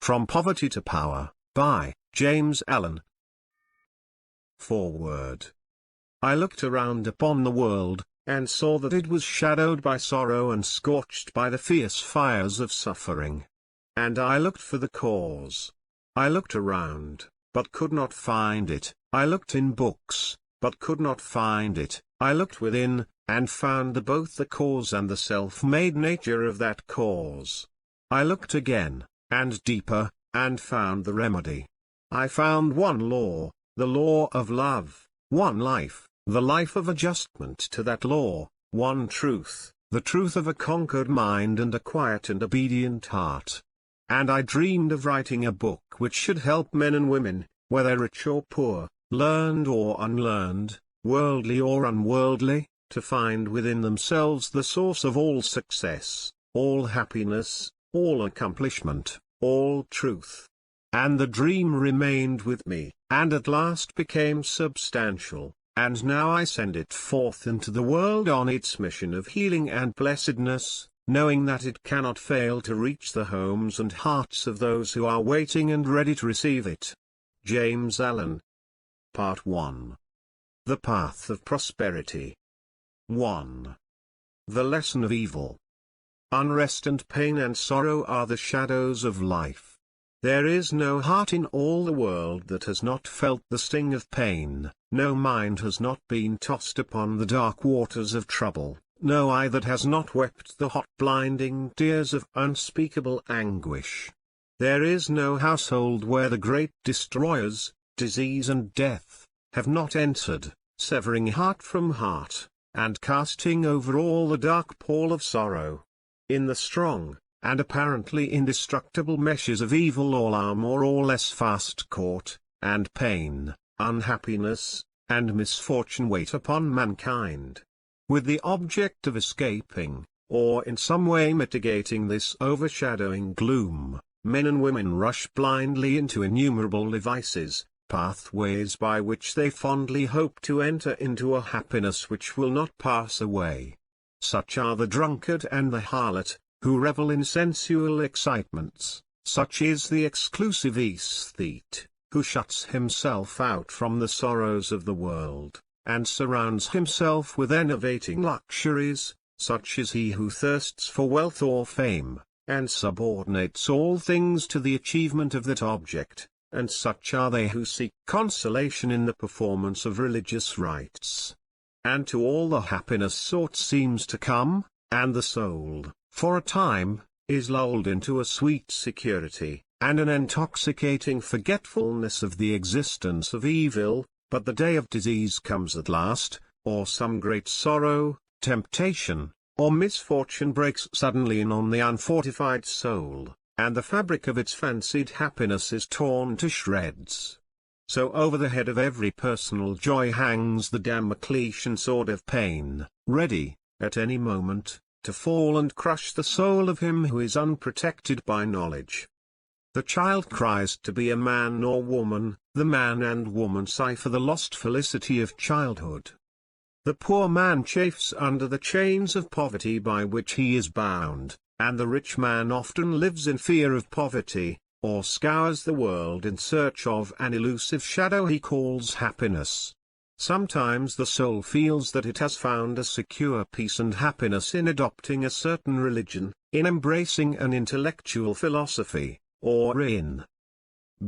From Poverty to Power, by James Allen. Foreword. I looked around upon the world, and saw that it was shadowed by sorrow and scorched by the fierce fires of suffering. And I looked for the cause. I looked around, but could not find it. I looked in books, but could not find it. I looked within, and found both the cause and the self-made nature of that cause. I looked again, and deeper, and found the remedy. I found one law, the law of love; one life, the life of adjustment to that law; one truth, the truth of a conquered mind and a quiet and obedient heart. And I dreamed of writing a book which should help men and women, whether rich or poor, learned or unlearned, worldly or unworldly, to find within themselves the source of all success, all happiness, all accomplishment, all truth. And the dream remained with me, and at last became substantial, and now I send it forth into the world on its mission of healing and blessedness, knowing that it cannot fail to reach the homes and hearts of those who are waiting and ready to receive it. James Allen. Part 1. The Path of Prosperity. 1. The Lesson of Evil. Unrest and pain and sorrow are the shadows of life. There is no heart in all the world that has not felt the sting of pain, no mind has not been tossed upon the dark waters of trouble, no eye that has not wept the hot blinding tears of unspeakable anguish. There is no household where the great destroyers, disease and death, have not entered, severing heart from heart, and casting over all the dark pall of sorrow. In the strong, and apparently indestructible meshes of evil all are more or less fast caught, and pain, unhappiness, and misfortune wait upon mankind. With the object of escaping, or in some way mitigating this overshadowing gloom, men and women rush blindly into innumerable devices, pathways by which they fondly hope to enter into a happiness which will not pass away. Such are the drunkard and the harlot, who revel in sensual excitements; such is the exclusive aesthete, who shuts himself out from the sorrows of the world, and surrounds himself with enervating luxuries; such is he who thirsts for wealth or fame, and subordinates all things to the achievement of that object, and such are they who seek consolation in the performance of religious rites. And to all the happiness sought seems to come, and the soul, for a time, is lulled into a sweet security, and an intoxicating forgetfulness of the existence of evil. But the day of disease comes at last, or some great sorrow, temptation, or misfortune breaks suddenly in on the unfortified soul, and the fabric of its fancied happiness is torn to shreds. So over the head of every personal joy hangs the Damocletian sword of pain, ready, at any moment, to fall and crush the soul of him who is unprotected by knowledge. The child cries to be a man or woman, the man and woman sigh for the lost felicity of childhood. The poor man chafes under the chains of poverty by which he is bound, and the rich man often lives in fear of poverty, or scours the world in search of an elusive shadow he calls happiness. Sometimes the soul feels that it has found a secure peace and happiness in adopting a certain religion, in embracing an intellectual philosophy, or in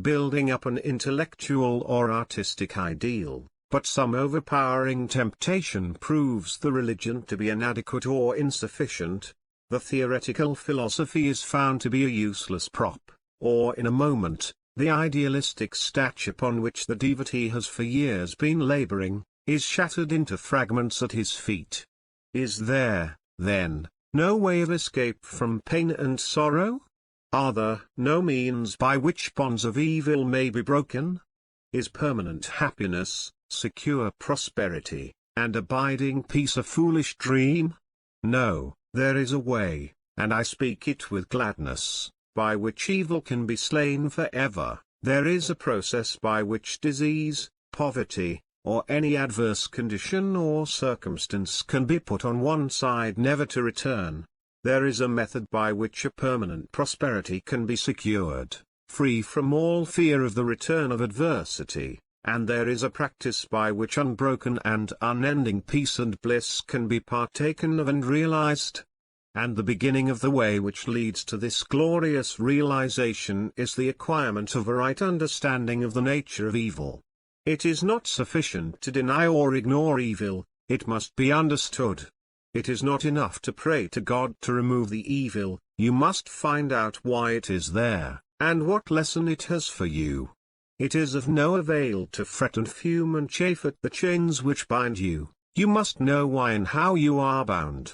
building up an intellectual or artistic ideal, but some overpowering temptation proves the religion to be inadequate or insufficient. The theoretical philosophy is found to be a useless prop, or in a moment, the idealistic statue upon which the devotee has for years been laboring, is shattered into fragments at his feet. Is there, then, no way of escape from pain and sorrow? Are there no means by which bonds of evil may be broken? Is permanent happiness, secure prosperity, and abiding peace a foolish dream? No, there is a way, and I speak it with gladness, by which evil can be slain forever. There is a process by which disease, poverty, or any adverse condition or circumstance can be put on one side never to return. There is a method by which a permanent prosperity can be secured. free from all fear of the return of adversity, and there is a practice by which unbroken and unending peace and bliss can be partaken of and realized. And the beginning of the way which leads to this glorious realization is the acquirement of a right understanding of the nature of evil. It is not sufficient to deny or ignore evil, it must be understood. It is not enough to pray to God to remove the evil, you must find out why it is there, and what lesson it has for you. It is of no avail to fret and fume and chafe at the chains which bind you, you must know why and how you are bound.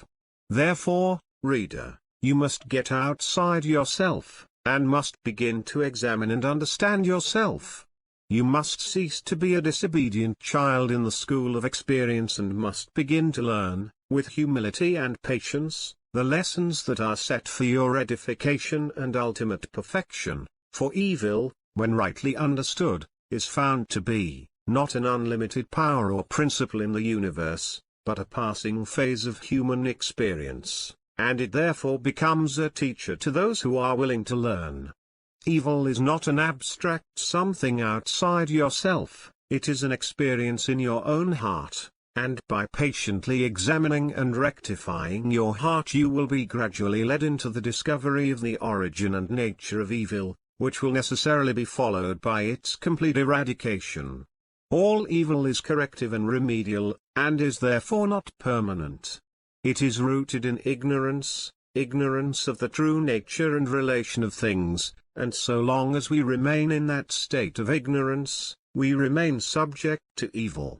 Therefore, reader, you must get outside yourself, and must begin to examine and understand yourself. You must cease to be a disobedient child in the school of experience and must begin to learn, with humility and patience, the lessons that are set for your edification and ultimate perfection, for evil, when rightly understood, is found to be, not an unlimited power or principle in the universe, but a passing phase of human experience, and it therefore becomes a teacher to those who are willing to learn. Evil is not an abstract something outside yourself, it is an experience in your own heart, and by patiently examining and rectifying your heart you will be gradually led into the discovery of the origin and nature of evil, which will necessarily be followed by its complete eradication. All evil is corrective and remedial, and is therefore not permanent. It is rooted in ignorance of the true nature and relation of things, and so long as we remain in that state of ignorance, we remain subject to evil.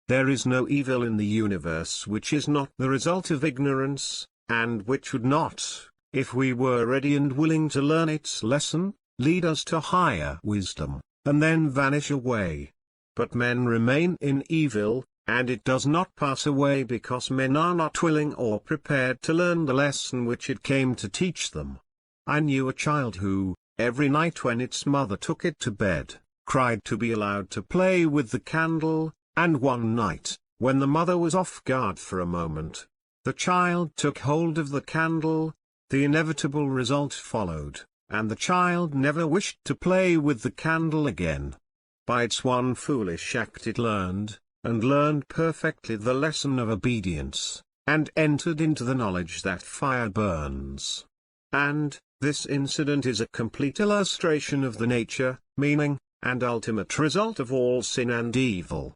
There is no evil in the universe which is not the result of ignorance, and which would not, if we were ready and willing to learn its lesson, lead us to higher wisdom, and then vanish away. But men remain in evil, and it does not pass away because men are not willing or prepared to learn the lesson which it came to teach them. I knew a child who, every night when its mother took it to bed, cried to be allowed to play with the candle, and one night, when the mother was off guard for a moment, the child took hold of the candle, the inevitable result followed, and the child never wished to play with the candle again. By its one foolish act it learned perfectly the lesson of obedience, and entered into the knowledge that fire burns. And, this incident is a complete illustration of the nature, meaning, and ultimate result of all sin and evil.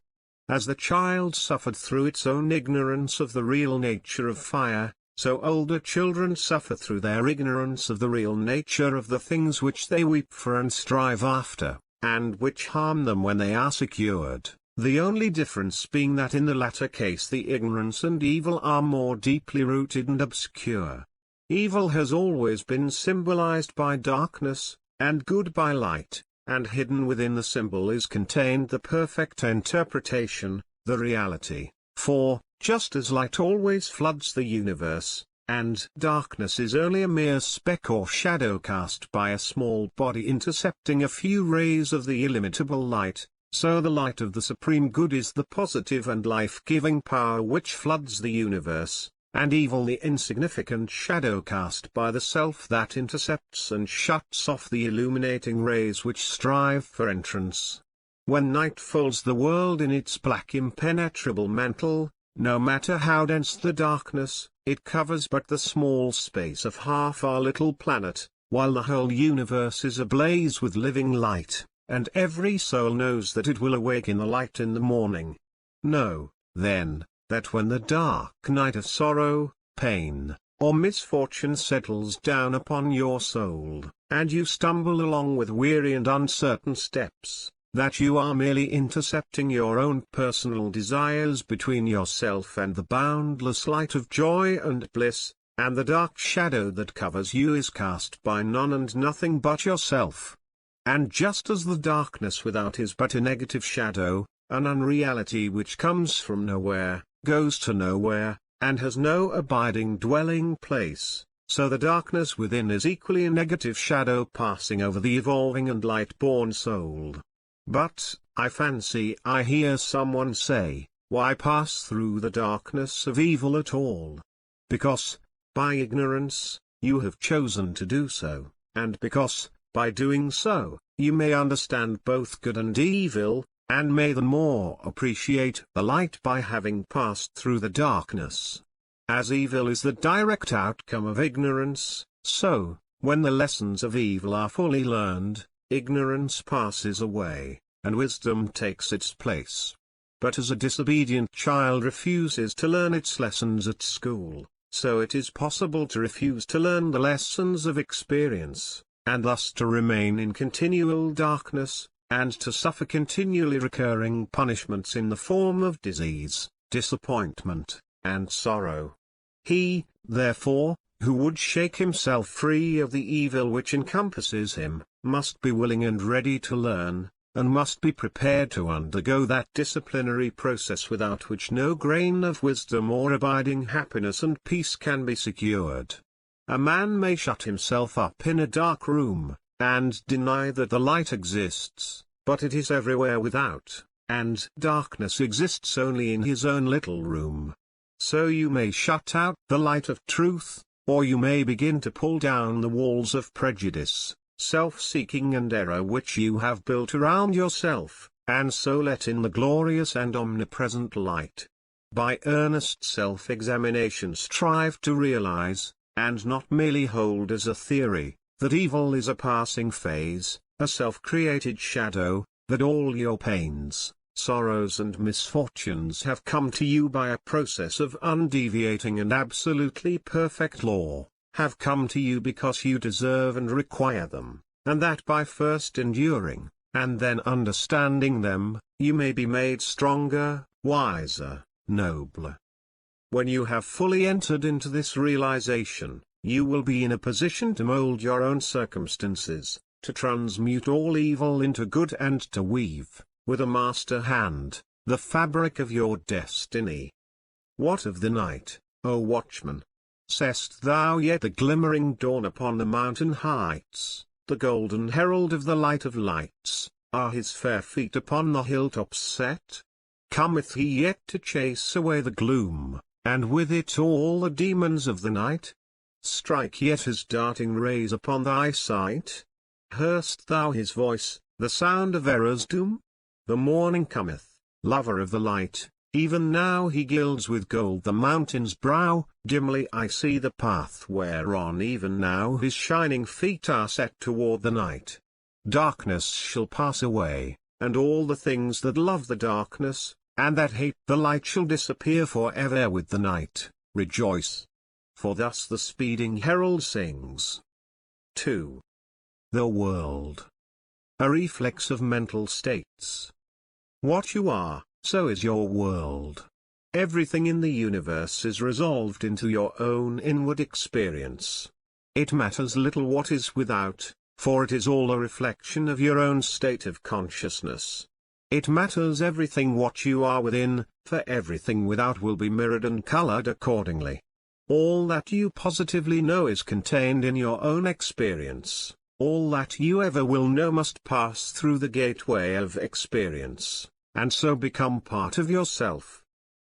As the child suffered through its own ignorance of the real nature of fire, so older children suffer through their ignorance of the real nature of the things which they weep for and strive after, and which harm them when they are secured. The only difference being that in the latter case the ignorance and evil are more deeply rooted and obscure. Evil has always been symbolized by darkness, and good by light, and hidden within the symbol is contained the perfect interpretation, the reality, for, just as light always floods the universe, and darkness is only a mere speck or shadow cast by a small body intercepting a few rays of the illimitable light, so the light of the Supreme Good is the positive and life-giving power which floods the universe, and evil the insignificant shadow cast by the self that intercepts and shuts off the illuminating rays which strive for entrance. When night folds the world in its black impenetrable mantle, no matter how dense the darkness, it covers but the small space of half our little planet, while the whole universe is ablaze with living light. And every soul knows that it will awake in the light in the morning. Know, then, that when the dark night of sorrow, pain, or misfortune settles down upon your soul, and you stumble along with weary and uncertain steps, that you are merely intercepting your own personal desires between yourself and the boundless light of joy and bliss, and the dark shadow that covers you is cast by none and nothing but yourself. And just as the darkness without is but a negative shadow, an unreality which comes from nowhere, goes to nowhere, and has no abiding dwelling place, so the darkness within is equally a negative shadow passing over the evolving and light-born soul. But, I fancy I hear someone say, why pass through the darkness of evil at all? Because, by ignorance, you have chosen to do so, and because, By doing so, you may understand both good and evil, and may the more appreciate the light by having passed through the darkness. As evil is the direct outcome of ignorance, so, when the lessons of evil are fully learned, ignorance passes away, and wisdom takes its place. But as a disobedient child refuses to learn its lessons at school, so it is possible to refuse to learn the lessons of experience, and thus to remain in continual darkness, and to suffer continually recurring punishments in the form of disease, disappointment, and sorrow. He, therefore, who would shake himself free of the evil which encompasses him, must be willing and ready to learn, and must be prepared to undergo that disciplinary process without which no grain of wisdom or abiding happiness and peace can be secured. A man may shut himself up in a dark room, and deny that the light exists, but it is everywhere without, and darkness exists only in his own little room. So you may shut out the light of truth, or you may begin to pull down the walls of prejudice, self-seeking and error which you have built around yourself, and so let in the glorious and omnipresent light. By earnest self-examination strive to realize, and not merely hold as a theory, that evil is a passing phase, a self-created shadow, that all your pains, sorrows and misfortunes have come to you by a process of undeviating and absolutely perfect law, have come to you because you deserve and require them, and that by first enduring, and then understanding them, you may be made stronger, wiser, nobler. When you have fully entered into this realization, you will be in a position to mold your own circumstances, to transmute all evil into good and to weave, with a master hand, the fabric of your destiny. What of the night, O watchman? Seest thou yet the glimmering dawn upon the mountain heights, the golden herald of the light of lights? Are his fair feet upon the hilltops set? Cometh he yet to chase away the gloom, and with it all the demons of the night? Strike yet his darting rays upon thy sight? Hear'st thou his voice, the sound of error's doom? The morning cometh, lover of the light, even now he gilds with gold the mountain's brow. Dimly I see the path whereon even now his shining feet are set toward the night. Darkness shall pass away, and all the things that love the darkness, and that hate the light shall disappear forever with the night. Rejoice! For thus the speeding herald sings. 2. The world. A reflex of mental states. What you are, so is your world. Everything in the universe is resolved into your own inward experience. It matters little what is without, for it is all a reflection of your own state of consciousness. It matters everything what you are within, for everything without will be mirrored and colored accordingly. All that you positively know is contained in your own experience. All that you ever will know must pass through the gateway of experience, and so become part of yourself.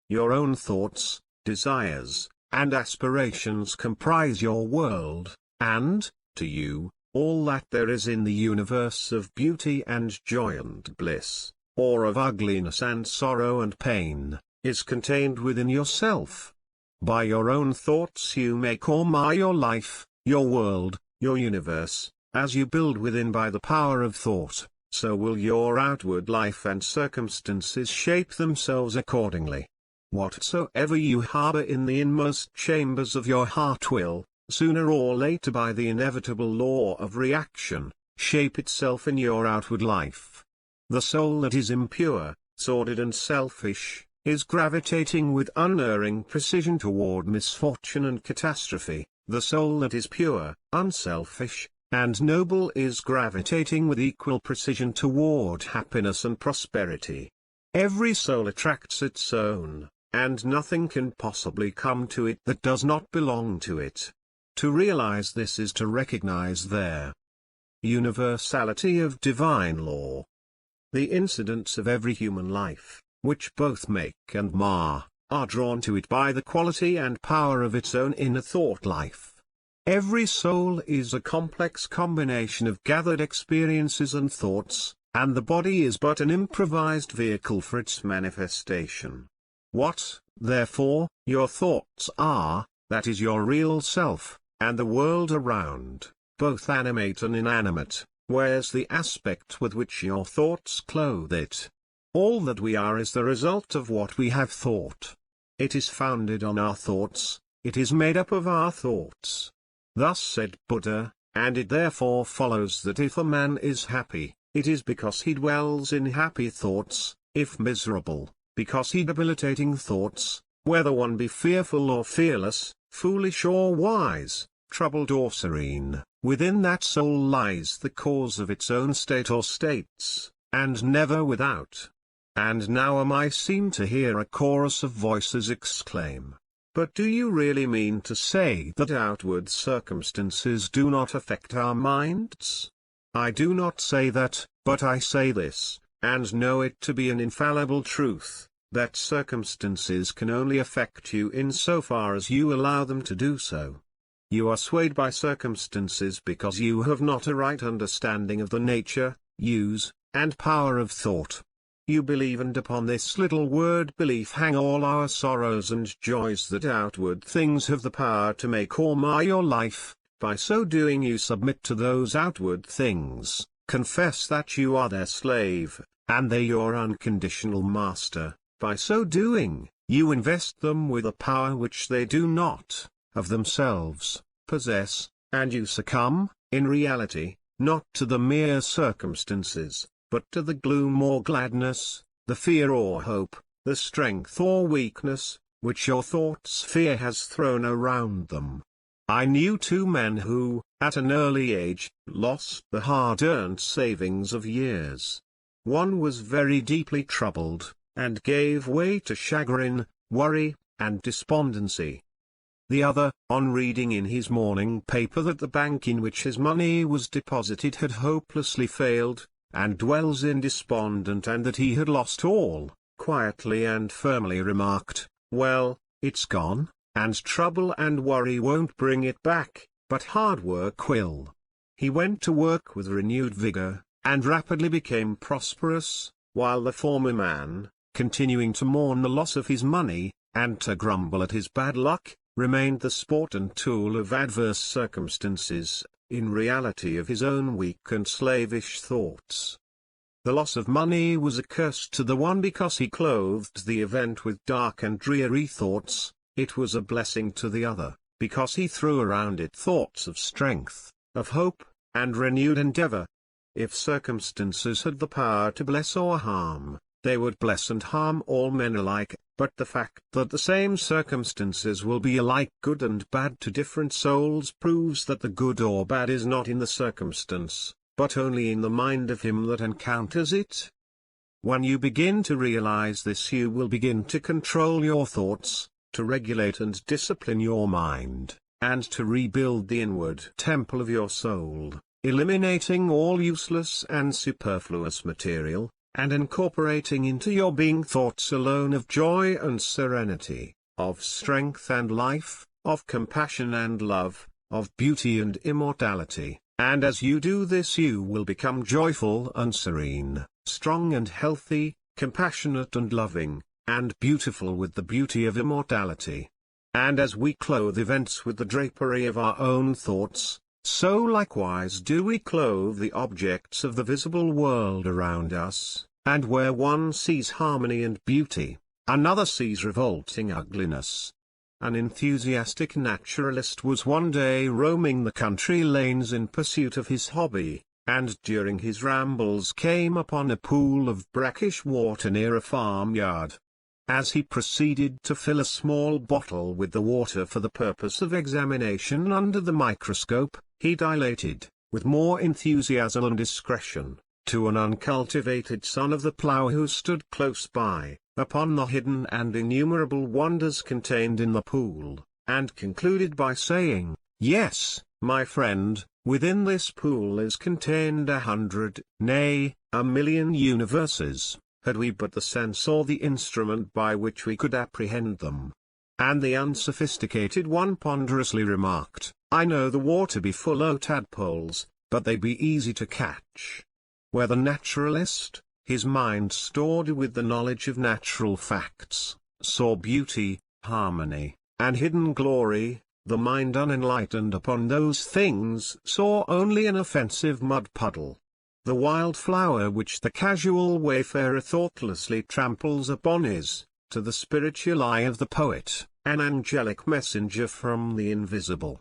Your own thoughts, desires, and aspirations comprise your world, and, to you, all that there is in the universe of beauty and joy and bliss, or of ugliness and sorrow and pain, is contained within yourself. By your own thoughts you make or mar your life, your world, your universe. As you build within by the power of thought, so will your outward life and circumstances shape themselves accordingly. Whatsoever you harbor in the inmost chambers of your heart will, sooner or later by the inevitable law of reaction, shape itself in your outward life. The soul that is impure, sordid and selfish, is gravitating with unerring precision toward misfortune and catastrophe. The soul that is pure, unselfish, and noble is gravitating with equal precision toward happiness and prosperity. Every soul attracts its own, and nothing can possibly come to it that does not belong to it. To realize this is to recognize their universality of divine law. The incidents of every human life, which both make and mar, are drawn to it by the quality and power of its own inner thought life. Every soul is a complex combination of gathered experiences and thoughts, and the body is but an improvised vehicle for its manifestation. What, therefore, your thoughts are, that is your real self, and the world around, both animate and inanimate, wears the aspect with which your thoughts clothe it. All that we are is the result of what we have thought. It is founded on our thoughts, it is made up of our thoughts. Thus said Buddha, and it therefore follows that if a man is happy, it is because he dwells in happy thoughts, if miserable, because he debilitating thoughts, whether one be fearful or fearless, foolish or wise, troubled or serene, within that soul lies the cause of its own state or states, and never without. And now I seem to hear a chorus of voices exclaim, "But do you really mean to say that outward circumstances do not affect our minds?" I do not say that, but I say this, and know it to be an infallible truth, that circumstances can only affect you in so far as you allow them to do so. You are swayed by circumstances because you have not a right understanding of the nature, use, and power of thought. You believe, and upon this little word belief hang all our sorrows and joys, that outward things have the power to make or mar your life. By so doing you submit to those outward things, confess that you are their slave, and they your unconditional master. By so doing, you invest them with a power which they do not, of themselves, possess, and you succumb, in reality, not to the mere circumstances, but to the gloom or gladness, the fear or hope, the strength or weakness, which your thoughts' fear has thrown around them. I knew two men who, at an early age, lost the hard-earned savings of years. One was very deeply troubled, and gave way to chagrin, worry, and despondency. The other, on reading in his morning paper that the bank in which his money was deposited had hopelessly failed, and dwells in despondent, and that he had lost all, quietly and firmly remarked, "Well, it's gone, and trouble and worry won't bring it back, but hard work will." He went to work with renewed vigor, and rapidly became prosperous, while the former man, continuing to mourn the loss of his money, and to grumble at his bad luck, remained the sport and tool of adverse circumstances, in reality of his own weak and slavish thoughts. The loss of money was a curse to the one because he clothed the event with dark and dreary thoughts. It was a blessing to the other, because he threw around it thoughts of strength, of hope, and renewed endeavor. If circumstances had the power to bless or harm, they would bless and harm all men alike, but the fact that the same circumstances will be alike good and bad to different souls proves that the good or bad is not in the circumstance, but only in the mind of him that encounters it. When you begin to realize this, you will begin to control your thoughts, to regulate and discipline your mind, and to rebuild the inward temple of your soul, eliminating all useless and superfluous material, and incorporating into your being thoughts alone of joy and serenity, of strength and life, of compassion and love, of beauty and immortality. And as you do this, you will become joyful and serene, strong and healthy, compassionate and loving, and beautiful with the beauty of immortality. And as we clothe events with the drapery of our own thoughts, so likewise do we clothe the objects of the visible world around us, and where one sees harmony and beauty, another sees revolting ugliness. An enthusiastic naturalist was one day roaming the country lanes in pursuit of his hobby, and during his rambles came upon a pool of brackish water near a farmyard. As he proceeded to fill a small bottle with the water for the purpose of examination under the microscope, he dilated, with more enthusiasm and discretion, to an uncultivated son of the plough who stood close by, upon the hidden and innumerable wonders contained in the pool, and concluded by saying, "Yes, my friend, within this pool is contained 100, nay, 1,000,000 universes, had we but the sense or the instrument by which we could apprehend them." And the unsophisticated one ponderously remarked, I know the water be full o' tadpoles, but they be easy to catch. Where the naturalist, his mind stored with the knowledge of natural facts, saw beauty, harmony, and hidden glory, the mind unenlightened upon those things saw only an offensive mud puddle. The wild flower which the casual wayfarer thoughtlessly tramples upon is, to the spiritual eye of the poet, an angelic messenger from the invisible.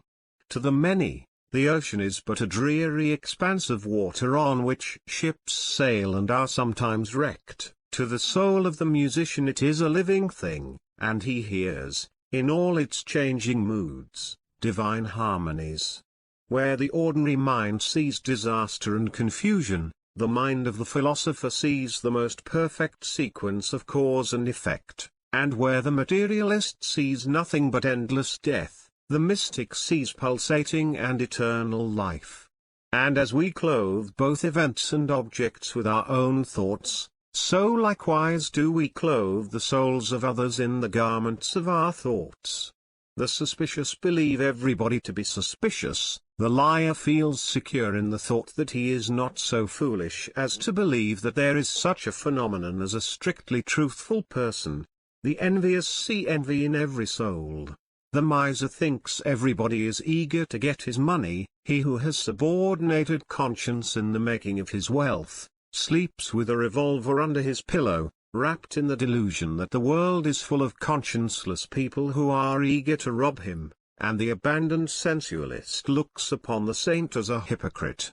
To the many, the ocean is but a dreary expanse of water on which ships sail and are sometimes wrecked. To the soul of the musician it is a living thing, and he hears, in all its changing moods, divine harmonies. Where the ordinary mind sees disaster and confusion, the mind of the philosopher sees the most perfect sequence of cause and effect, and where the materialist sees nothing but endless death, the mystic sees pulsating and eternal life. And as we clothe both events and objects with our own thoughts, so likewise do we clothe the souls of others in the garments of our thoughts. The suspicious believe everybody to be suspicious, the liar feels secure in the thought that he is not so foolish as to believe that there is such a phenomenon as a strictly truthful person. The envious see envy in every soul. The miser thinks everybody is eager to get his money. He who has subordinated conscience in the making of his wealth, sleeps with a revolver under his pillow, wrapped in the delusion that the world is full of conscienceless people who are eager to rob him, and the abandoned sensualist looks upon the saint as a hypocrite.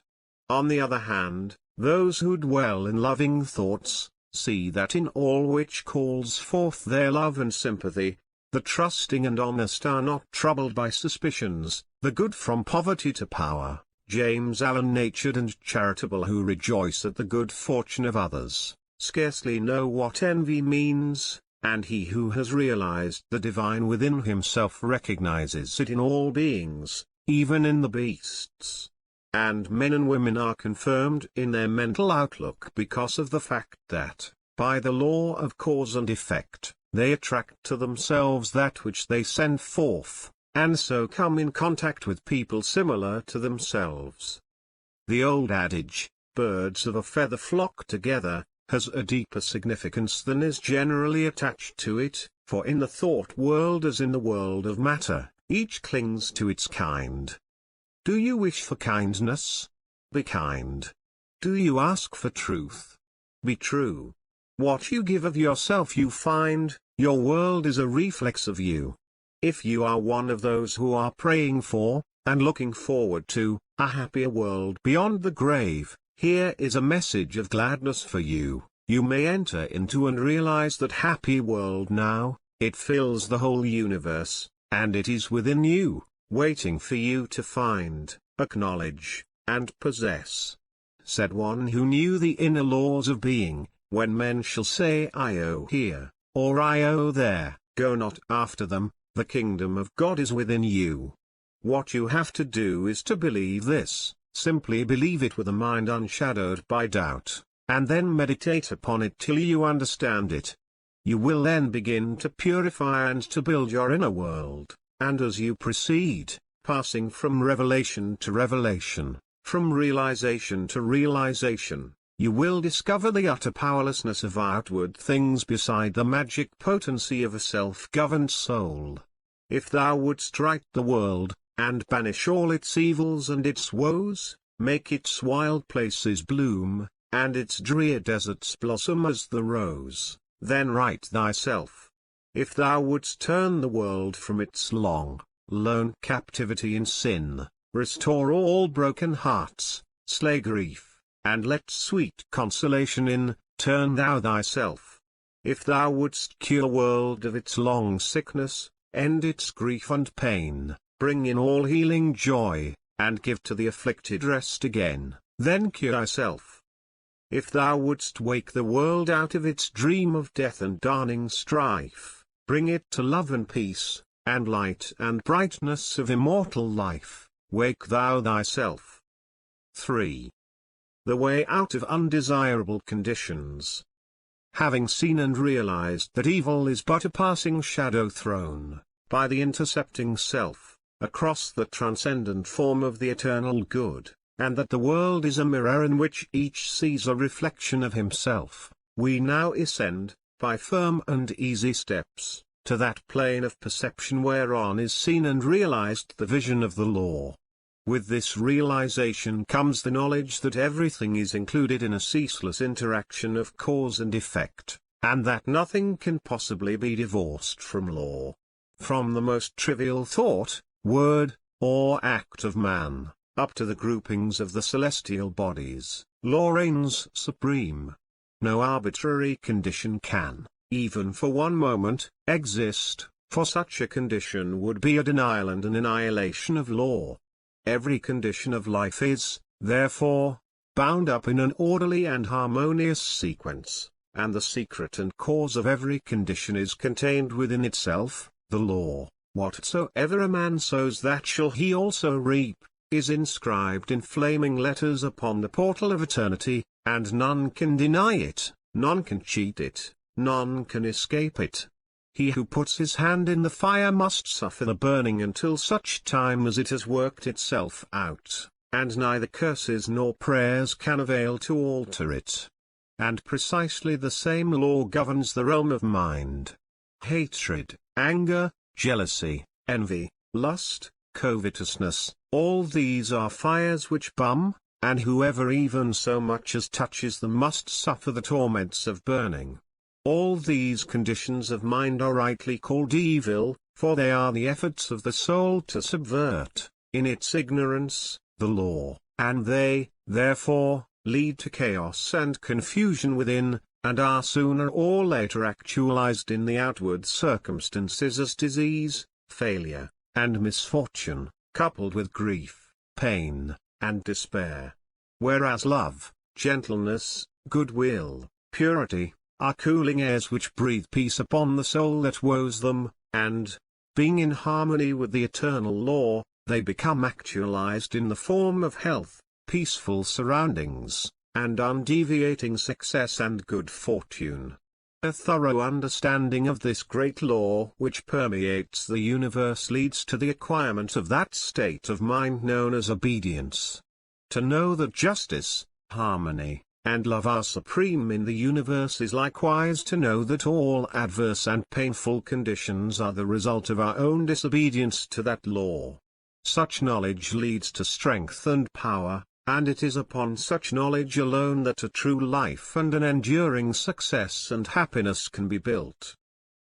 On the other hand, those who dwell in loving thoughts, see that in all which calls forth their love and sympathy, the trusting and honest are not troubled by suspicions. The good from poverty to power, James Allen, natured and charitable, who rejoice at the good fortune of others, scarcely know what envy means, and he who has realized the divine within himself recognizes it in all beings, even in the beasts. And men and women are confirmed in their mental outlook because of the fact that, by the law of cause and effect, they attract to themselves that which they send forth, and so come in contact with people similar to themselves. The old adage, birds of a feather flock together, has a deeper significance than is generally attached to it, for in the thought world as in the world of matter, each clings to its kind. Do you wish for kindness? Be kind. Do you ask for truth? Be true. What you give of yourself you find, your world is a reflex of you. If you are one of those who are praying for, and looking forward to, a happier world beyond the grave, here is a message of gladness for you. You may enter into and realize that happy world now. It fills the whole universe, and it is within you, waiting for you to find, acknowledge, and possess. Said one who knew the inner laws of being, when men shall say I owe here, or I owe there, go not after them, the kingdom of God is within you. What you have to do is to believe this. Simply believe it with a mind unshadowed by doubt, and then meditate upon it till you understand it. You will then begin to purify and to build your inner world, and as you proceed, passing from revelation to revelation, from realization to realization, you will discover the utter powerlessness of outward things beside the magic potency of a self-governed soul. If thou wouldst right the world, and banish all its evils and its woes, make its wild places bloom, and its drear deserts blossom as the rose, then right thyself. If thou wouldst turn the world from its long, lone captivity in sin, restore all broken hearts, slay grief, and let sweet consolation in, turn thou thyself. If thou wouldst cure the world of its long sickness, end its grief and pain, bring in all healing joy, and give to the afflicted rest again, then cure thyself. If thou wouldst wake the world out of its dream of death and dawning strife, bring it to love and peace, and light and brightness of immortal life, wake thou thyself. 3. The way out of undesirable conditions. Having seen and realized that evil is but a passing shadow thrown, by the intercepting self, across the transcendent form of the eternal good, and that the world is a mirror in which each sees a reflection of himself, we now ascend, by firm and easy steps, to that plane of perception whereon is seen and realized the vision of the law. With this realization comes the knowledge that everything is included in a ceaseless interaction of cause and effect, and that nothing can possibly be divorced from law. From the most trivial thought, word, or act of man, up to the groupings of the celestial bodies, law reigns supreme. No arbitrary condition can, even for one moment, exist, for such a condition would be a denial and an annihilation of law. Every condition of life is, therefore, bound up in an orderly and harmonious sequence, and the secret and cause of every condition is contained within itself, the law. Whatsoever a man sows that shall he also reap, is inscribed in flaming letters upon the portal of eternity, and none can deny it, none can cheat it, none can escape it. He who puts his hand in the fire must suffer the burning until such time as it has worked itself out, and neither curses nor prayers can avail to alter it. And precisely the same law governs the realm of mind. Hatred, anger, jealousy, envy, lust, covetousness, all these are fires which burn, and whoever even so much as touches them must suffer the torments of burning. All these conditions of mind are rightly called evil, for they are the efforts of the soul to subvert, in its ignorance, the law, and they, therefore, lead to chaos and confusion within, and are sooner or later actualized in the outward circumstances as disease, failure, and misfortune, coupled with grief, pain, and despair. Whereas love, gentleness, goodwill, purity, are cooling airs which breathe peace upon the soul that woes them, and, being in harmony with the eternal law, they become actualized in the form of health, peaceful surroundings, and undeviating success and good fortune. A thorough understanding of this great law which permeates the universe leads to the acquirement of that state of mind known as obedience. To know that justice, harmony, and love are supreme in the universe is likewise to know that all adverse and painful conditions are the result of our own disobedience to that law. Such knowledge leads to strength and power, and it is upon such knowledge alone that a true life and an enduring success and happiness can be built.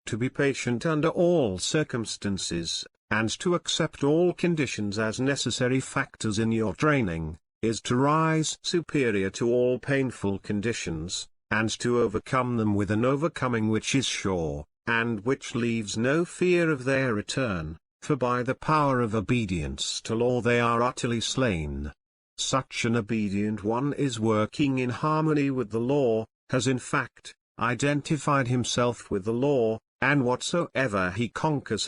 To be patient under all circumstances, and to accept all conditions as necessary factors in your training, is to rise superior to all painful conditions, and to overcome them with an overcoming which is sure, and which leaves no fear of their return, for by the power of obedience to law they are utterly slain. Such an obedient one is working in harmony with the law, has in fact, identified himself with the law, and whatsoever he conquers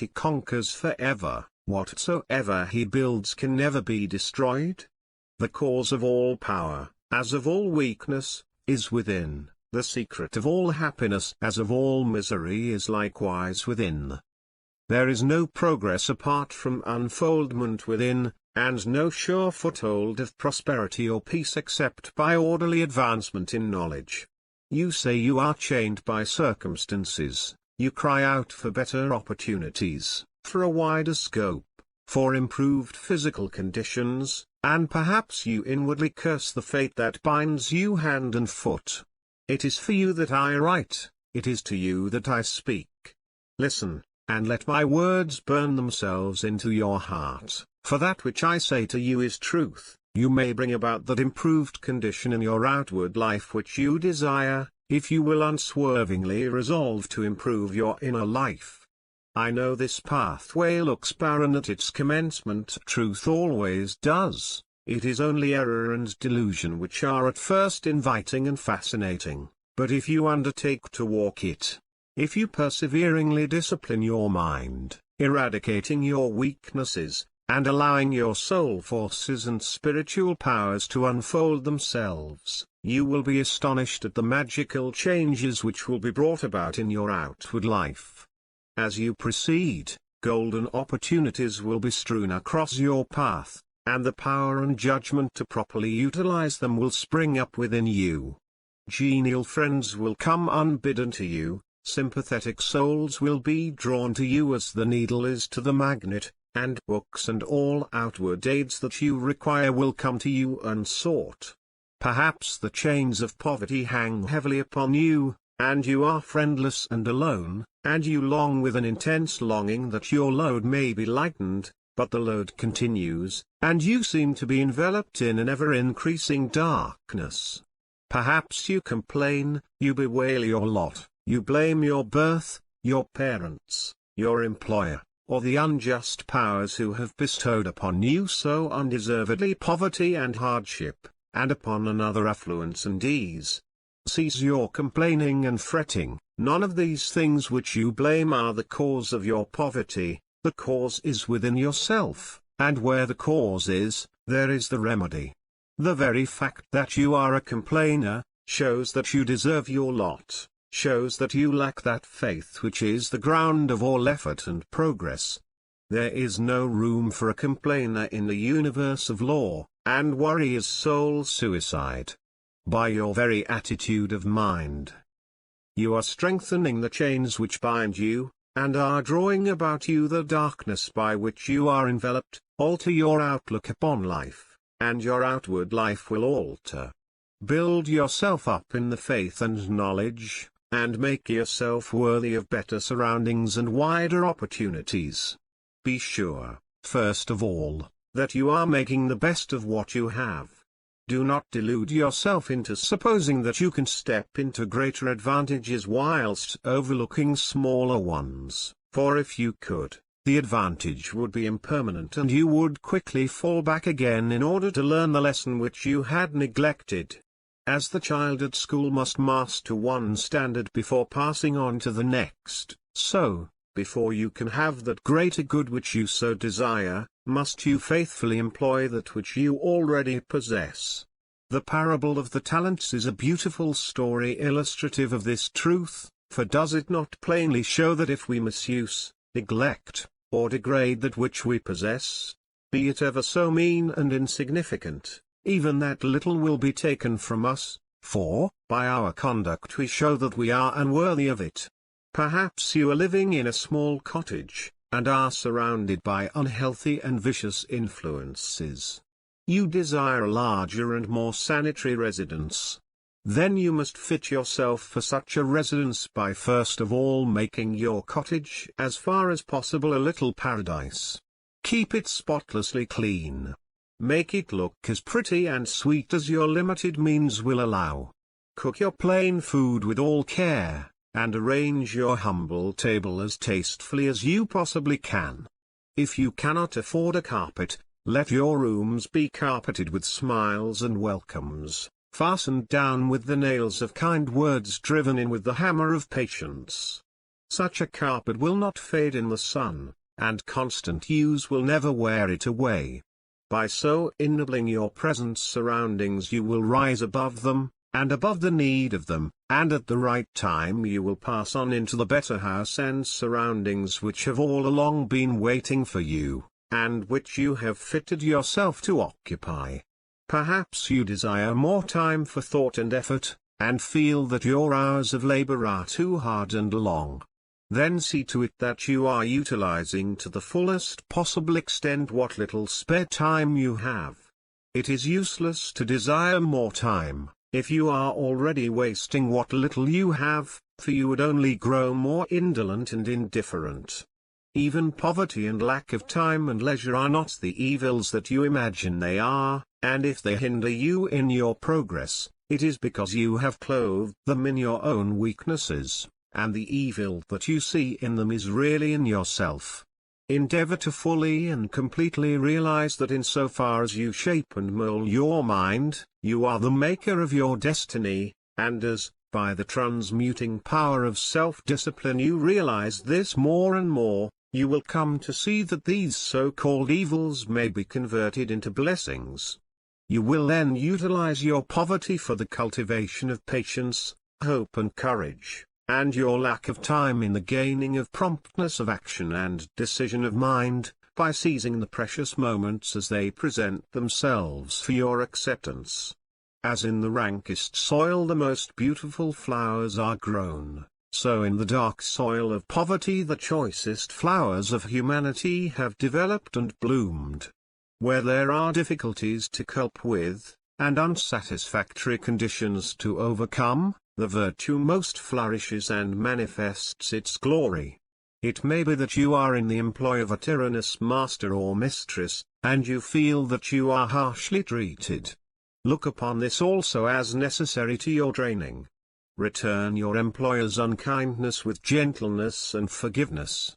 forever, whatsoever he builds can never be destroyed. The cause of all power, as of all weakness, is within, the secret of all happiness as of all misery is likewise within. There is no progress apart from unfoldment within, and no sure foothold of prosperity or peace except by orderly advancement in knowledge. You say you are chained by circumstances, you cry out for better opportunities, for a wider scope, for improved physical conditions, and perhaps you inwardly curse the fate that binds you hand and foot. It is for you that I write, it is to you that I speak. Listen, and let my words burn themselves into your heart, for that which I say to you is truth. You may bring about that improved condition in your outward life which you desire, if you will unswervingly resolve to improve your inner life. I know this pathway looks barren at its commencement. Truth always does. It is only error and delusion which are at first inviting and fascinating, but if you undertake to walk it, if you perseveringly discipline your mind, eradicating your weaknesses, and allowing your soul forces and spiritual powers to unfold themselves, you will be astonished at the magical changes which will be brought about in your outward life. As you proceed, golden opportunities will be strewn across your path, and the power and judgment to properly utilize them will spring up within you. Genial friends will come unbidden to you, sympathetic souls will be drawn to you as the needle is to the magnet, and books and all outward aids that you require will come to you unsought. Perhaps the chains of poverty hang heavily upon you, and you are friendless and alone, and you long with an intense longing that your load may be lightened, but the load continues, and you seem to be enveloped in an ever-increasing darkness. Perhaps you complain, you bewail your lot, you blame your birth, your parents, your employer, or the unjust powers who have bestowed upon you so undeservedly poverty and hardship, and upon another affluence and ease. Cease your complaining and fretting. None of these things which you blame are the cause of your poverty. The cause is within yourself, and where the cause is, there is the remedy. The very fact that you are a complainer, shows that you deserve your lot, shows that you lack that faith which is the ground of all effort and progress. There is no room for a complainer in the universe of law, and worry is soul suicide. By your very attitude of mind, you are strengthening the chains which bind you, and are drawing about you the darkness by which you are enveloped. Alter your outlook upon life, and your outward life will alter. Build yourself up in the faith and knowledge, and make yourself worthy of better surroundings and wider opportunities. Be sure, first of all, that you are making the best of what you have. Do not delude yourself into supposing that you can step into greater advantages whilst overlooking smaller ones, for if you could, the advantage would be impermanent and you would quickly fall back again in order to learn the lesson which you had neglected. As the child at school must master one standard before passing on to the next, so, before you can have that greater good which you so desire, must you faithfully employ that which you already possess. The parable of the talents is a beautiful story illustrative of this truth, for does it not plainly show that if we misuse, neglect, or degrade that which we possess, be it ever so mean and insignificant, even that little will be taken from us, for, by our conduct we show that we are unworthy of it. Perhaps you are living in a small cottage, and are surrounded by unhealthy and vicious influences. You desire a larger and more sanitary residence. Then you must fit yourself for such a residence by first of all making your cottage as far as possible a little paradise. Keep it spotlessly clean. Make it look as pretty and sweet as your limited means will allow. Cook your plain food with all care, and arrange your humble table as tastefully as you possibly can. If you cannot afford a carpet, let your rooms be carpeted with smiles and welcomes, fastened down with the nails of kind words driven in with the hammer of patience. Such a carpet will not fade in the sun, and constant use will never wear it away. By so ennobling your present surroundings you will rise above them, and above the need of them, and at the right time you will pass on into the better house and surroundings which have all along been waiting for you, and which you have fitted yourself to occupy. Perhaps you desire more time for thought and effort, and feel that your hours of labor are too hard and long. Then see to it that you are utilizing to the fullest possible extent what little spare time you have. It is useless to desire more time, if you are already wasting what little you have, for you would only grow more indolent and indifferent. Even poverty and lack of time and leisure are not the evils that you imagine they are, and if they hinder you in your progress, it is because you have clothed them in your own weaknesses, and the evil that you see in them is really in yourself. Endeavor to fully and completely realize that insofar as you shape and mold your mind, you are the maker of your destiny, and as, by the transmuting power of self-discipline you realize this more and more, you will come to see that these so-called evils may be converted into blessings. You will then utilize your poverty for the cultivation of patience, hope and courage. and your lack of time in the gaining of promptness of action and decision of mind, by seizing the precious moments as they present themselves for your acceptance. As in the rankest soil the most beautiful flowers are grown, so in the dark soil of poverty the choicest flowers of humanity have developed and bloomed. Where there are difficulties to cope with, and unsatisfactory conditions to overcome, the virtue most flourishes and manifests its glory. It may be that you are in the employ of a tyrannous master or mistress, and you feel that you are harshly treated. Look upon this also as necessary to your training. Return your employer's unkindness with gentleness and forgiveness.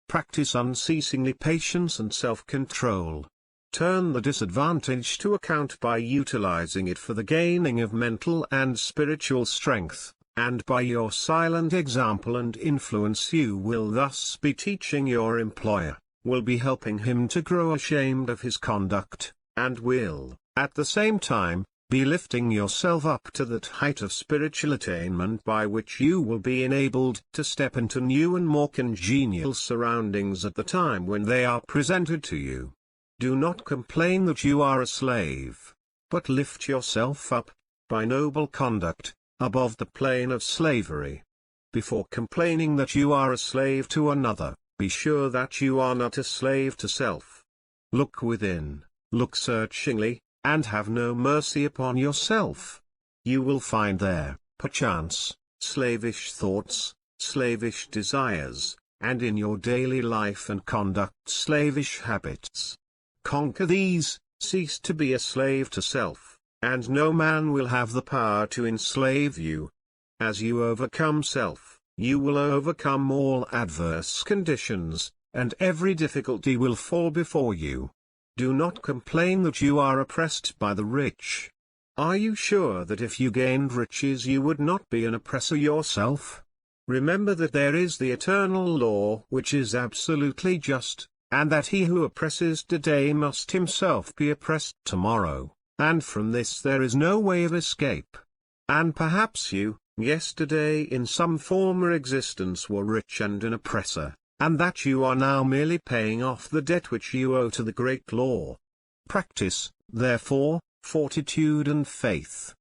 Practice unceasingly patience and self-control. Turn the disadvantage to account by utilizing it for the gaining of mental and spiritual strength, and by your silent example and influence you will thus be teaching your employer, will be helping him to grow ashamed of his conduct, and will, at the same time, be lifting yourself up to that height of spiritual attainment by which you will be enabled to step into new and more congenial surroundings at the time when they are presented to you. Do not complain that you are a slave, but lift yourself up, by noble conduct, above the plane of slavery. Before complaining that you are a slave to another, be sure that you are not a slave to self. Look within, look searchingly, and have no mercy upon yourself. You will find there, perchance, slavish thoughts, slavish desires, and in your daily life and conduct slavish habits. Conquer these, cease to be a slave to self, and no man will have the power to enslave you. As you overcome self, you will overcome all adverse conditions, and every difficulty will fall before you. Do not complain that you are oppressed by the rich. Are you sure that if you gained riches you would not be an oppressor yourself? Remember that there is the eternal law which is absolutely just, and that he who oppresses today must himself be oppressed tomorrow, and from this there is no way of escape. And perhaps you, yesterday in some former existence were rich and an oppressor, and that you are now merely paying off the debt which you owe to the great law. Practice, therefore, fortitude and faith.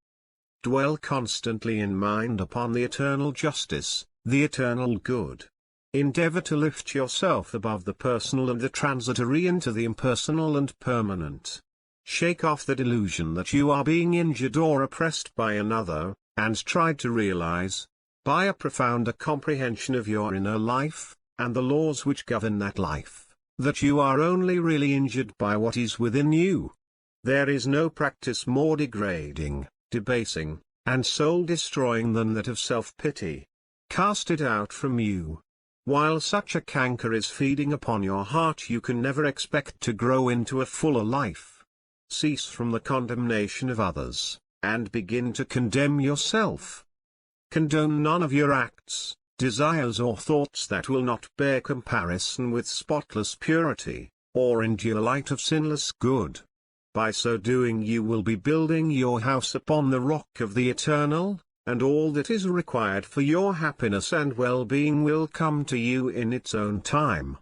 Dwell constantly in mind upon the eternal justice, the eternal good. Endeavor to lift yourself above the personal and the transitory into the impersonal and permanent. Shake off the delusion that you are being injured or oppressed by another, and try to realize, by a profounder comprehension of your inner life, and the laws which govern that life, that you are only really injured by what is within you. There is no practice more degrading, debasing, and soul-destroying than that of self-pity. Cast it out from you. While such a canker is feeding upon your heart you can never expect to grow into a fuller life. Cease from the condemnation of others, and begin to condemn yourself. Condone none of your acts, desires or thoughts that will not bear comparison with spotless purity, or endure light of sinless good. By so doing you will be building your house upon the rock of the eternal, and all that is required for your happiness and well-being will come to you in its own time.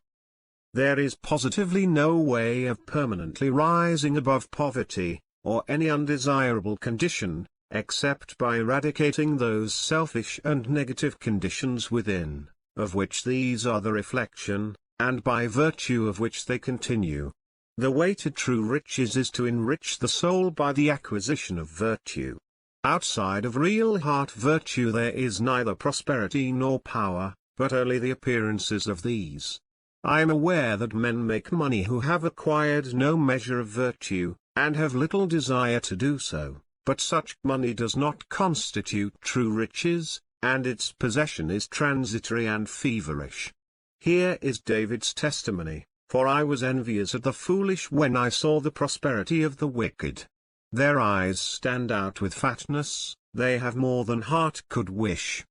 There is positively no way of permanently rising above poverty, or any undesirable condition, except by eradicating those selfish and negative conditions within, of which these are the reflection, and by virtue of which they continue. The way to true riches is to enrich the soul by the acquisition of virtue. Outside of real heart virtue there is neither prosperity nor power, but only the appearances of these. I am aware that men make money who have acquired no measure of virtue, and have little desire to do so, but such money does not constitute true riches, and its possession is transitory and feverish. Here is David's testimony, for I was envious at the foolish when I saw the prosperity of the wicked. Their eyes stand out with fatness, they have more than heart could wish.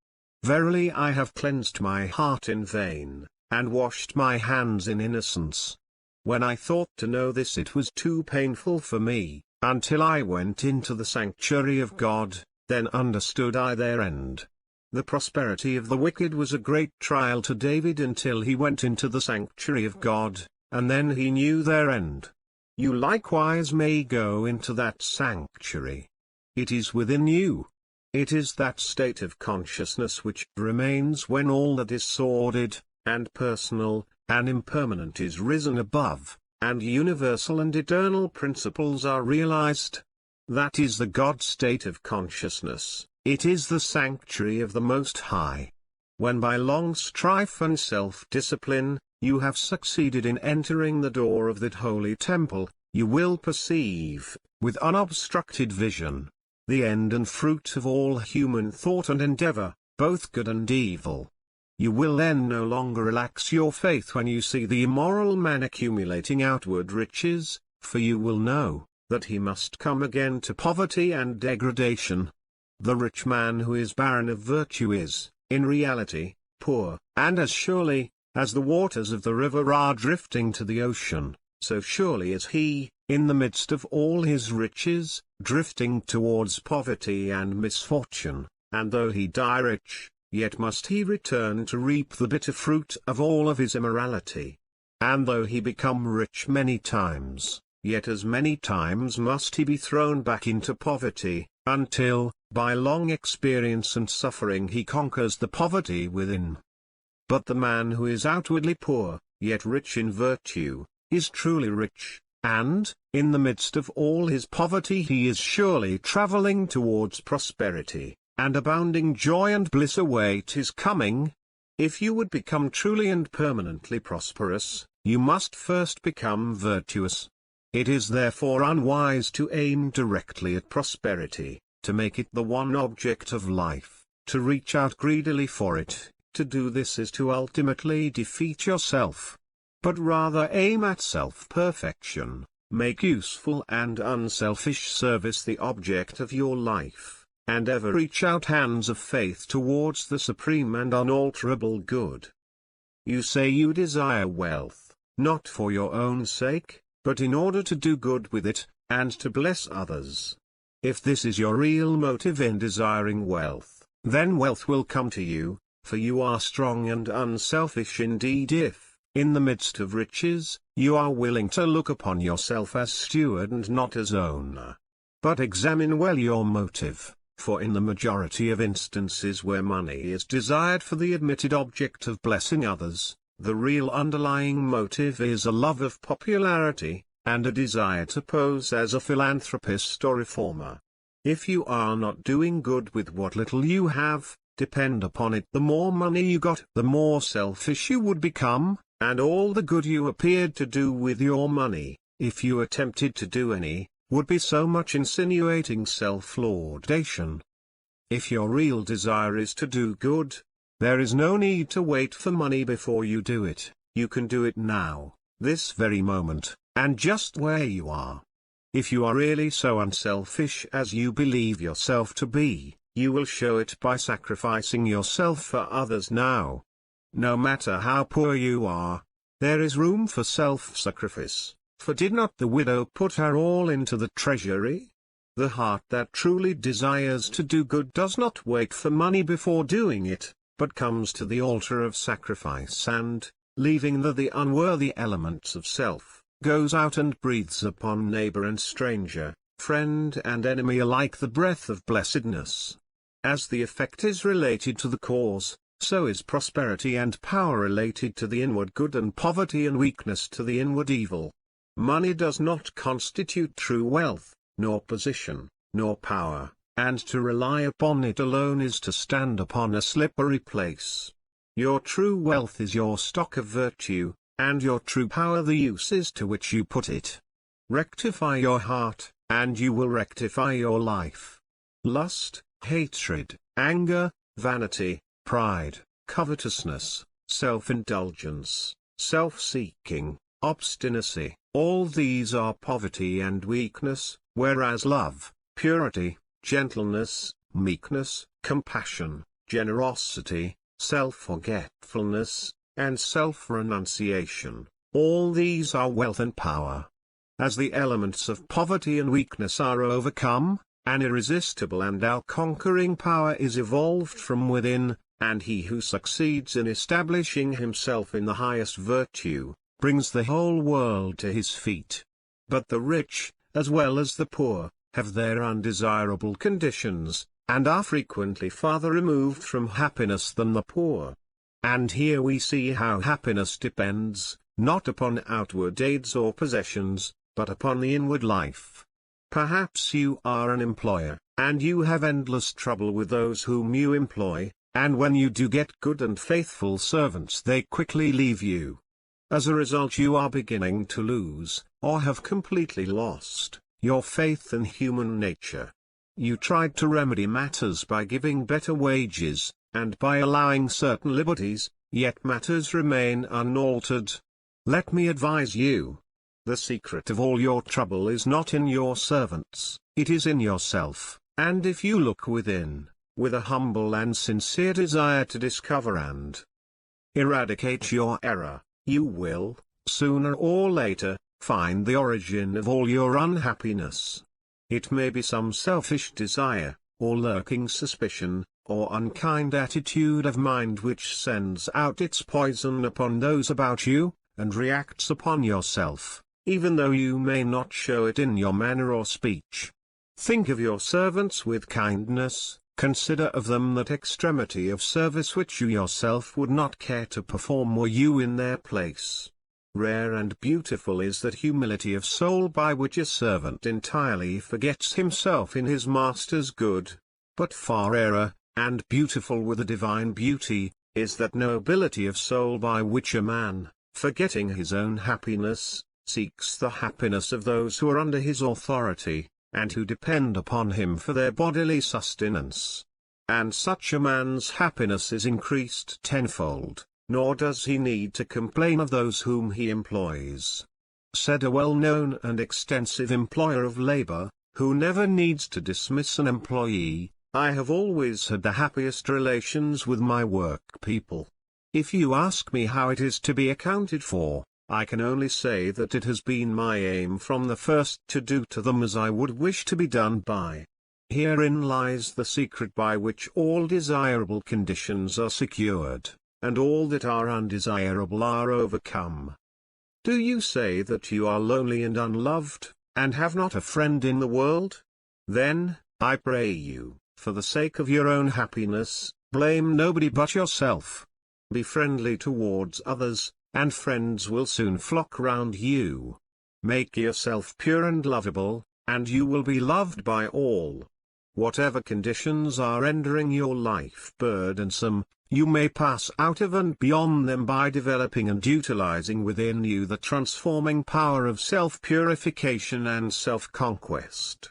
Verily I have cleansed my heart in vain, and washed my hands in innocence. When I thought to know this it was too painful for me, until I went into the sanctuary of God, then understood I their end. The prosperity of the wicked was a great trial to David until he went into the sanctuary of God, and then he knew their end. You likewise may go into that sanctuary. It is within you. It is that state of consciousness which remains when all that is sordid, and personal, and impermanent is risen above, and universal and eternal principles are realized. That is the God state of consciousness. It is the sanctuary of the Most High. When by long strife and self-discipline, you have succeeded in entering the door of that holy temple, you will perceive, with unobstructed vision, the end and fruit of all human thought and endeavor, both good and evil. You will then no longer relax your faith when you see the immoral man accumulating outward riches, for you will know that he must come again to poverty and degradation. The rich man who is barren of virtue is, in reality, poor, and as surely as the waters of the river are drifting to the ocean, so surely is he, in the midst of all his riches, drifting towards poverty and misfortune, and though he die rich, yet must he return to reap the bitter fruit of all of his immorality. And though he become rich many times, yet as many times must he be thrown back into poverty, until, by long experience and suffering, he conquers the poverty within. But the man who is outwardly poor, yet rich in virtue, is truly rich, and, in the midst of all his poverty, he is surely traveling towards prosperity, and abounding joy and bliss await his coming. If you would become truly and permanently prosperous, you must first become virtuous. It is therefore unwise to aim directly at prosperity, to make it the one object of life, to reach out greedily for it. To do this is to ultimately defeat yourself. But rather aim at self-perfection, make useful and unselfish service the object of your life, and ever reach out hands of faith towards the supreme and unalterable good. You say you desire wealth, not for your own sake, but in order to do good with it, and to bless others. If this is your real motive in desiring wealth, then wealth will come to you, for you are strong and unselfish indeed if, in the midst of riches, you are willing to look upon yourself as steward and not as owner. But examine well your motive, for in the majority of instances where money is desired for the admitted object of blessing others, the real underlying motive is a love of popularity, and a desire to pose as a philanthropist or reformer. If you are not doing good with what little you have, depend upon it, the more money you got, the more selfish you would become, and all the good you appeared to do with your money, if you attempted to do any, would be so much insinuating self-laudation. If your real desire is to do good, there is no need to wait for money before you do it. You can do it now, this very moment, and just where you are. If you are really so unselfish as you believe yourself to be, you will show it by sacrificing yourself for others now. No matter how poor you are, there is room for self-sacrifice, for did not the widow put her all into the treasury? The heart that truly desires to do good does not wait for money before doing it, but comes to the altar of sacrifice and, leaving the unworthy elements of self, goes out and breathes upon neighbor and stranger, friend and enemy alike the breath of blessedness. As the effect is related to the cause, so is prosperity and power related to the inward good and poverty and weakness to the inward evil. Money does not constitute true wealth, nor position, nor power, and to rely upon it alone is to stand upon a slippery place. Your true wealth is your stock of virtue, and your true power the uses to which you put it. Rectify your heart, and you will rectify your life. Lust, hatred, anger, vanity, pride, covetousness, self-indulgence, self-seeking, obstinacy, all these are poverty and weakness, whereas love, purity, gentleness, meekness, compassion, generosity, self-forgetfulness, and self-renunciation, all these are wealth and power. As the elements of poverty and weakness are overcome, An irresistible and all-conquering power is evolved from within, and he who succeeds in establishing himself in the highest virtue, brings the whole world to his feet. But the rich, as well as the poor, have their undesirable conditions, and are frequently farther removed from happiness than the poor. And here we see how happiness depends, not upon outward aids or possessions, but upon the inward life. Perhaps you are an employer, and you have endless trouble with those whom you employ, and when you do get good and faithful servants they quickly leave you. As a result you are beginning to lose, or have completely lost, your faith in human nature. You tried to remedy matters by giving better wages, and by allowing certain liberties, yet matters remain unaltered. Let me advise you. The secret of all your trouble is not in your servants, it is in yourself, and if you look within, with a humble and sincere desire to discover and eradicate your error, you will, sooner or later, find the origin of all your unhappiness. It may be some selfish desire, or lurking suspicion, or unkind attitude of mind which sends out its poison upon those about you, and reacts upon yourself, even though you may not show it in your manner or speech. Think of your servants with kindness, consider of them that extremity of service which you yourself would not care to perform were you in their place. Rare and beautiful is that humility of soul by which a servant entirely forgets himself in his master's good. But far rarer, and beautiful with a divine beauty, is that nobility of soul by which a man, forgetting his own happiness, seeks the happiness of those who are under his authority, and who depend upon him for their bodily sustenance. And such a man's happiness is increased tenfold, nor does he need to complain of those whom he employs. Said a well-known and extensive employer of labor, who never needs to dismiss an employee, "I have always had the happiest relations with my work people. If you ask me how it is to be accounted for, I can only say that it has been my aim from the first to do to them as I would wish to be done by." Herein lies the secret by which all desirable conditions are secured, and all that are undesirable are overcome. Do you say that you are lonely and unloved, and have not a friend in the world? Then, I pray you, for the sake of your own happiness, blame nobody but yourself. Be friendly towards others, and friends will soon flock round you. Make yourself pure and lovable, and you will be loved by all. Whatever conditions are rendering your life burdensome, you may pass out of and beyond them by developing and utilizing within you the transforming power of self-purification and self-conquest.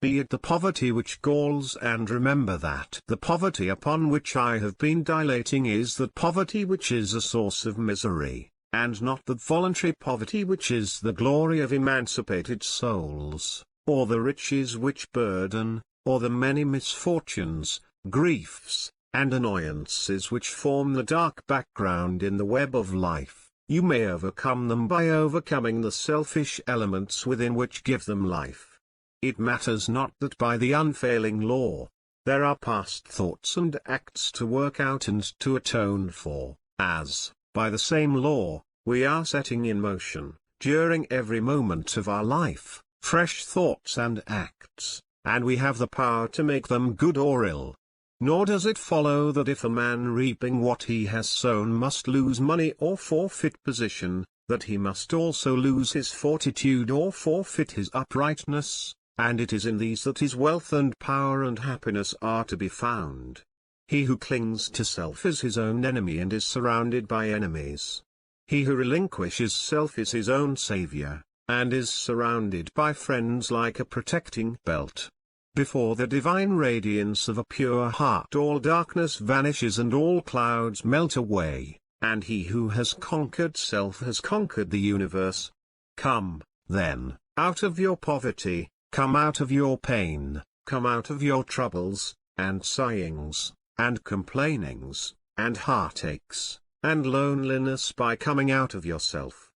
Be it the poverty which galls, and remember that the poverty upon which I have been dilating is that poverty which is a source of misery, and not that voluntary poverty which is the glory of emancipated souls, or the riches which burden, or the many misfortunes, griefs, and annoyances which form the dark background in the web of life. You may overcome them by overcoming the selfish elements within which give them life. It matters not that by the unfailing law, there are past thoughts and acts to work out and to atone for, as, by the same law, we are setting in motion, during every moment of our life, fresh thoughts and acts, and we have the power to make them good or ill. Nor does it follow that if a man reaping what he has sown must lose money or forfeit position, that he must also lose his fortitude or forfeit his uprightness, and it is in these that his wealth and power and happiness are to be found. He who clings to self is his own enemy and is surrounded by enemies. He who relinquishes self is his own savior, and is surrounded by friends like a protecting belt. Before the divine radiance of a pure heart all darkness vanishes and all clouds melt away, and he who has conquered self has conquered the universe. Come, then, out of your poverty, come out of your pain, come out of your troubles, and sighings, and complainings, and heartaches, and loneliness by coming out of yourself.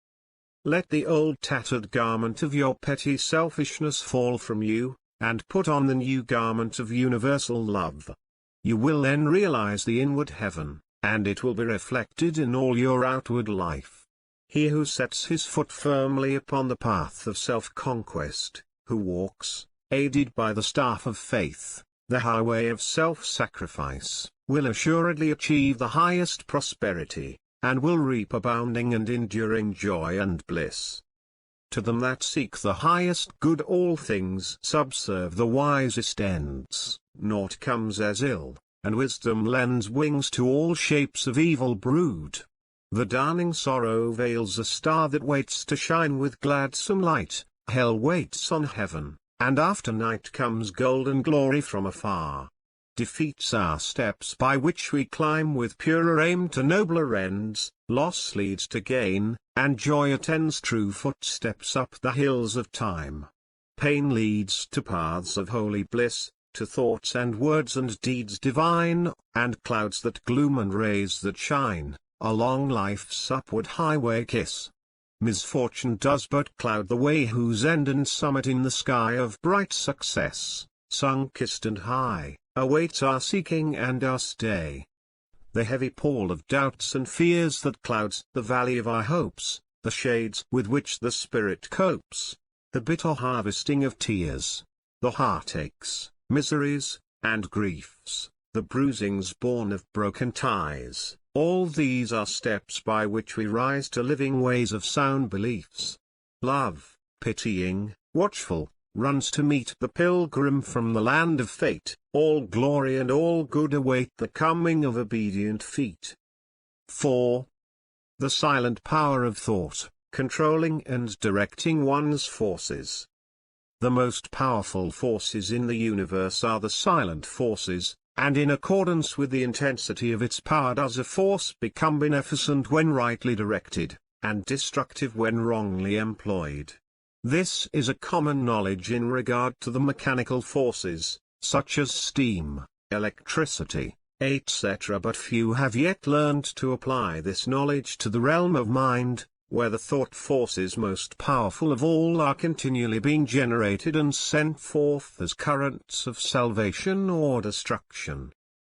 Let the old tattered garment of your petty selfishness fall from you, and put on the new garment of universal love. You will then realize the inward heaven, and it will be reflected in all your outward life. He who sets his foot firmly upon the path of self-conquest, who walks, aided by the staff of faith, the highway of self-sacrifice, will assuredly achieve the highest prosperity, and will reap abounding and enduring joy and bliss. To them that seek the highest good all things subserve the wisest ends, naught comes as ill, and wisdom lends wings to all shapes of evil brood. The dawning sorrow veils a star that waits to shine with gladsome light, hell waits on heaven, and after night comes golden glory from afar. Defeats our steps by which we climb with purer aim to nobler ends, loss leads to gain, and joy attends true footsteps up the hills of time. Pain leads to paths of holy bliss, to thoughts and words and deeds divine, and clouds that gloom and rays that shine, along life's upward highway kiss. Misfortune does but cloud the way whose end and summit in the sky of bright success, sun-kissed and high, awaits our seeking and our stay. The heavy pall of doubts and fears that clouds the valley of our hopes, the shades with which the spirit copes, the bitter harvesting of tears, the heartaches, miseries, and griefs, the bruisings born of broken ties, all these are steps by which we rise to living ways of sound beliefs. Love, pitying, watchful, runs to meet the pilgrim from the land of fate, all glory and all good await the coming of obedient feet. 4. The silent power of thought, controlling and directing one's forces. The most powerful forces in the universe are the silent forces, and in accordance with the intensity of its power does a force become beneficent when rightly directed, and destructive when wrongly employed. This is a common knowledge in regard to the mechanical forces, such as steam, electricity, etc. But few have yet learned to apply this knowledge to the realm of mind, where the thought forces most powerful of all are continually being generated and sent forth as currents of salvation or destruction.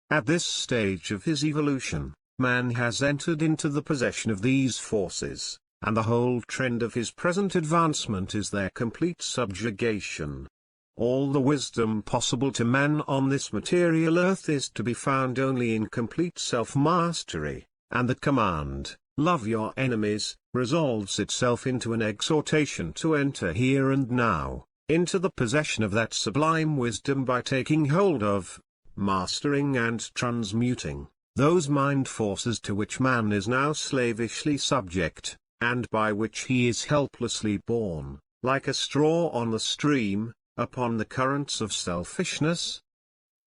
At this stage of his evolution, man has entered into the possession of these forces, and the whole trend of his present advancement is their complete subjugation. All the wisdom possible to man on this material earth is to be found only in complete self-mastery, and the command, "Love your enemies," resolves itself into an exhortation to enter here and now, into the possession of that sublime wisdom by taking hold of, mastering and transmuting, those mind forces to which man is now slavishly subject, and by which he is helplessly borne, like a straw on the stream, upon the currents of selfishness.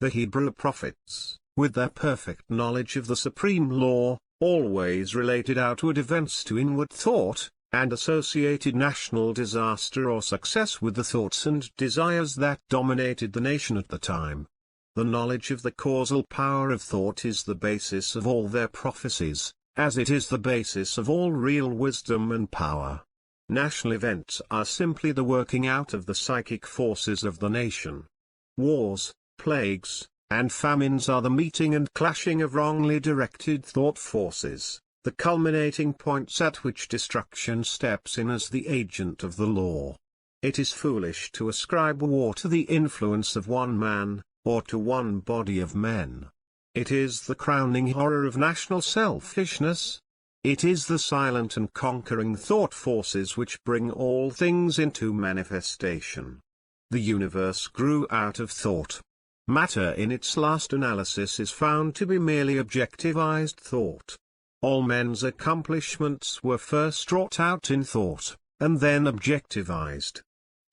The Hebrew prophets, with their perfect knowledge of the supreme law, always related outward events to inward thought, and associated national disaster or success with the thoughts and desires that dominated the nation at the time. The knowledge of the causal power of thought is the basis of all their prophecies, as it is the basis of all real wisdom and power. National events are simply the working out of the psychic forces of the nation. Wars, plagues, and famines are the meeting and clashing of wrongly directed thought forces, the culminating points at which destruction steps in as the agent of the law. It is foolish to ascribe war to the influence of one man, or to one body of men. It is the crowning horror of national selfishness. It is the silent and conquering thought forces which bring all things into manifestation. The universe grew out of thought. Matter in its last analysis is found to be merely objectivized thought. All men's accomplishments were first wrought out in thought, and then objectivized.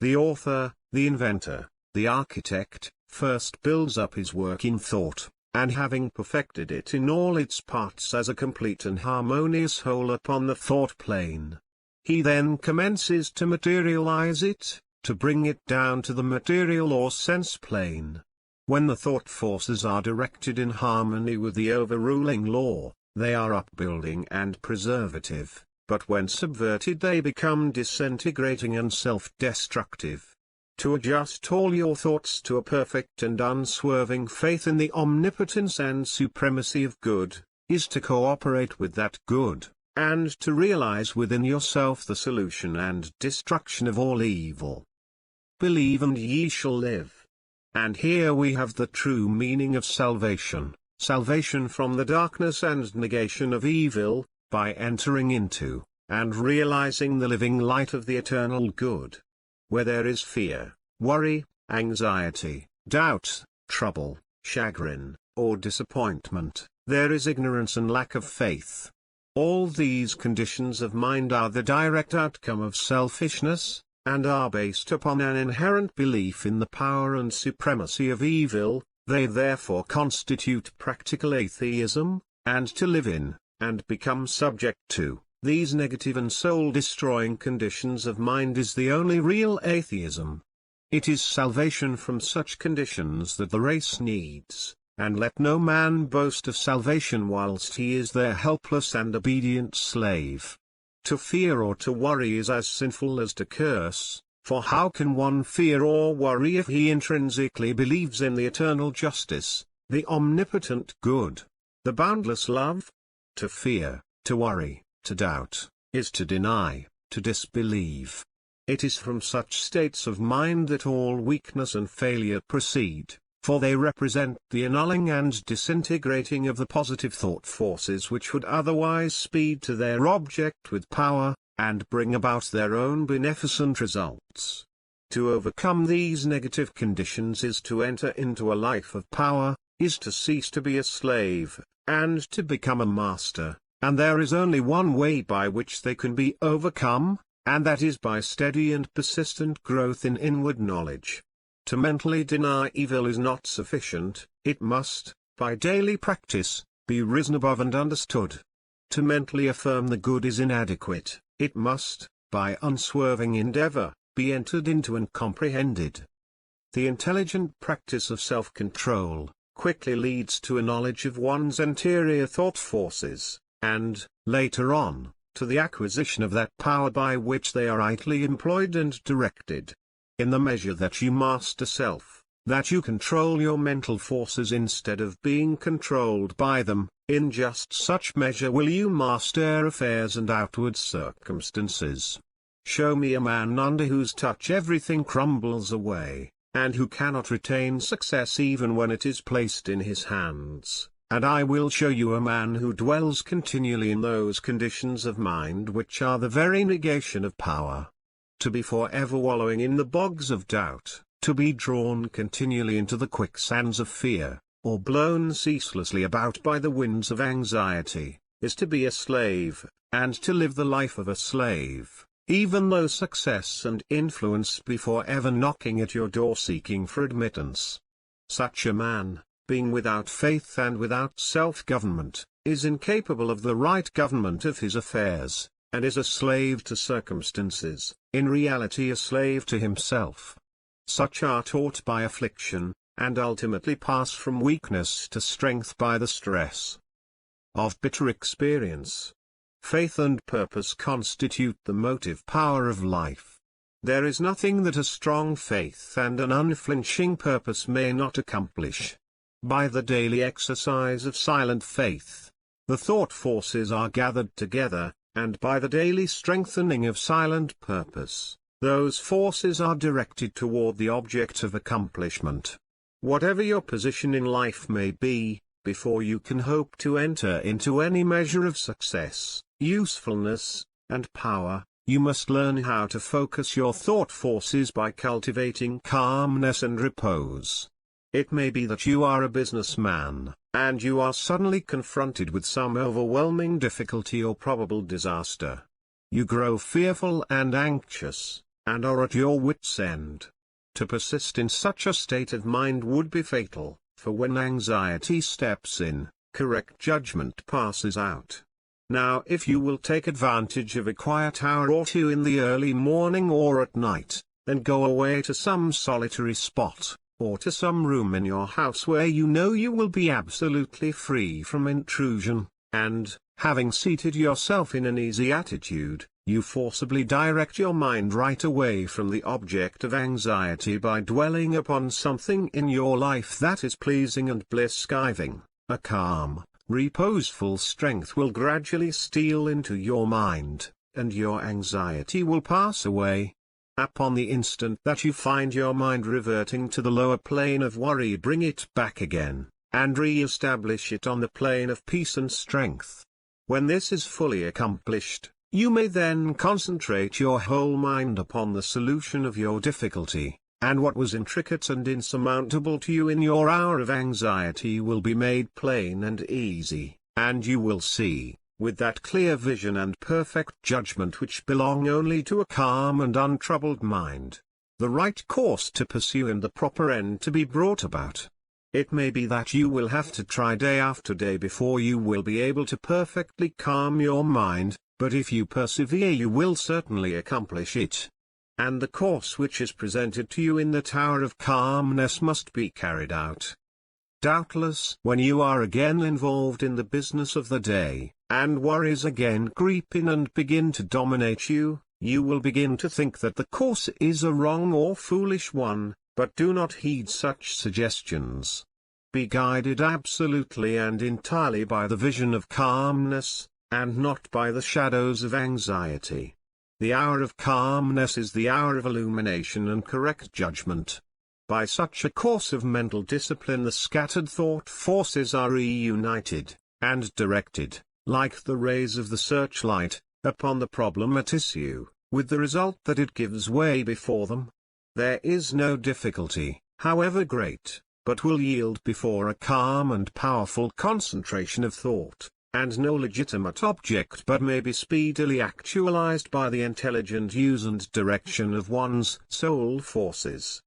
The author, the inventor, the architect, first builds up his work in thought, and having perfected it in all its parts as a complete and harmonious whole upon the thought plane, he then commences to materialize it, to bring it down to the material or sense plane. When the thought forces are directed in harmony with the overruling law, they are upbuilding and preservative, but when subverted they become disintegrating and self-destructive. To adjust all your thoughts to a perfect and unswerving faith in the omnipotence and supremacy of good, is to cooperate with that good, and to realize within yourself the solution and destruction of all evil. Believe and ye shall live. And here we have the true meaning of salvation, salvation from the darkness and negation of evil, by entering into, and realizing the living light of the eternal good. Where there is fear, worry, anxiety, doubt, trouble, chagrin, or disappointment, there is ignorance and lack of faith. All these conditions of mind are the direct outcome of selfishness, and are based upon an inherent belief in the power and supremacy of evil. They therefore constitute practical atheism, and to live in, and become subject to, these negative and soul-destroying conditions of mind is the only real atheism. It is salvation from such conditions that the race needs, and let no man boast of salvation whilst he is their helpless and obedient slave. To fear or to worry is as sinful as to curse, for how can one fear or worry if he intrinsically believes in the eternal justice, the omnipotent good, the boundless love? To fear, to worry, to doubt, is to deny, to disbelieve. It is from such states of mind that all weakness and failure proceed, for they represent the annulling and disintegrating of the positive thought forces which would otherwise speed to their object with power, and bring about their own beneficent results. To overcome these negative conditions is to enter into a life of power, is to cease to be a slave, and to become a master, and there is only one way by which they can be overcome, and that is by steady and persistent growth in inward knowledge. To mentally deny evil is not sufficient, it must, by daily practice, be risen above and understood. To mentally affirm the good is inadequate, it must, by unswerving endeavor, be entered into and comprehended. The intelligent practice of self-control quickly leads to a knowledge of one's interior thought forces, and, later on, to the acquisition of that power by which they are rightly employed and directed. In the measure that you master self, that you control your mental forces instead of being controlled by them, in just such measure will you master affairs and outward circumstances. Show me a man under whose touch everything crumbles away, and who cannot retain success even when it is placed in his hands, and I will show you a man who dwells continually in those conditions of mind which are the very negation of power. To be forever wallowing in the bogs of doubt, to be drawn continually into the quicksands of fear, or blown ceaselessly about by the winds of anxiety, is to be a slave, and to live the life of a slave, even though success and influence be forever knocking at your door seeking for admittance. Such a man, being without faith and without self-government, is incapable of the right government of his affairs, and is a slave to circumstances, in reality a slave to himself. Such are taught by affliction, and ultimately pass from weakness to strength by the stress of bitter experience. Faith and purpose constitute the motive power of life. There is nothing that a strong faith and an unflinching purpose may not accomplish. By the daily exercise of silent faith, the thought forces are gathered together, and by the daily strengthening of silent purpose, those forces are directed toward the object of accomplishment. Whatever your position in life may be, before you can hope to enter into any measure of success, usefulness, and power, you must learn how to focus your thought forces by cultivating calmness and repose. It may be that you are a businessman, and you are suddenly confronted with some overwhelming difficulty or probable disaster. You grow fearful and anxious, and are at your wits' end. To persist in such a state of mind would be fatal, for when anxiety steps in, correct judgment passes out. Now if you will take advantage of a quiet hour or two in the early morning or at night, then go away to some solitary spot, or to some room in your house where you know you will be absolutely free from intrusion, and, having seated yourself in an easy attitude, you forcibly direct your mind right away from the object of anxiety by dwelling upon something in your life that is pleasing and bliss-giving. A calm, reposeful strength will gradually steal into your mind, and your anxiety will pass away. Upon the instant that you find your mind reverting to the lower plane of worry, bring it back again, and re-establish it on the plane of peace and strength. When this is fully accomplished, you may then concentrate your whole mind upon the solution of your difficulty, and what was intricate and insurmountable to you in your hour of anxiety will be made plain and easy, and you will see, with that clear vision and perfect judgment which belong only to a calm and untroubled mind, the right course to pursue and the proper end to be brought about. It may be that you will have to try day after day before you will be able to perfectly calm your mind, but if you persevere you will certainly accomplish it. And the course which is presented to you in the Tower of Calmness must be carried out. Doubtless, when you are again involved in the business of the day, and worries again creep in and begin to dominate you, you will begin to think that the course is a wrong or foolish one, but do not heed such suggestions. Be guided absolutely and entirely by the vision of calmness, and not by the shadows of anxiety. The hour of calmness is the hour of illumination and correct judgment. By such a course of mental discipline the scattered thought forces are reunited, and directed, like the rays of the searchlight, upon the problem at issue, with the result that it gives way before them. There is no difficulty, however great, but will yield before a calm and powerful concentration of thought, and no legitimate object but may be speedily actualized by the intelligent use and direction of one's soul forces.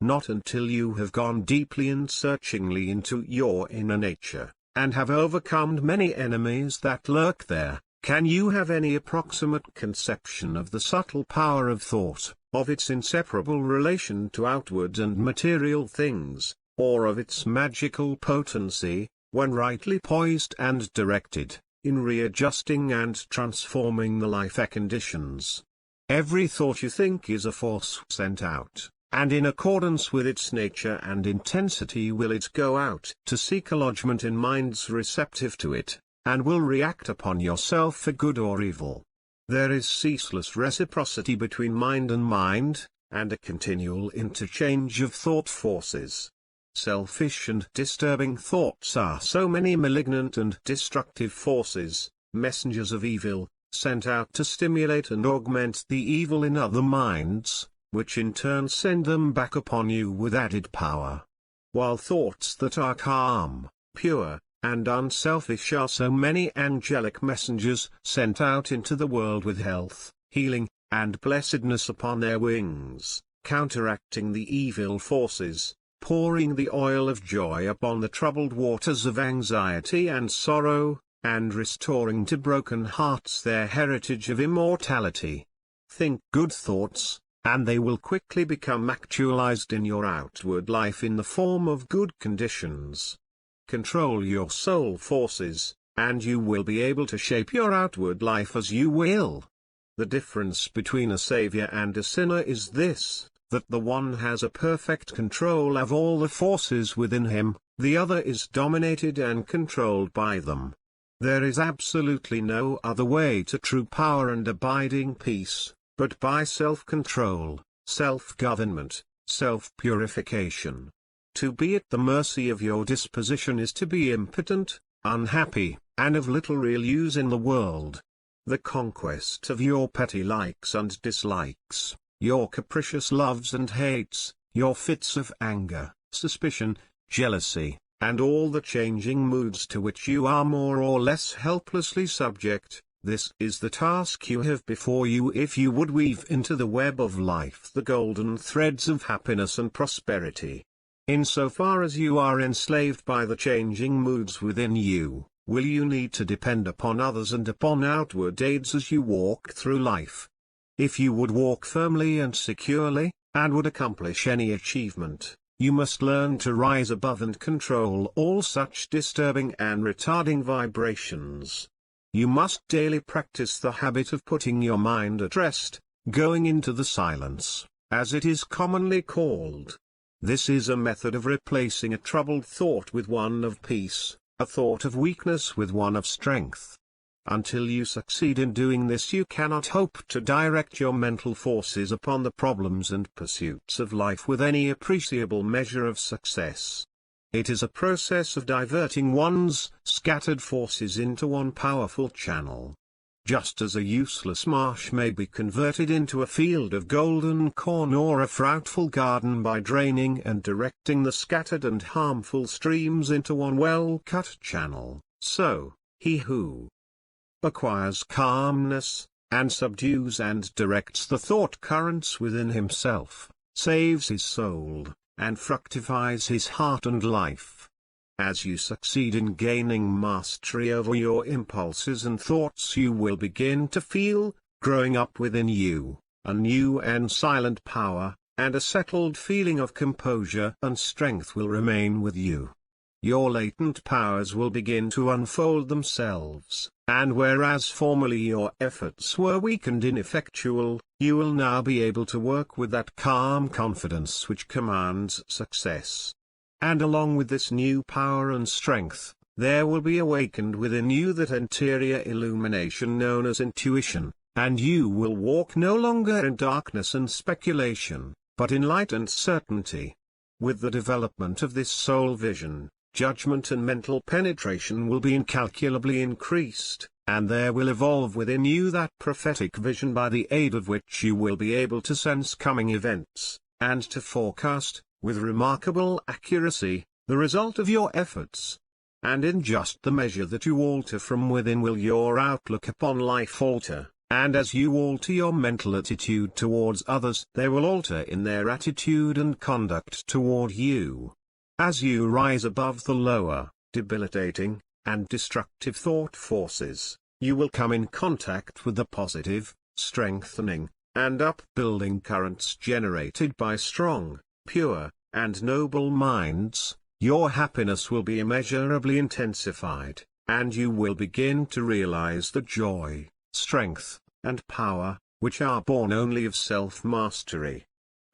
Not until you have gone deeply and searchingly into your inner nature, and have overcome many enemies that lurk there, can you have any approximate conception of the subtle power of thought, of its inseparable relation to outward and material things, or of its magical potency, when rightly poised and directed, in readjusting and transforming the life conditions. Every thought you think is a force sent out, and in accordance with its nature and intensity will it go out to seek a lodgment in minds receptive to it, and will react upon yourself for good or evil. There is ceaseless reciprocity between mind, and a continual interchange of thought forces. Selfish and disturbing thoughts are so many malignant and destructive forces, messengers of evil, sent out to stimulate and augment the evil in other minds, which in turn send them back upon you with added power. While thoughts that are calm, pure, and unselfish are so many angelic messengers sent out into the world with health, healing, and blessedness upon their wings, counteracting the evil forces, pouring the oil of joy upon the troubled waters of anxiety and sorrow, and restoring to broken hearts their heritage of immortality. Think good thoughts, and they will quickly become actualized in your outward life in the form of good conditions. Control your soul forces, and you will be able to shape your outward life as you will. The difference between a savior and a sinner is this, that the one has a perfect control of all the forces within him, the other is dominated and controlled by them. There is absolutely no other way to true power and abiding peace, but by self-control, self-government, self-purification. To be at the mercy of your disposition is to be impotent, unhappy, and of little real use in the world. The conquest of your petty likes and dislikes, your capricious loves and hates, your fits of anger, suspicion, jealousy, and all the changing moods to which you are more or less helplessly subject, this is the task you have before you if you would weave into the web of life the golden threads of happiness and prosperity. Insofar as you are enslaved by the changing moods within you, will you need to depend upon others and upon outward aids as you walk through life. If you would walk firmly and securely, and would accomplish any achievement, you must learn to rise above and control all such disturbing and retarding vibrations. You must daily practice the habit of putting your mind at rest, going into the silence, as it is commonly called. This is a method of replacing a troubled thought with one of peace, a thought of weakness with one of strength. Until you succeed in doing this, you cannot hope to direct your mental forces upon the problems and pursuits of life with any appreciable measure of success. It is a process of diverting one's scattered forces into one powerful channel. Just as a useless marsh may be converted into a field of golden corn or a fruitful garden by draining and directing the scattered and harmful streams into one well-cut channel, so, he who acquires calmness, and subdues and directs the thought currents within himself, saves his soul, and fructifies his heart and life. As you succeed in gaining mastery over your impulses and thoughts, you will begin to feel, growing up within you, a new and silent power, and a settled feeling of composure and strength will remain with you. Your latent powers will begin to unfold themselves, and whereas formerly your efforts were weak and ineffectual, you will now be able to work with that calm confidence which commands success. And along with this new power and strength, there will be awakened within you that interior illumination known as intuition, and you will walk no longer in darkness and speculation, but in light and certainty. With the development of this soul vision, judgment and mental penetration will be incalculably increased, and there will evolve within you that prophetic vision by the aid of which you will be able to sense coming events, and to forecast, with remarkable accuracy, the result of your efforts. And in just the measure that you alter from within will your outlook upon life alter, and as you alter your mental attitude towards others, they will alter in their attitude and conduct toward you. As you rise above the lower, debilitating, and destructive thought forces, you will come in contact with the positive, strengthening, and upbuilding currents generated by strong, pure, and noble minds. Your happiness will be immeasurably intensified, and you will begin to realize the joy, strength, and power, which are born only of self-mastery.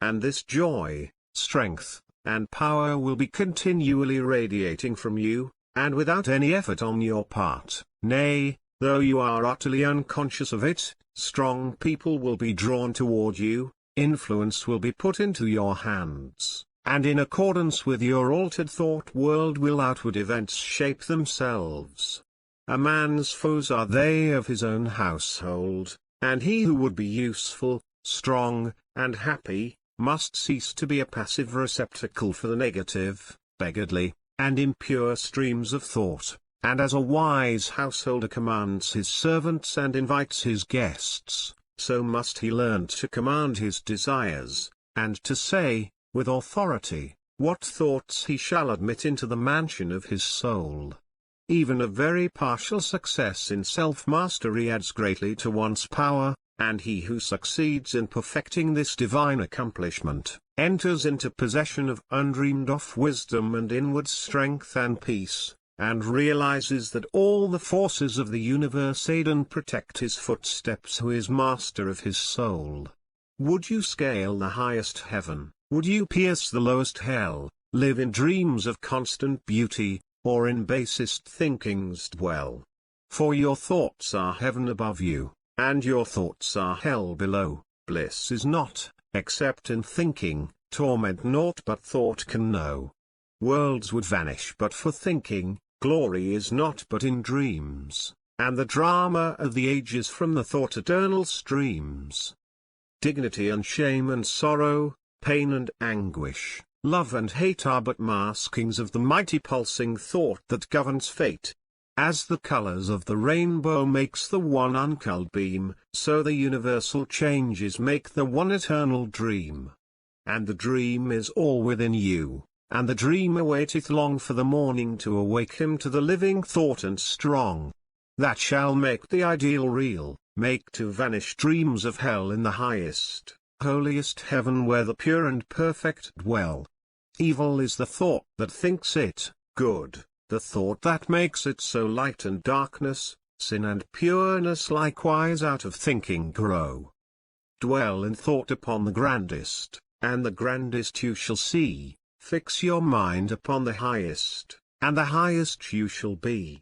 And this joy, strength, and power will be continually radiating from you, and without any effort on your part. Nay, though you are utterly unconscious of it, strong people will be drawn toward you, influence will be put into your hands, and in accordance with your altered thought world will outward events shape themselves. A man's foes are they of his own household, and he who would be useful, strong, and happy, must cease to be a passive receptacle for the negative, beggarly, and impure streams of thought, and as a wise householder commands his servants and invites his guests, so must he learn to command his desires, and to say, with authority, what thoughts he shall admit into the mansion of his soul. Even a very partial success in self-mastery adds greatly to one's power, and he who succeeds in perfecting this divine accomplishment, enters into possession of undreamed-of wisdom and inward strength and peace, and realizes that all the forces of the universe aid and protect his footsteps who is master of his soul. Would you scale the highest heaven, would you pierce the lowest hell, live in dreams of constant beauty, or in basest thinkings dwell? For your thoughts are heaven above you, and your thoughts are hell below. Bliss is not, except in thinking, torment naught but thought can know. Worlds would vanish but for thinking, glory is not but in dreams, and the drama of the ages from the thought eternal streams. Dignity and shame and sorrow, pain and anguish, love and hate are but maskings of the mighty pulsing thought that governs fate. As the colors of the rainbow makes the one unculled beam, so the universal changes make the one eternal dream. And the dream is all within you, and the dreamer waiteth long for the morning to awake him to the living thought and strong, that shall make the ideal real, make to vanish dreams of hell in the highest, holiest heaven where the pure and perfect dwell. Evil is the thought that thinks it good, the thought that makes it so light and darkness, sin and pureness likewise out of thinking grow. Dwell in thought upon the grandest, and the grandest you shall see, fix your mind upon the highest, and the highest you shall be.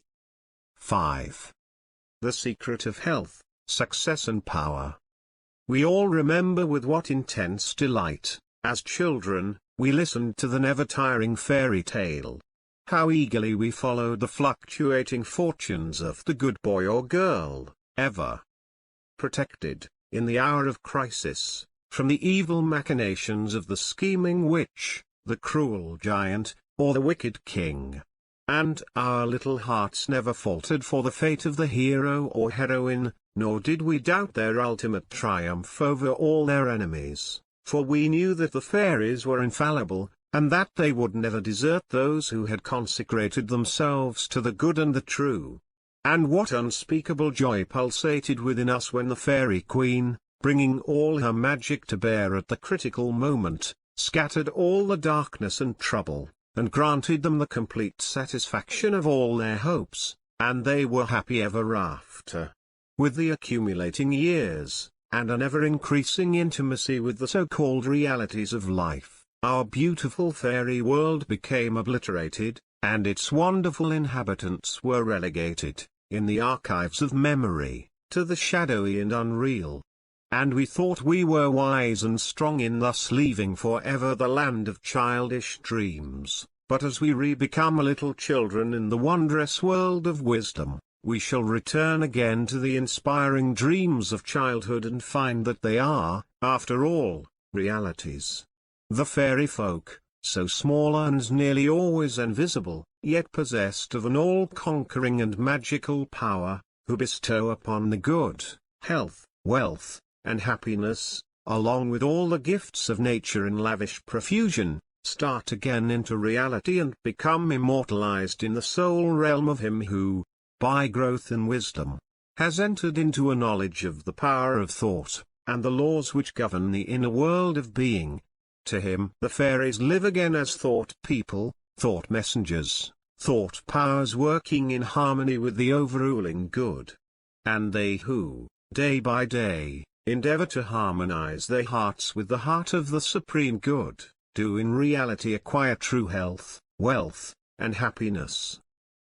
5. The secret of health, success and power. We all remember with what intense delight, as children, we listened to the never-tiring fairy tale. How eagerly we followed the fluctuating fortunes of the good boy or girl, ever protected, in the hour of crisis, from the evil machinations of the scheming witch, the cruel giant, or the wicked king. And our little hearts never faltered for the fate of the hero or heroine, nor did we doubt their ultimate triumph over all their enemies, for we knew that the fairies were infallible, and that they would never desert those who had consecrated themselves to the good and the true. And what unspeakable joy pulsated within us when the fairy queen, bringing all her magic to bear at the critical moment, scattered all the darkness and trouble, and granted them the complete satisfaction of all their hopes, and they were happy ever after. With the accumulating years, and an ever-increasing intimacy with the so-called realities of life, our beautiful fairy world became obliterated, and its wonderful inhabitants were relegated, in the archives of memory, to the shadowy and unreal. And we thought we were wise and strong in thus leaving forever the land of childish dreams, but as we re-become little children in the wondrous world of wisdom, we shall return again to the inspiring dreams of childhood and find that they are, after all, realities. The fairy folk, so small and nearly always invisible, yet possessed of an all-conquering and magical power, who bestow upon the good, health, wealth, and happiness, along with all the gifts of nature in lavish profusion, start again into reality and become immortalized in the soul realm of him who, by growth in wisdom, has entered into a knowledge of the power of thought, and the laws which govern the inner world of being. To him the fairies live again as thought people, thought messengers, thought powers working in harmony with the overruling good. And they who, day by day, endeavor to harmonize their hearts with the heart of the supreme good, do in reality acquire true health, wealth, and happiness.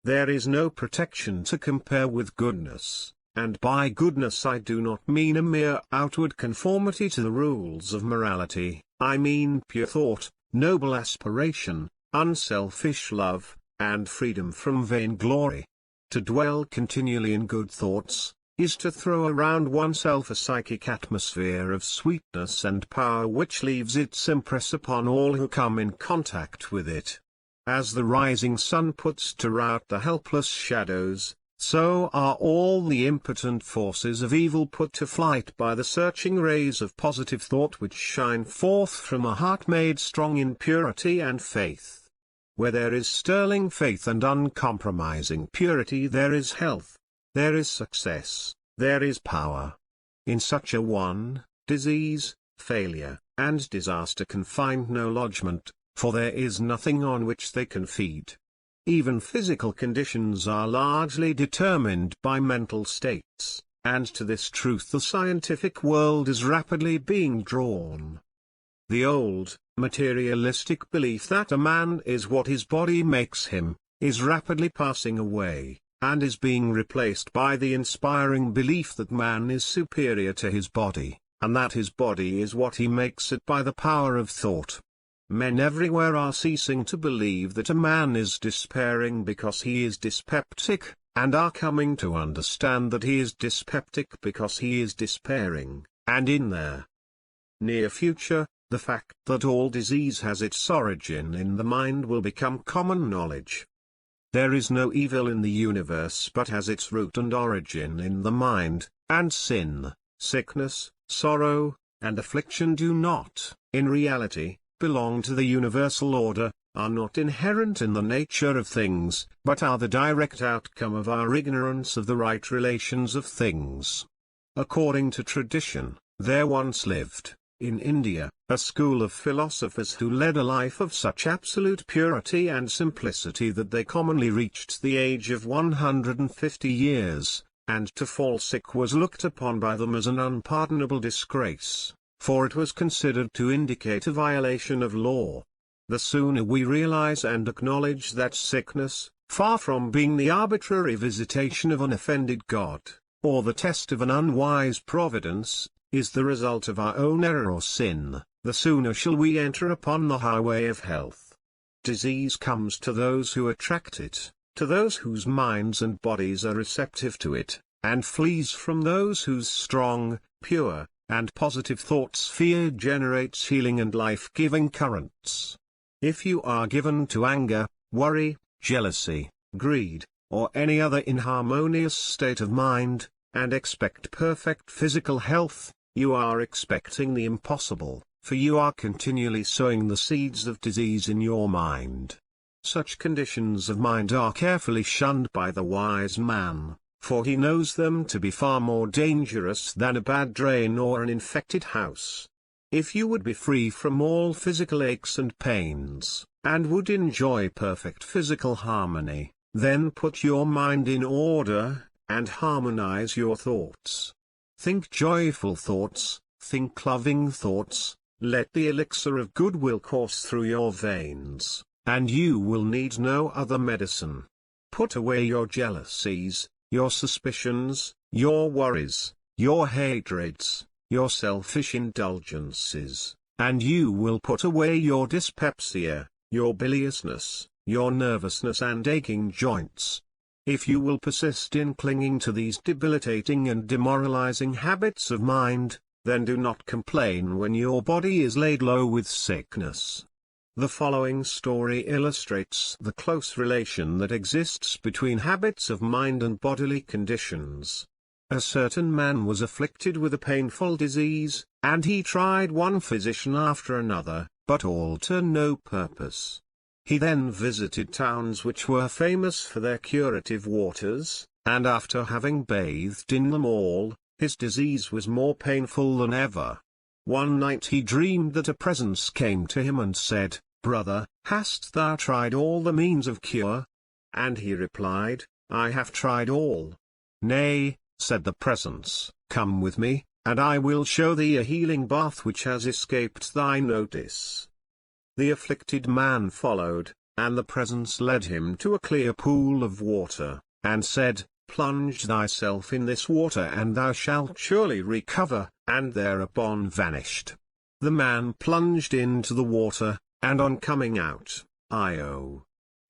There is no protection to compare with goodness, and by goodness I do not mean a mere outward conformity to the rules of morality, I mean pure thought, noble aspiration, unselfish love, and freedom from vainglory. To dwell continually in good thoughts, is to throw around oneself a psychic atmosphere of sweetness and power which leaves its impress upon all who come in contact with it. As the rising sun puts to rout the helpless shadows, so are all the impotent forces of evil put to flight by the searching rays of positive thought which shine forth from a heart made strong in purity and faith. Where there is sterling faith and uncompromising purity there is health, there is success, there is power. In such a one, disease, failure, and disaster can find no lodgment, for there is nothing on which they can feed. Even physical conditions are largely determined by mental states, and to this truth the scientific world is rapidly being drawn. The old, materialistic belief that a man is what his body makes him, is rapidly passing away, and is being replaced by the inspiring belief that man is superior to his body, and that his body is what he makes it by the power of thought. Men everywhere are ceasing to believe that a man is despairing because he is dyspeptic, and are coming to understand that he is dyspeptic because he is despairing, and in their near future, the fact that all disease has its origin in the mind will become common knowledge. There is no evil in the universe but has its root and origin in the mind, and sin, sickness, sorrow, and affliction do not, in reality, belong to the universal order, are not inherent in the nature of things, but are the direct outcome of our ignorance of the right relations of things. According to tradition, there once lived, in India, a school of philosophers who led a life of such absolute purity and simplicity that they commonly reached the age of 150 years, and to fall sick was looked upon by them as an unpardonable disgrace, for it was considered to indicate a violation of law. The sooner we realize and acknowledge that sickness, far from being the arbitrary visitation of an offended God, or the test of an unwise providence, is the result of our own error or sin, the sooner shall we enter upon the highway of health. Disease comes to those who attract it, to those whose minds and bodies are receptive to it, and flees from those whose strong, pure, and positive thought sphere generates healing and life-giving currents. If you are given to anger, worry, jealousy, greed, or any other inharmonious state of mind, and expect perfect physical health, you are expecting the impossible, for you are continually sowing the seeds of disease in your mind. Such conditions of mind are carefully shunned by the wise man, for he knows them to be far more dangerous than a bad drain or an infected house. If you would be free from all physical aches and pains, and would enjoy perfect physical harmony, then put your mind in order, and harmonize your thoughts. Think joyful thoughts, think loving thoughts, let the elixir of goodwill course through your veins, and you will need no other medicine. Put away your jealousies, your suspicions, your worries, your hatreds, your selfish indulgences, and you will put away your dyspepsia, your biliousness, your nervousness and aching joints. If you will persist in clinging to these debilitating and demoralizing habits of mind, then do not complain when your body is laid low with sickness. The following story illustrates the close relation that exists between habits of mind and bodily conditions. A certain man was afflicted with a painful disease, and he tried one physician after another, but all to no purpose. He then visited towns which were famous for their curative waters, and after having bathed in them all, his disease was more painful than ever. One night he dreamed that a presence came to him and said, "Brother, hast thou tried all the means of cure?" And he replied, "I have tried all." "Nay," said the presence, "come with me, and I will show thee a healing bath which has escaped thy notice." The afflicted man followed, and the presence led him to a clear pool of water, and said, "Plunge thyself in this water and thou shalt surely recover," and thereupon vanished. The man plunged into the water, and on coming out,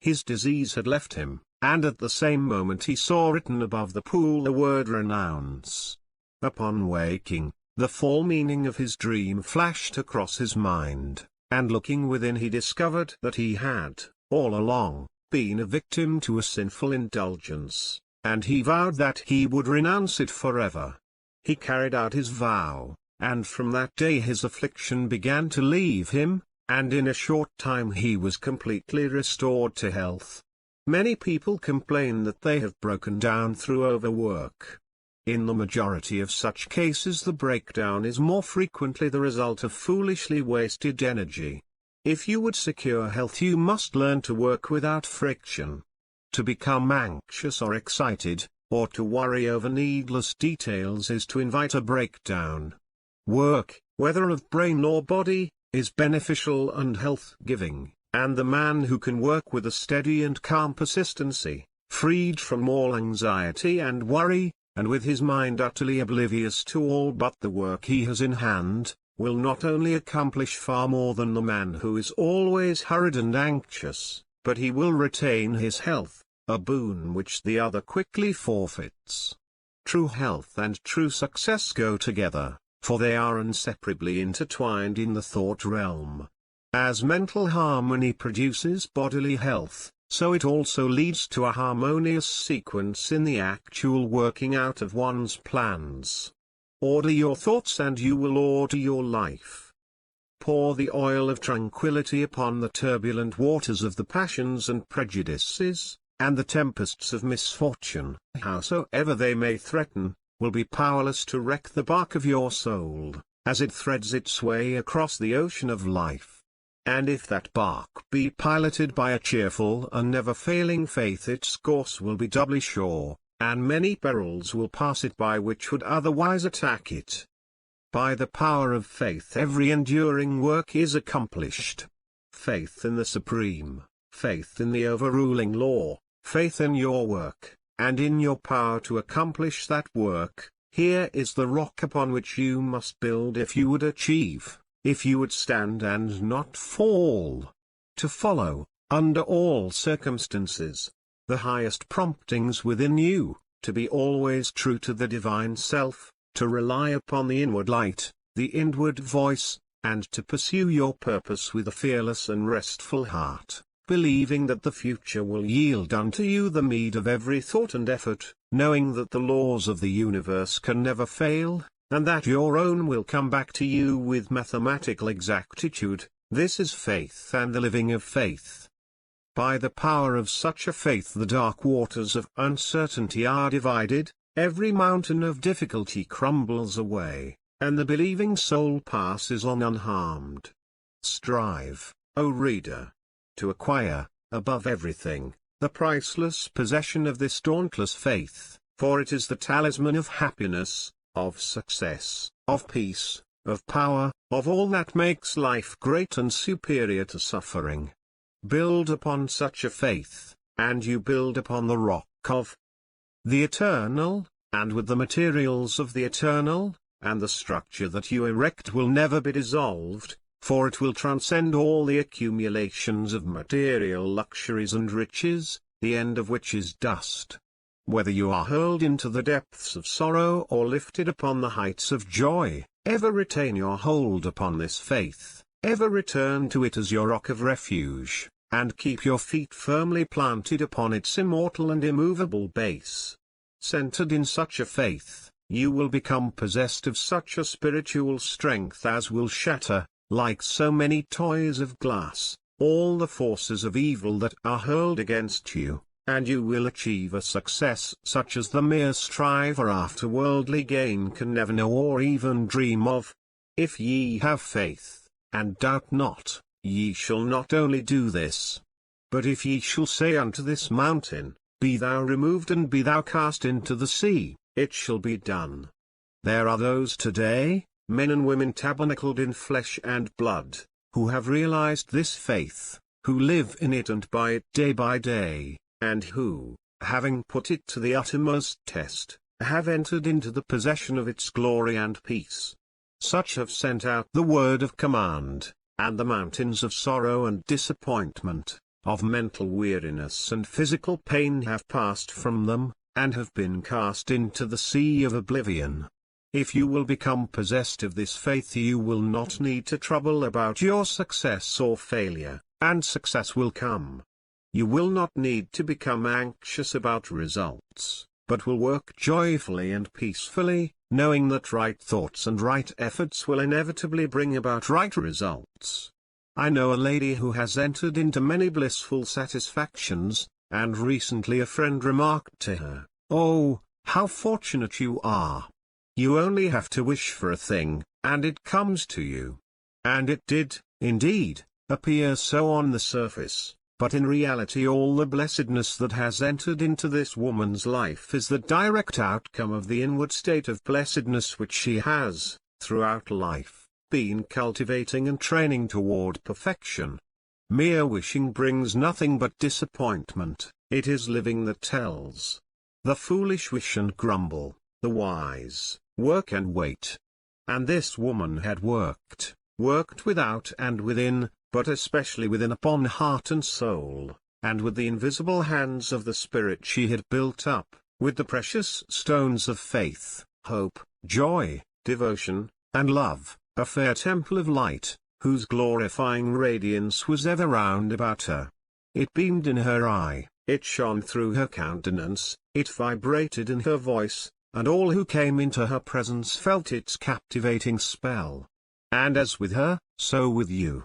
his disease had left him, and at the same moment he saw written above the pool a word "renounce." Upon waking, the full meaning of his dream flashed across his mind, and looking within he discovered that he had, all along, been a victim to a sinful indulgence, and he vowed that he would renounce it forever. He carried out his vow, and from that day his affliction began to leave him, and in a short time he was completely restored to health. Many people complain that they have broken down through overwork. In the majority of such cases the breakdown is more frequently the result of foolishly wasted energy. If you would secure health you must learn to work without friction. To become anxious or excited, or to worry over needless details is to invite a breakdown. Work, whether of brain or body, is beneficial and health-giving, and the man who can work with a steady and calm persistency, freed from all anxiety and worry, and with his mind utterly oblivious to all but the work he has in hand, will not only accomplish far more than the man who is always hurried and anxious, but he will retain his health, a boon which the other quickly forfeits. True health and true success go together, for they are inseparably intertwined in the thought realm. As mental harmony produces bodily health, so it also leads to a harmonious sequence in the actual working out of one's plans. Order your thoughts and you will order your life. Pour the oil of tranquility upon the turbulent waters of the passions and prejudices, and the tempests of misfortune, howsoever they may threaten, will be powerless to wreck the bark of your soul, as it threads its way across the ocean of life. And if that bark be piloted by a cheerful and never-failing faith its course will be doubly sure, and many perils will pass it by which would otherwise attack it. By the power of faith every enduring work is accomplished. Faith in the Supreme, faith in the overruling law, faith in your work, and in your power to accomplish that work. Here is the rock upon which you must build if you would achieve, if you would stand and not fall. To follow, under all circumstances, the highest promptings within you, to be always true to the divine self, to rely upon the inward light, the inward voice, and to pursue your purpose with a fearless and restful heart, believing that the future will yield unto you the meed of every thought and effort, knowing that the laws of the universe can never fail, and that your own will come back to you with mathematical exactitude. This is faith and the living of faith. By the power of such a faith the dark waters of uncertainty are divided, every mountain of difficulty crumbles away, and the believing soul passes on unharmed. Strive, O reader, to acquire, above everything, the priceless possession of this dauntless faith, for it is the talisman of happiness, of success, of peace, of power, of all that makes life great and superior to suffering. Build upon such a faith, and you build upon the rock of the eternal, and with the materials of the eternal, and the structure that you erect will never be dissolved, for it will transcend all the accumulations of material luxuries and riches, the end of which is dust. Whether you are hurled into the depths of sorrow or lifted upon the heights of joy, ever retain your hold upon this faith, ever return to it as your rock of refuge, and keep your feet firmly planted upon its immortal and immovable base. Centered in such a faith, you will become possessed of such a spiritual strength as will shatter, like so many toys of glass, all the forces of evil that are hurled against you, and you will achieve a success such as the mere striver after worldly gain can never know or even dream of. If ye have faith, and doubt not, ye shall not only do this, but if ye shall say unto this mountain, Be thou removed and be thou cast into the sea, it shall be done. There are those today, men and women tabernacled in flesh and blood, who have realized this faith, who live in it and by it day by day, and who, having put it to the uttermost test, have entered into the possession of its glory and peace. Such have sent out the word of command, and the mountains of sorrow and disappointment, of mental weariness and physical pain have passed from them, and have been cast into the sea of oblivion. If you will become possessed of this faith, you will not need to trouble about your success or failure, and success will come. You will not need to become anxious about results, but will work joyfully and peacefully, knowing that right thoughts and right efforts will inevitably bring about right results. I know a lady who has entered into many blissful satisfactions, and recently a friend remarked to her, "Oh, how fortunate you are! You only have to wish for a thing, and it comes to you." And it did, indeed, appear so on the surface, but in reality all the blessedness that has entered into this woman's life is the direct outcome of the inward state of blessedness which she has, throughout life, been cultivating and training toward perfection. Mere wishing brings nothing but disappointment, it is living that tells. The foolish wish and grumble, the wise work and wait. And this woman had worked without and within, but especially within upon heart and soul, and with the invisible hands of the Spirit she had built up, with the precious stones of faith, hope, joy, devotion, and love, a fair temple of light, whose glorifying radiance was ever round about her. It beamed in her eye, it shone through her countenance, it vibrated in her voice, and all who came into her presence felt its captivating spell. And as with her, so with you.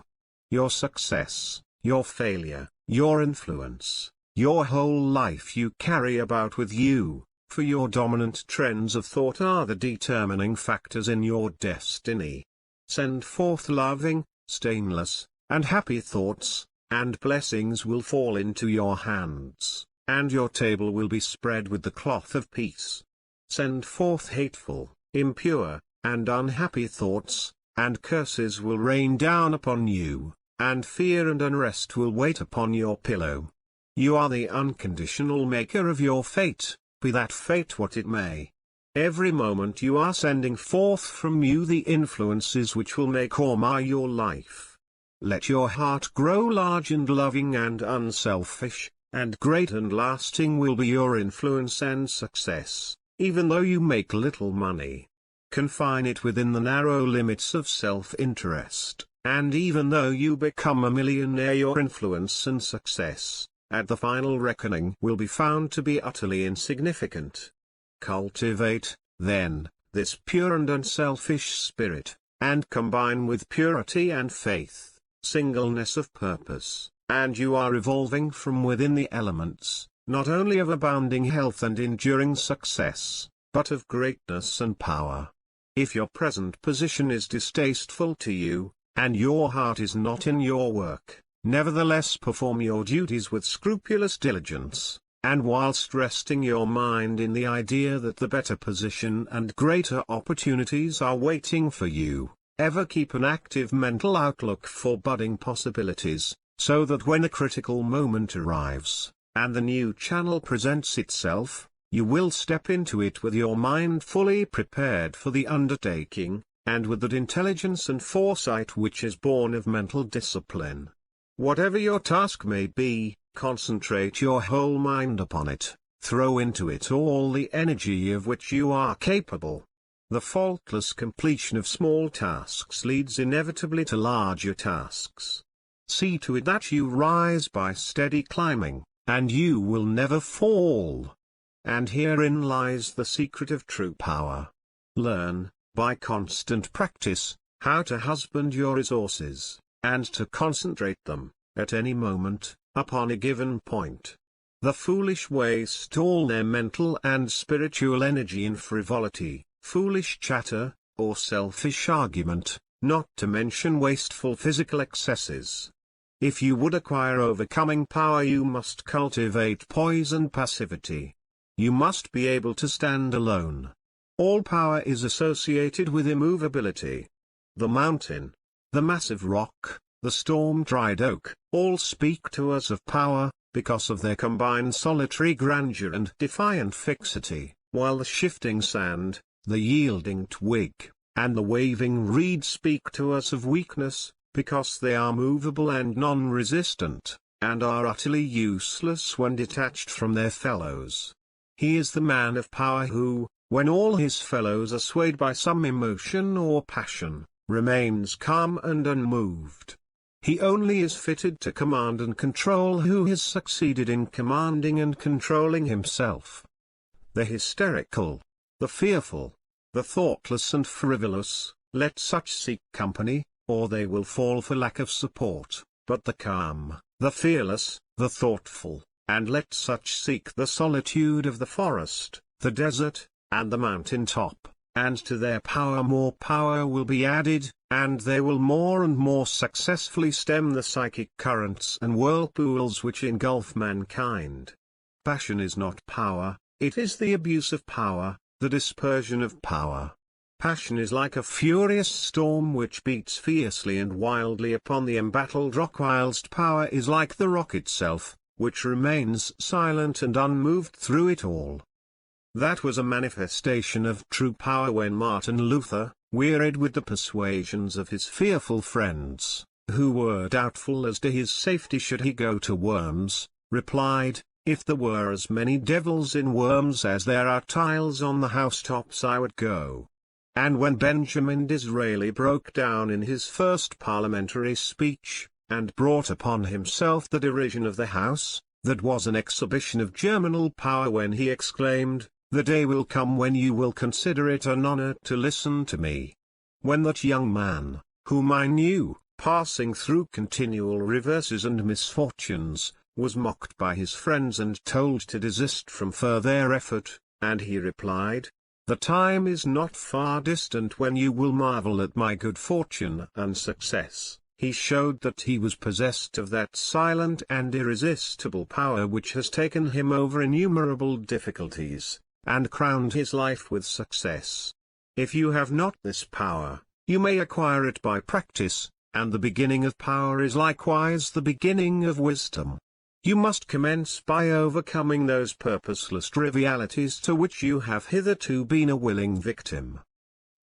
Your success, your failure, your influence, your whole life you carry about with you, for your dominant trends of thought are the determining factors in your destiny. Send forth loving, stainless, and happy thoughts, and blessings will fall into your hands. and your table will be spread with the cloth of peace. Send forth hateful, impure, and unhappy thoughts, and curses will rain down upon you, and fear and unrest will wait upon your pillow. You are the unconditional maker of your fate, be that fate what it may. Every moment you are sending forth from you the influences which will make or mar your life. Let your heart grow large and loving and unselfish, and great and lasting will be your influence and success, even though you make little money. Confine it within the narrow limits of self-interest, and even though you become a millionaire, your influence and success, at the final reckoning, will be found to be utterly insignificant. Cultivate, then, this pure and unselfish spirit, and combine with purity and faith, singleness of purpose, and you are evolving from within the elements, not only of abounding health and enduring success, but of greatness and power. If your present position is distasteful to you, and your heart is not in your work, nevertheless perform your duties with scrupulous diligence, and whilst resting your mind in the idea that the better position and greater opportunities are waiting for you, ever keep an active mental outlook for budding possibilities, so that when the critical moment arrives, and the new channel presents itself, you will step into it with your mind fully prepared for the undertaking, and with that intelligence and foresight which is born of mental discipline. Whatever your task may be, concentrate your whole mind upon it, throw into it all the energy of which you are capable. The faultless completion of small tasks leads inevitably to larger tasks. See to it that you rise by steady climbing, and you will never fall. And herein lies the secret of true power. Learn, by constant practice, how to husband your resources, and to concentrate them, at any moment, upon a given point. The foolish waste all their mental and spiritual energy in frivolity, foolish chatter, or selfish argument, not to mention wasteful physical excesses. If you would acquire overcoming power, you must cultivate poise and passivity. You must be able to stand alone. All power is associated with immovability. The mountain, the massive rock, the storm-dried oak, all speak to us of power, because of their combined solitary grandeur and defiant fixity, while the shifting sand, the yielding twig, and the waving reed speak to us of weakness, because they are movable and non-resistant, and are utterly useless when detached from their fellows. He is the man of power who, when all his fellows are swayed by some emotion or passion, remains calm and unmoved. He only is fitted to command and control who has succeeded in commanding and controlling himself. The hysterical, the fearful, the thoughtless and frivolous, let such seek company, or they will fall for lack of support, but the calm, the fearless, the thoughtful, and let such seek the solitude of the forest, the desert, and the mountain top, and to their power more power will be added, and they will more and more successfully stem the psychic currents and whirlpools which engulf mankind. Passion is not power, it is the abuse of power, the dispersion of power. Passion is like a furious storm which beats fiercely and wildly upon the embattled rock, whilst power is like the rock itself, which remains silent and unmoved through it all. That was a manifestation of true power when Martin Luther, wearied with the persuasions of his fearful friends, who were doubtful as to his safety should he go to Worms, replied, "If there were as many devils in Worms as there are tiles on the housetops, I would go." And when Benjamin Disraeli broke down in his first parliamentary speech, and brought upon himself the derision of the House, that was an exhibition of germinal power when he exclaimed, "The day will come when you will consider it an honor to listen to me." When that young man, whom I knew, passing through continual reverses and misfortunes, was mocked by his friends and told to desist from further effort, and he replied, "The time is not far distant when you will marvel at my good fortune and success," he showed that he was possessed of that silent and irresistible power which has taken him over innumerable difficulties, and crowned his life with success. If you have not this power, you may acquire it by practice, and the beginning of power is likewise the beginning of wisdom. You must commence by overcoming those purposeless trivialities to which you have hitherto been a willing victim.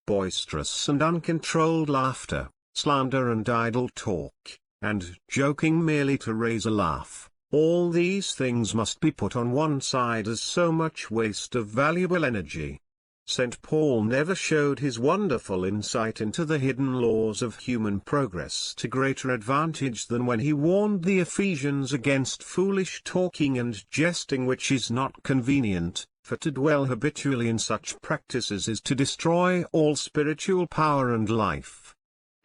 Boisterous and uncontrolled laughter, slander and idle talk, and joking merely to raise a laugh, all these things must be put on one side as so much waste of valuable energy. St. Paul never showed his wonderful insight into the hidden laws of human progress to greater advantage than when he warned the Ephesians against foolish talking and jesting, which is not convenient, for to dwell habitually in such practices is to destroy all spiritual power and life.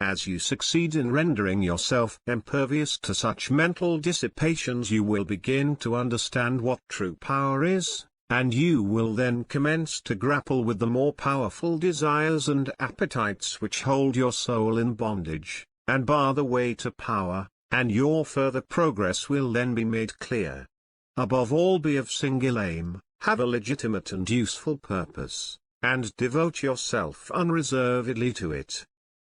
As you succeed in rendering yourself impervious to such mental dissipations, you will begin to understand what true power is, and you will then commence to grapple with the more powerful desires and appetites which hold your soul in bondage, and bar the way to power, and your further progress will then be made clear. Above all, be of single aim, have a legitimate and useful purpose, and devote yourself unreservedly to it.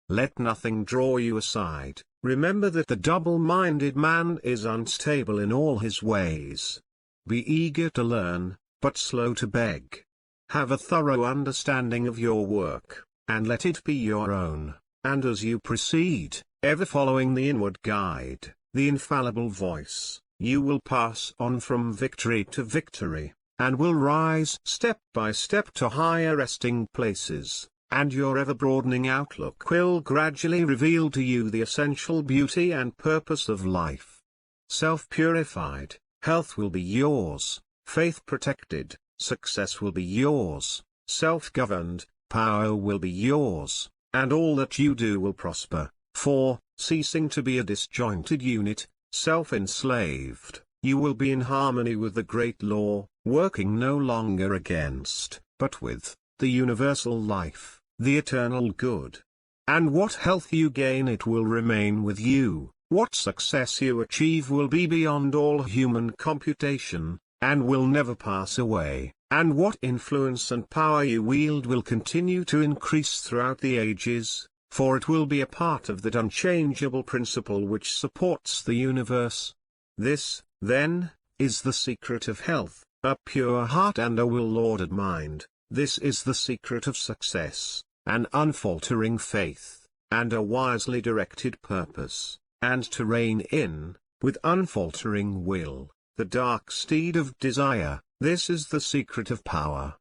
Let nothing draw you aside. Remember that the double-minded man is unstable in all his ways. Be eager to learn, but slow to beg. Have a thorough understanding of your work, and let it be your own, and as you proceed, ever following the inward guide, the infallible voice, you will pass on from victory to victory, and will rise step by step to higher resting places. And your ever-broadening outlook will gradually reveal to you the essential beauty and purpose of life. Self-purified, health will be yours, faith protected, success will be yours, self-governed, power will be yours, and all that you do will prosper, for, ceasing to be a disjointed unit, self-enslaved, you will be in harmony with the great law, working no longer against, but with, the universal life, the eternal good. And what health you gain, it will remain with you, what success you achieve will be beyond all human computation, and will never pass away, and what influence and power you wield will continue to increase throughout the ages, for it will be a part of that unchangeable principle which supports the universe. This, then, is the secret of health, a pure heart and a well-ordered mind. This is the secret of success, an unfaltering faith, and a wisely directed purpose, and to rein in, with unfaltering will, the dark steed of desire. This is the secret of power.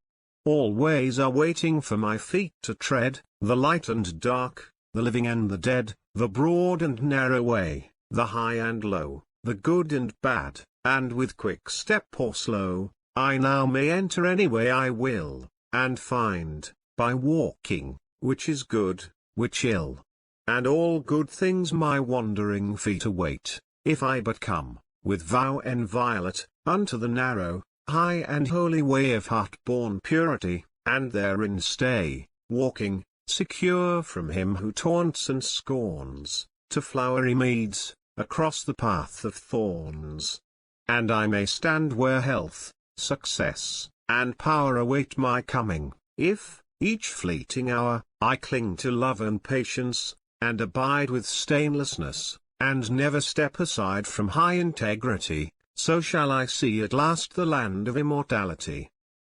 All ways are waiting for my feet to tread, the light and dark, the living and the dead, the broad and narrow way, the high and low, the good and bad, and with quick step or slow, I now may enter any way I will, and find, by walking, which is good, which ill. And all good things my wandering feet await, if I but come, with vow inviolate, unto the narrow, high and holy way of heart-born purity, and therein stay, walking, secure from him who taunts and scorns, to flowery meads, across the path of thorns. And I may stand where health, success, and power await my coming, if, each fleeting hour, I cling to love and patience, and abide with stainlessness, and never step aside from high integrity, so shall I see at last the land of immortality.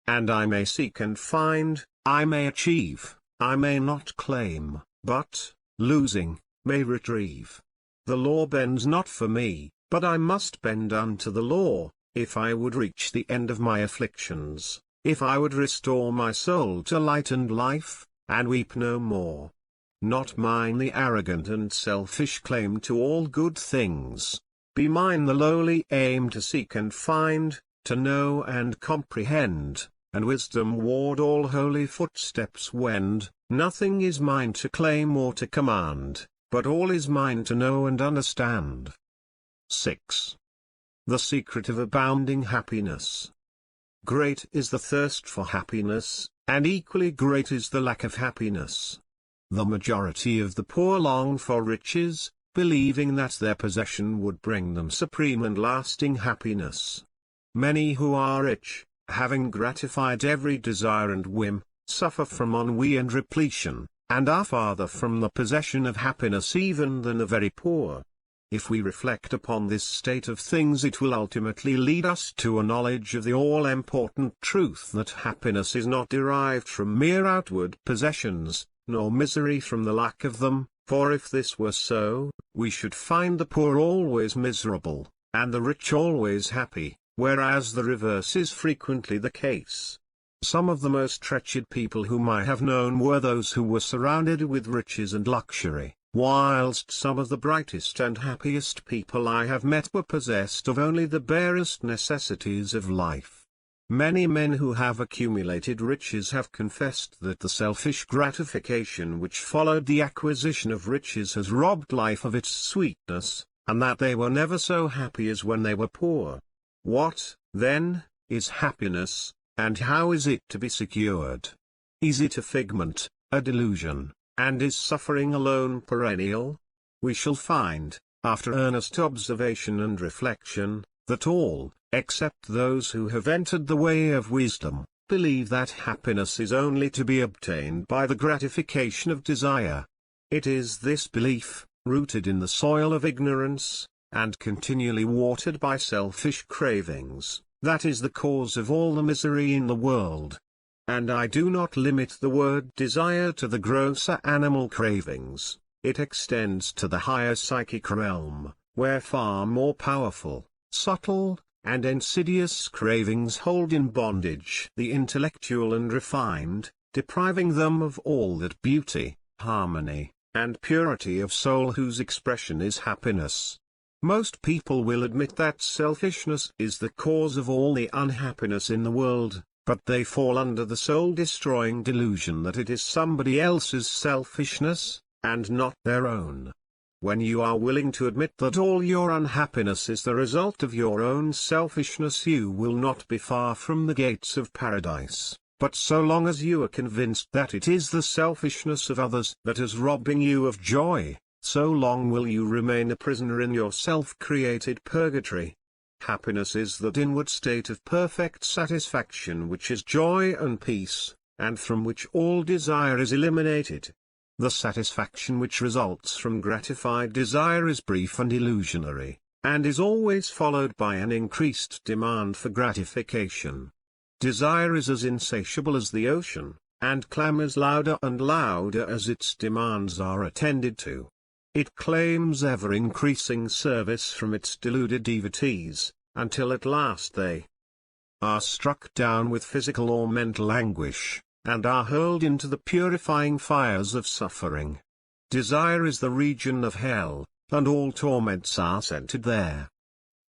And I may seek and find, I may achieve, I may not claim, but, losing, may retrieve. The law bends not for me, but I must bend unto the law, if I would reach the end of my afflictions, if I would restore my soul to light and life, and weep no more. Not mine the arrogant and selfish claim to all good things. Be mine the lowly aim to seek and find, to know and comprehend, and wisdom ward all holy footsteps wend. Nothing is mine to claim or to command, but all is mine to know and understand. 6. The secret of abounding happiness. Great is the thirst for happiness, and equally great is the lack of happiness. The majority of the poor long for riches, believing that their possession would bring them supreme and lasting happiness. Many who are rich, having gratified every desire and whim, suffer from ennui and repletion, and are farther from the possession of happiness even than the very poor. If we reflect upon this state of things, it will ultimately lead us to a knowledge of the all-important truth that happiness is not derived from mere outward possessions, nor misery from the lack of them, for if this were so, we should find the poor always miserable, and the rich always happy, whereas the reverse is frequently the case. Some of the most wretched people whom I have known were those who were surrounded with riches and luxury, whilst some of the brightest and happiest people I have met were possessed of only the barest necessities of life. Many men who have accumulated riches have confessed that the selfish gratification which followed the acquisition of riches has robbed life of its sweetness, and that they were never so happy as when they were poor. What, then, is happiness, and how is it to be secured? Is it a figment, a delusion, and is suffering alone perennial? We shall find, after earnest observation and reflection, that all, except those who have entered the way of wisdom, believe that happiness is only to be obtained by the gratification of desire. It is this belief, rooted in the soil of ignorance, and continually watered by selfish cravings, that is the cause of all the misery in the world. And I do not limit the word desire to the grosser animal cravings, it extends to the higher psychic realm, where far more powerful, subtle, and insidious cravings hold in bondage the intellectual and refined, depriving them of all that beauty, harmony, and purity of soul whose expression is happiness. Most people will admit that selfishness is the cause of all the unhappiness in the world, but they fall under the soul-destroying delusion that it is somebody else's selfishness, and not their own. When you are willing to admit that all your unhappiness is the result of your own selfishness, you will not be far from the gates of paradise. But so long as you are convinced that it is the selfishness of others that is robbing you of joy, so long will you remain a prisoner in your self-created purgatory. Happiness is that inward state of perfect satisfaction which is joy and peace, and from which all desire is eliminated. The satisfaction which results from gratified desire is brief and illusionary, and is always followed by an increased demand for gratification. Desire is as insatiable as the ocean, and clamors louder and louder as its demands are attended to. It claims ever-increasing service from its deluded devotees, until at last they are struck down with physical or mental anguish, and are hurled into the purifying fires of suffering. Desire is the region of hell, and all torments are centered there.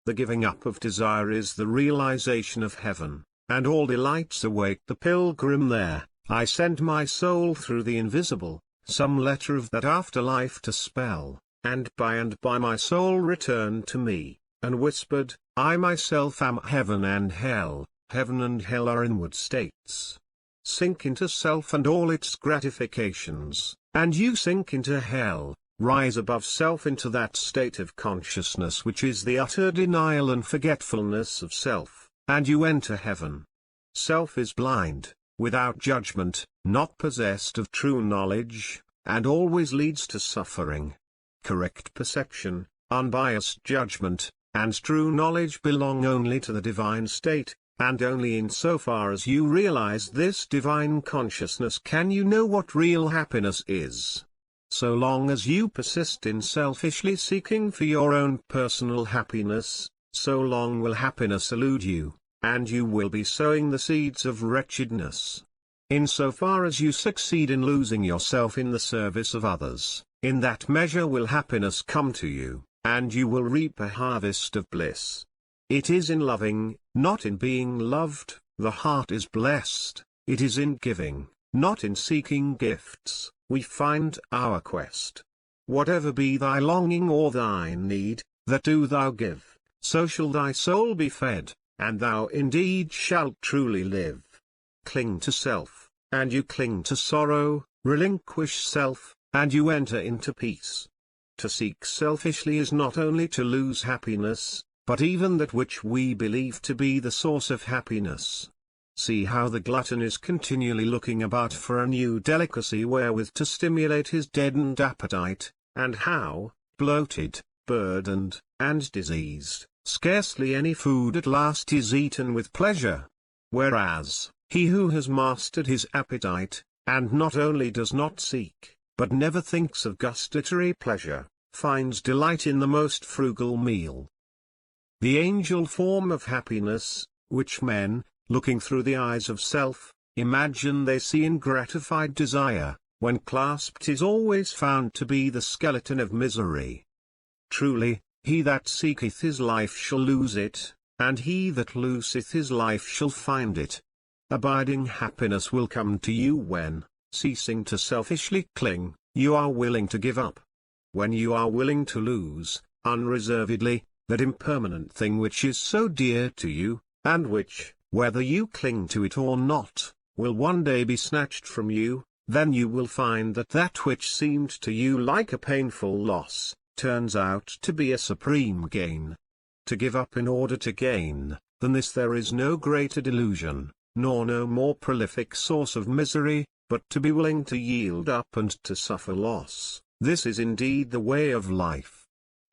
The giving up of desire is the realization of heaven, and all delights await the pilgrim there. I sent my soul through the invisible, some letter of that afterlife to spell, and by my soul returned to me, and whispered, I myself am heaven and hell. Heaven and hell are inward states. Sink into self and all its gratifications, and you sink into hell. Rise above self into that state of consciousness which is the utter denial and forgetfulness of self, and you enter heaven. Self is blind, without judgment, not possessed of true knowledge, and always leads to suffering. Correct perception, unbiased judgment, and true knowledge belong only to the divine state, and only in so far as you realize this divine consciousness can you know what real happiness is. So long as you persist in selfishly seeking for your own personal happiness, so long will happiness elude you, and you will be sowing the seeds of wretchedness. In so far as you succeed in losing yourself in the service of others, in that measure will happiness come to you, and you will reap a harvest of bliss. It is in loving, not in being loved, the heart is blessed. It is in giving, not in seeking gifts, we find our quest. Whatever be thy longing or thy need, that do thou give, so shall thy soul be fed, and thou indeed shalt truly live. Cling to self, and you cling to sorrow, relinquish self, and you enter into peace. To seek selfishly is not only to lose happiness, but even that which we believe to be the source of happiness. See how the glutton is continually looking about for a new delicacy wherewith to stimulate his deadened appetite, and how, bloated, burdened, and diseased, scarcely any food at last is eaten with pleasure. Whereas, he who has mastered his appetite, and not only does not seek, but never thinks of gustatory pleasure, finds delight in the most frugal meal. The angel form of happiness, which men, looking through the eyes of self, imagine they see in gratified desire, when clasped is always found to be the skeleton of misery. Truly, he that seeketh his life shall lose it, and he that loseth his life shall find it. Abiding happiness will come to you when, ceasing to selfishly cling, you are willing to give up. When you are willing to lose, unreservedly, that impermanent thing which is so dear to you, and which, whether you cling to it or not, will one day be snatched from you, then you will find that that which seemed to you like a painful loss, turns out to be a supreme gain. To give up in order to gain, than this there is no greater delusion, nor no more prolific source of misery, but to be willing to yield up and to suffer loss, this is indeed the way of life.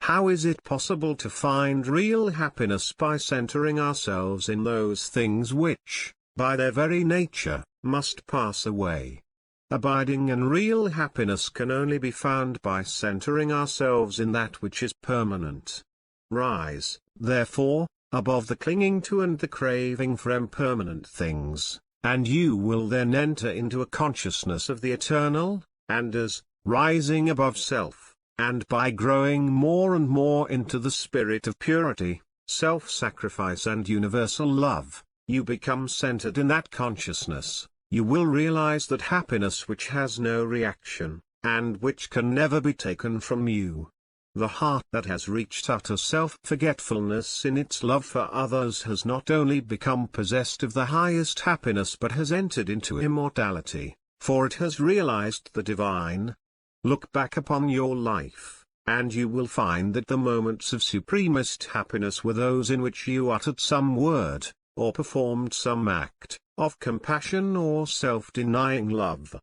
How is it possible to find real happiness by centering ourselves in those things which, by their very nature, must pass away? Abiding and real happiness can only be found by centering ourselves in that which is permanent. Rise, therefore, above the clinging to and the craving for impermanent things, and you will then enter into a consciousness of the eternal, and as, rising above self, and by growing more and more into the spirit of purity, self-sacrifice and universal love, you become centered in that consciousness, you will realize that happiness which has no reaction, and which can never be taken from you. The heart that has reached utter self-forgetfulness in its love for others has not only become possessed of the highest happiness but has entered into immortality, for it has realized the divine. Look back upon your life, and you will find that the moments of supremest happiness were those in which you uttered some word, or performed some act, of compassion or self-denying love.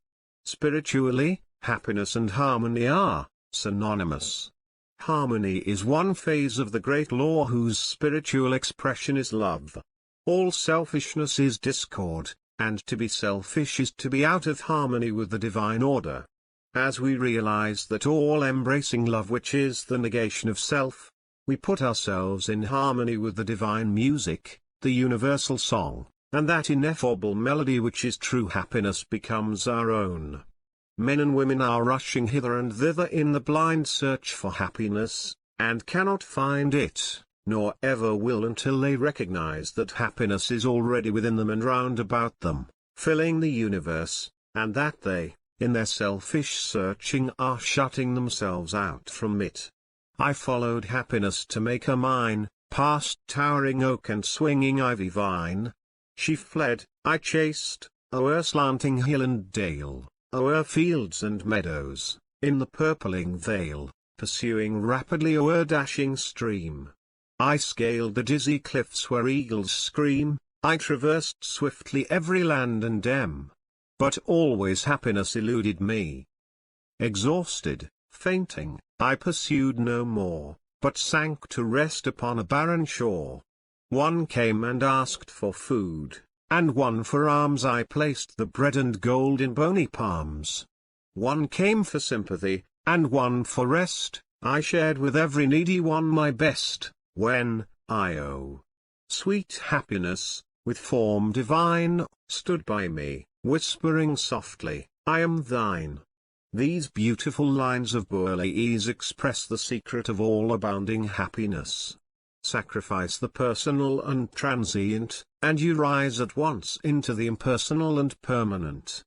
Spiritually, happiness and harmony are synonymous. Harmony is one phase of the great law whose spiritual expression is love. All selfishness is discord, and to be selfish is to be out of harmony with the divine order. As we realize that all-embracing love which is the negation of self, we put ourselves in harmony with the divine music, the universal song, and that ineffable melody which is true happiness becomes our own. Men and women are rushing hither and thither in the blind search for happiness, and cannot find it, nor ever will until they recognize that happiness is already within them and round about them, filling the universe, and that they, in their selfish searching, are shutting themselves out from it. I followed happiness to make her mine, past towering oak and swinging ivy vine. She fled, I chased, o'er slanting hill and dale, o'er fields and meadows, in the purpling vale, pursuing rapidly o'er dashing stream. I scaled the dizzy cliffs where eagles scream, I traversed swiftly every land and deme. But always happiness eluded me. Exhausted, fainting, I pursued no more, but sank to rest upon a barren shore. One came and asked for food, and one for alms I placed the bread and gold in bony palms. One came for sympathy, and one for rest, I shared with every needy one my best, when, sweet happiness, with form divine, stood by me, whispering softly, I am thine. These beautiful lines of Bourlaise express the secret of all abounding happiness. Sacrifice the personal and transient, and you rise at once into the impersonal and permanent.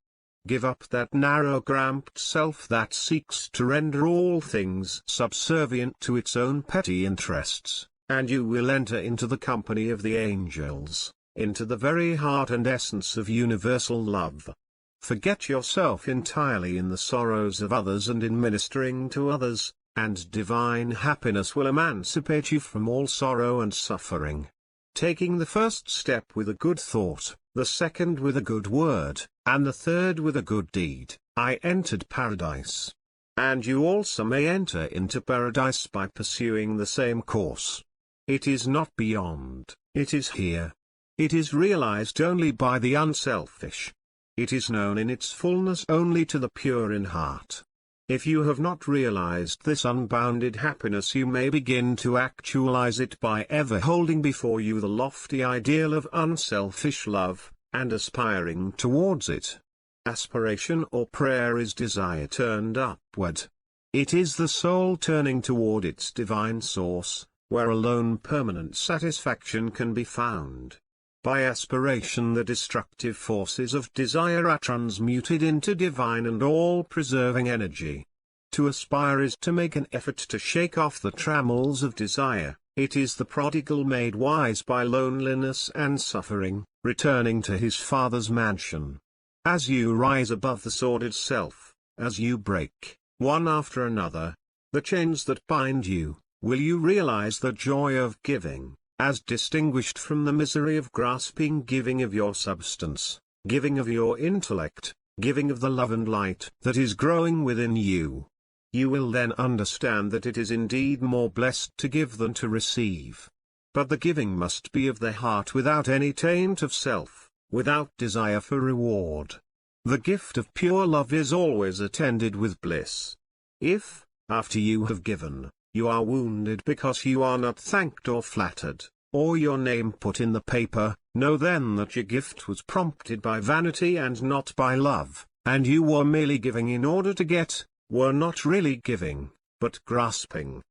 Give up that narrow cramped self that seeks to render all things subservient to its own petty interests, and you will enter into the company of the angels, into the very heart and essence of universal love. Forget yourself entirely in the sorrows of others and in ministering to others, and divine happiness will emancipate you from all sorrow and suffering. Taking the first step with a good thought, the second with a good word, and the third with a good deed, I entered paradise. And you also may enter into paradise by pursuing the same course. It is not beyond, it is here. It is realized only by the unselfish. It is known in its fullness only to the pure in heart. If you have not realized this unbounded happiness, you may begin to actualize it by ever holding before you the lofty ideal of unselfish love, and aspiring towards it. Aspiration or prayer is desire turned upward. It is the soul turning toward its divine source, where alone permanent satisfaction can be found. By aspiration the destructive forces of desire are transmuted into divine and all-preserving energy. To aspire is to make an effort to shake off the trammels of desire. It is the prodigal made wise by loneliness and suffering, returning to his father's mansion. As you rise above the sordid self, as you break, one after another, the chains that bind you, will you realize the joy of giving, as distinguished from the misery of grasping, giving of your substance, giving of your intellect, giving of the love and light that is growing within you. You will then understand that it is indeed more blessed to give than to receive. But the giving must be of the heart without any taint of self, without desire for reward. The gift of pure love is always attended with bliss. If, after you have given, you are wounded because you are not thanked or flattered, or your name put in the paper, know then that your gift was prompted by vanity and not by love, and you were merely giving in order to get, were not really giving, but grasping.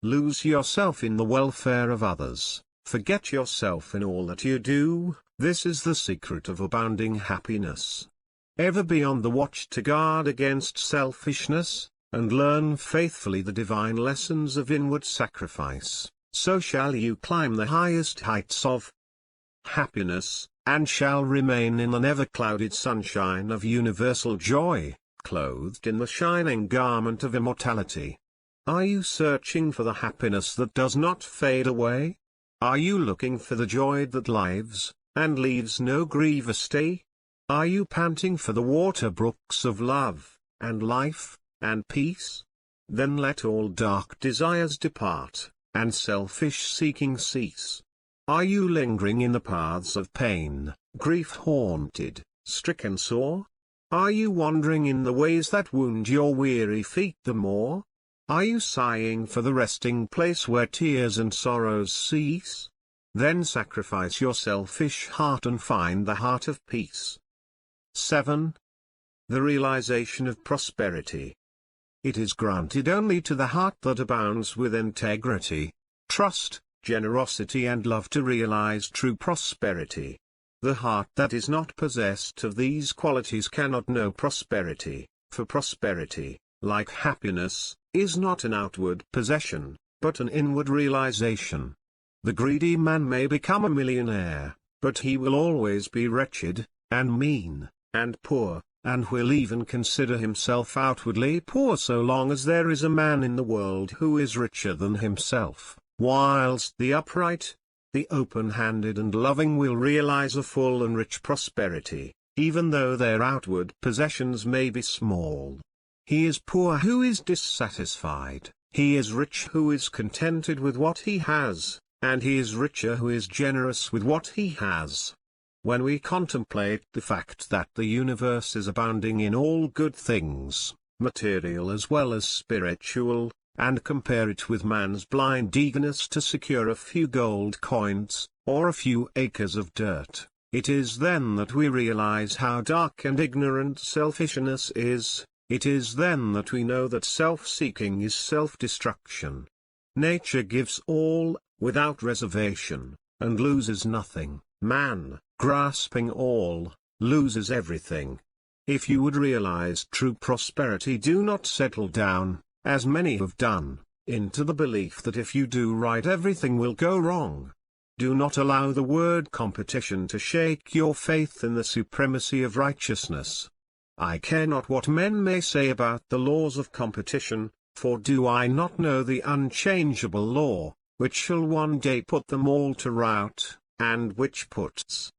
Lose yourself in the welfare of others, forget yourself in all that you do. This is the secret of abounding happiness. Ever be on the watch to guard against selfishness, and learn faithfully the divine lessons of inward sacrifice, so shall you climb the highest heights of happiness, and shall remain in the never-clouded sunshine of universal joy, clothed in the shining garment of immortality. Are you searching for the happiness that does not fade away? Are you looking for the joy that lives, and leaves no grievous stay? Are you panting for the water brooks of love, and life, and peace? Then let all dark desires depart, and selfish seeking cease. Are you lingering in the paths of pain, grief-haunted, stricken sore? Are you wandering in the ways that wound your weary feet the more? Are you sighing for the resting place where tears and sorrows cease? Then sacrifice your selfish heart and find the heart of peace. 7. The realization of prosperity. It is granted only to the heart that abounds with integrity, trust, generosity and love to realize true prosperity. The heart that is not possessed of these qualities cannot know prosperity, for prosperity, like happiness, is not an outward possession, but an inward realization. The greedy man may become a millionaire, but he will always be wretched, and mean, and poor, and will even consider himself outwardly poor so long as there is a man in the world who is richer than himself, whilst the upright, the open-handed and loving will realize a full and rich prosperity, even though their outward possessions may be small. He is poor who is dissatisfied, he is rich who is contented with what he has, and he is richer who is generous with what he has. When we contemplate the fact that the universe is abounding in all good things, material as well as spiritual, and compare it with man's blind eagerness to secure a few gold coins, or a few acres of dirt, it is then that we realize how dark and ignorant selfishness is. It is then that we know that self-seeking is self-destruction. Nature gives all, without reservation, and loses nothing. Man, grasping all, loses everything. If you would realize true prosperity, do not settle down, as many have done, into the belief that if you do right everything will go wrong. Do not allow the word competition to shake your faith in the supremacy of righteousness. I care not what men may say about the laws of competition, For do I not know the unchangeable law, which shall one day put them all to rout, and which puts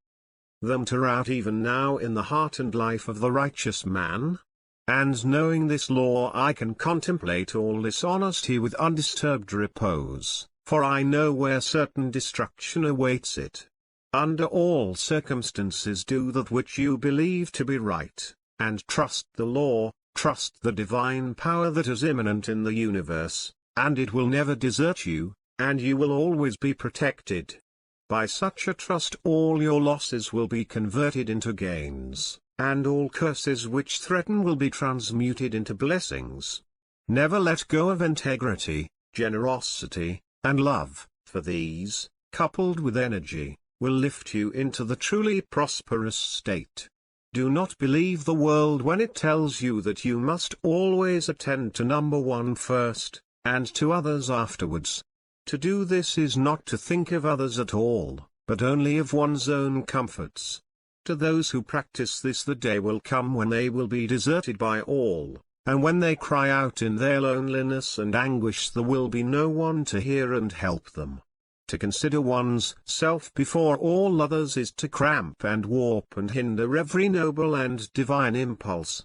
them to rout even now in the heart and life of the righteous man? And knowing this law I can contemplate all dishonesty with undisturbed repose, for I know where certain destruction awaits it. Under all circumstances do that which you believe to be right, and trust the law, trust the divine power that is immanent in the universe, and it will never desert you, and you will always be protected. By such a trust all your losses will be converted into gains, and all curses which threaten will be transmuted into blessings. Never let go of integrity, generosity, and love, for these, coupled with energy, will lift you into the truly prosperous state. Do not believe the world when it tells you that you must always attend to number one first, and to others afterwards. To do this is not to think of others at all, but only of one's own comforts. To those who practice this the day will come when they will be deserted by all, and when they cry out in their loneliness and anguish there will be no one to hear and help them. To consider one's self before all others is to cramp and warp and hinder every noble and divine impulse.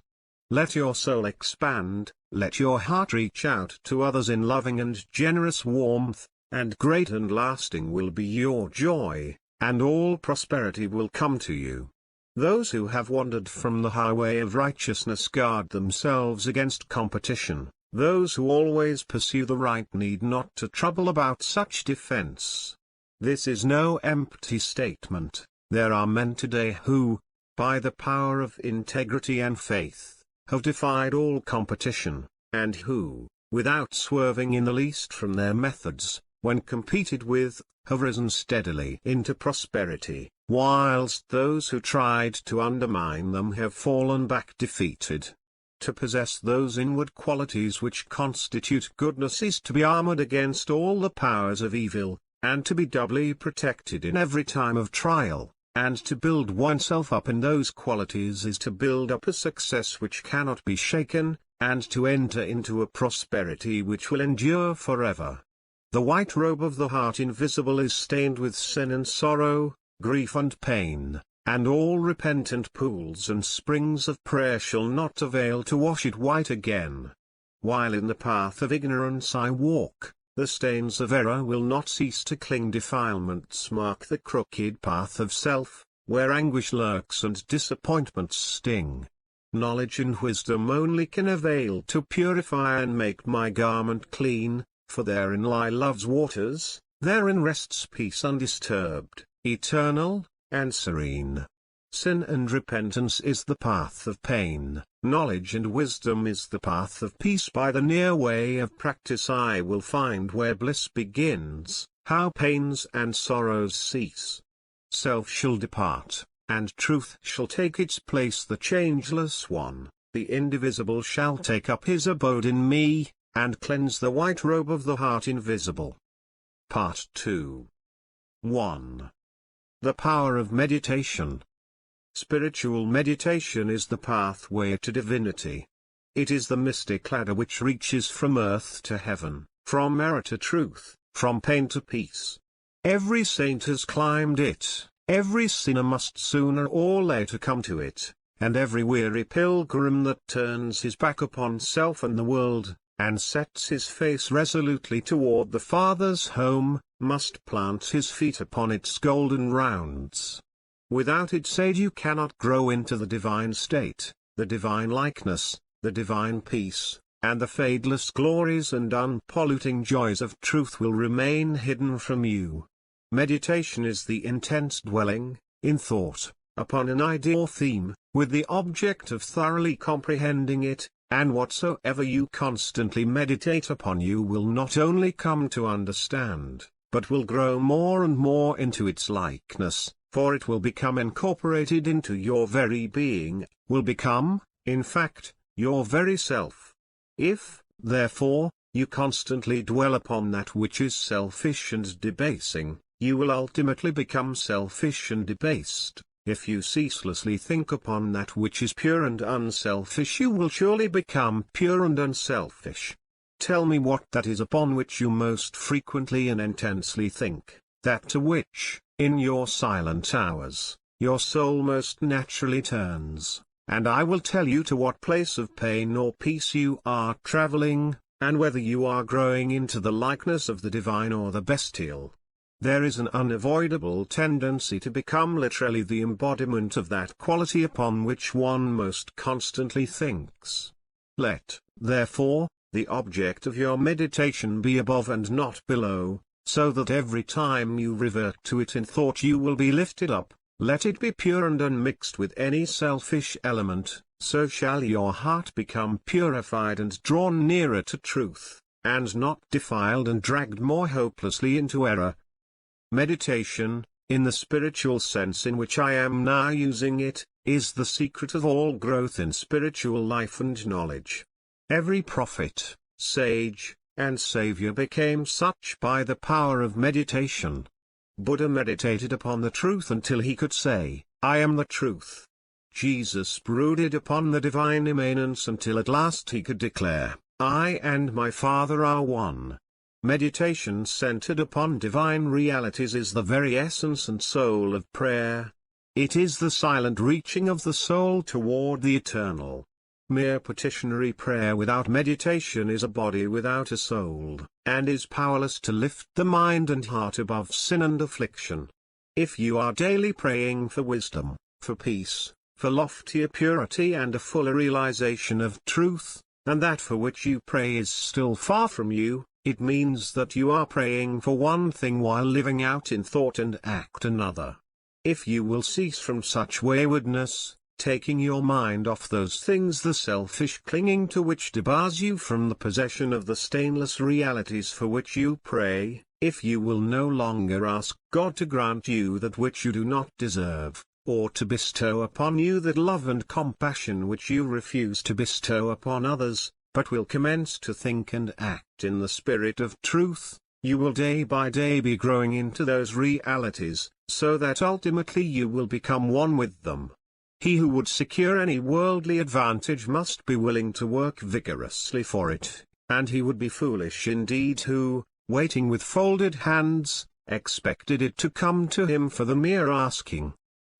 Let your soul expand, let your heart reach out to others in loving and generous warmth, and great and lasting will be your joy, and all prosperity will come to you. Those who have wandered from the highway of righteousness guard themselves against competition. Those who always pursue the right need not to trouble about such defense. This is no empty statement. There are men today who, by the power of integrity and faith, have defied all competition, and who, without swerving in the least from their methods, when competed with, have risen steadily into prosperity, whilst those who tried to undermine them have fallen back defeated. To possess those inward qualities which constitute goodness is to be armored against all the powers of evil, and to be doubly protected in every time of trial, and to build oneself up in those qualities is to build up a success which cannot be shaken, and to enter into a prosperity which will endure forever. The white robe of the heart invisible is stained with sin and sorrow, grief and pain. And all repentant pools and springs of prayer shall not avail to wash it white again. While in the path of ignorance I walk, the stains of error will not cease to cling. Defilements mark the crooked path of self, where anguish lurks and disappointments sting. Knowledge and wisdom only can avail to purify and make my garment clean, for therein lie love's waters, therein rests peace undisturbed, eternal, and serene. Sin and repentance is the path of pain, knowledge and wisdom is the path of peace. By the near way of practice I will find where bliss begins, how pains and sorrows cease. Self shall depart, and truth shall take its place. The changeless one, the indivisible shall take up his abode in me, and cleanse the white robe of the heart invisible. Part 2. 1. The power of meditation. Spiritual meditation is the pathway to divinity. It is the mystic ladder which reaches from earth to heaven, from error to truth, from pain to peace. Every saint has climbed it, every sinner must sooner or later come to it, and every weary pilgrim that turns his back upon self and the world, and sets his face resolutely toward the Father's home, must plant his feet upon its golden rounds. Without its aid you cannot grow into the divine state, the divine likeness, the divine peace, and the fadeless glories and unpolluting joys of truth will remain hidden from you. Meditation is the intense dwelling, in thought, upon an idea or theme, with the object of thoroughly comprehending it, and whatsoever you constantly meditate upon you will not only come to understand, but will grow more and more into its likeness, for it will become incorporated into your very being, will become, in fact, your very self. If, therefore, you constantly dwell upon that which is selfish and debasing, you will ultimately become selfish and debased. If you ceaselessly think upon that which is pure and unselfish, you will surely become pure and unselfish. Tell me what that is upon which you most frequently and intensely think, that to which, in your silent hours, your soul most naturally turns, and I will tell you to what place of pain or peace you are traveling, and whether you are growing into the likeness of the divine or the bestial. There is an unavoidable tendency to become literally the embodiment of that quality upon which one most constantly thinks. Let, therefore, the object of your meditation be above and not below, so that every time you revert to it in thought you will be lifted up. Let it be pure and unmixed with any selfish element, so shall your heart become purified and drawn nearer to truth, and not defiled and dragged more hopelessly into error. Meditation, in the spiritual sense in which I am now using it, is the secret of all growth in spiritual life and knowledge. Every prophet, sage, and savior became such by the power of meditation. Buddha meditated upon the truth until he could say, I am the truth. Jesus brooded upon the divine immanence until at last he could declare, I and my Father are one. Meditation centered upon divine realities is the very essence and soul of prayer. It is the silent reaching of the soul toward the eternal. Mere petitionary prayer without meditation is a body without a soul, and is powerless to lift the mind and heart above sin and affliction. If you are daily praying for wisdom, for peace, for loftier purity and a fuller realization of truth, and that for which you pray is still far from you, it means that you are praying for one thing while living out in thought and act another. If you will cease from such waywardness, taking your mind off those things the selfish clinging to which debars you from the possession of the stainless realities for which you pray, if you will no longer ask God to grant you that which you do not deserve, or to bestow upon you that love and compassion which you refuse to bestow upon others, but will commence to think and act in the spirit of truth, you will day by day be growing into those realities, so that ultimately you will become one with them. He who would secure any worldly advantage must be willing to work vigorously for it, and he would be foolish indeed who, waiting with folded hands, expected it to come to him for the mere asking.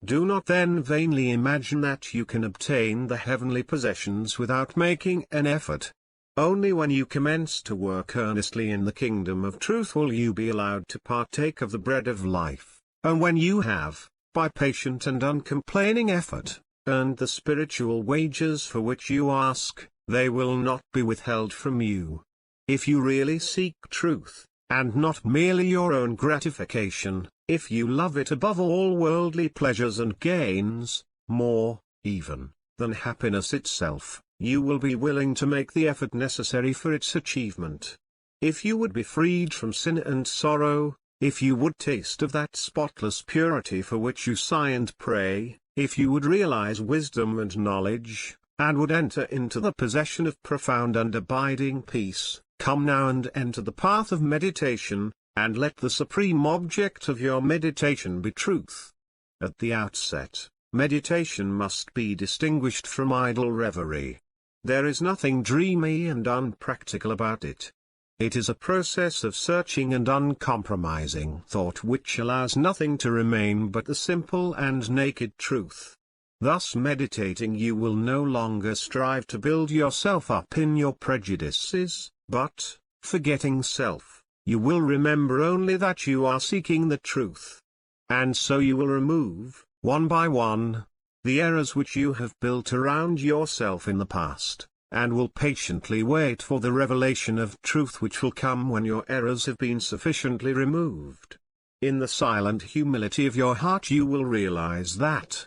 Do not then vainly imagine that you can obtain the heavenly possessions without making an effort. Only when you commence to work earnestly in the kingdom of truth will you be allowed to partake of the bread of life, and when you have, by patient and uncomplaining effort, earned the spiritual wages for which you ask, they will not be withheld from you. If you really seek truth, and not merely your own gratification, if you love it above all worldly pleasures and gains, more, even, than happiness itself, you will be willing to make the effort necessary for its achievement. If you would be freed from sin and sorrow, if you would taste of that spotless purity for which you sigh and pray, if you would realize wisdom and knowledge, and would enter into the possession of profound and abiding peace, come now and enter the path of meditation, and let the supreme object of your meditation be truth. At the outset, meditation must be distinguished from idle reverie. There is nothing dreamy and unpractical about it. It is a process of searching and uncompromising thought which allows nothing to remain but the simple and naked truth. Thus meditating you will no longer strive to build yourself up in your prejudices, but, forgetting self, you will remember only that you are seeking the truth. And so you will remove, one by one, the errors which you have built around yourself in the past, and will patiently wait for the revelation of truth which will come when your errors have been sufficiently removed. In the silent humility of your heart you will realize that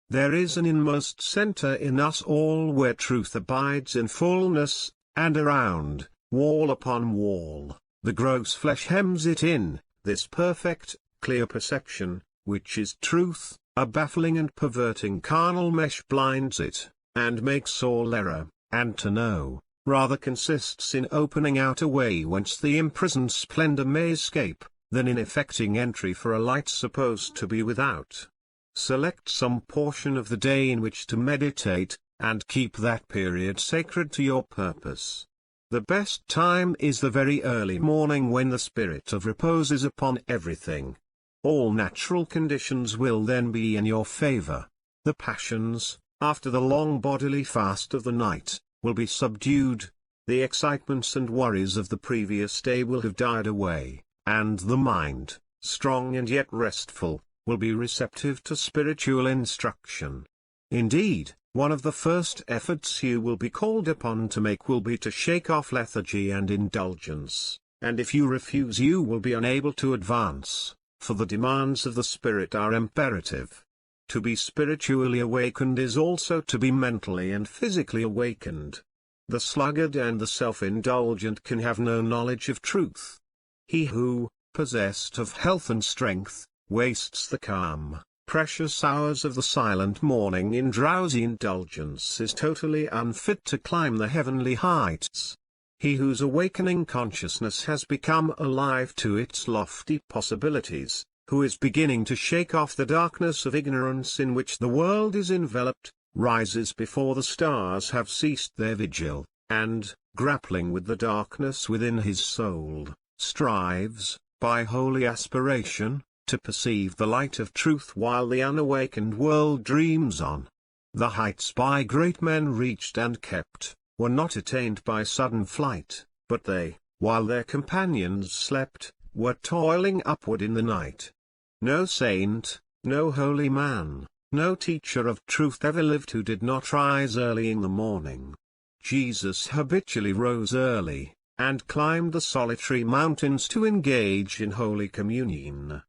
there is an inmost center in us all where truth abides in fullness, and around, wall upon wall, the gross flesh hems it in, this perfect, clear perception, which is truth, a baffling and perverting carnal mesh blinds it, and makes all error. And to know, rather consists in opening out a way whence the imprisoned splendor may escape, than in effecting entry for a light supposed to be without. Select some portion of the day in which to meditate, and keep that period sacred to your purpose. The best time is the very early morning when the spirit of repose is upon everything. All natural conditions will then be in your favor. The passions, after the long bodily fast of the night, will be subdued, the excitements and worries of the previous day will have died away, and the mind, strong and yet restful, will be receptive to spiritual instruction. Indeed, one of the first efforts you will be called upon to make will be to shake off lethargy and indulgence, and if you refuse you will be unable to advance, for the demands of the Spirit are imperative. To be spiritually awakened is also to be mentally and physically awakened. The sluggard and the self-indulgent can have no knowledge of truth. He who, possessed of health and strength, wastes the calm, precious hours of the silent morning in drowsy indulgence is totally unfit to climb the heavenly heights. He whose awakening consciousness has become alive to its lofty possibilities, who is beginning to shake off the darkness of ignorance in which the world is enveloped, rises before the stars have ceased their vigil, and, grappling with the darkness within his soul, strives, by holy aspiration, to perceive the light of truth while the unawakened world dreams on. The heights by great men reached and kept, were not attained by sudden flight, but they, while their companions slept, were toiling upward in the night. No saint, no holy man, no teacher of truth ever lived who did not rise early in the morning. Jesus habitually rose early, and climbed the solitary mountains to engage in holy communion.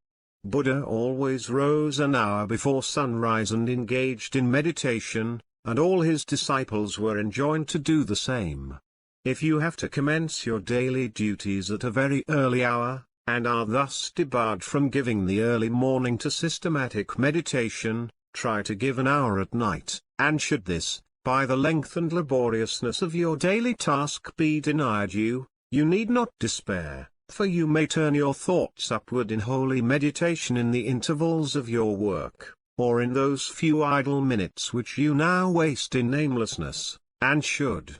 Buddha always rose an hour before sunrise and engaged in meditation, and all his disciples were enjoined to do the same. If you have to commence your daily duties at a very early hour, and are thus debarred from giving the early morning to systematic meditation, try to give an hour at night, and should this, by the length and laboriousness of your daily task be denied you, you need not despair, for you may turn your thoughts upward in holy meditation in the intervals of your work, or in those few idle minutes which you now waste in namelessness, and should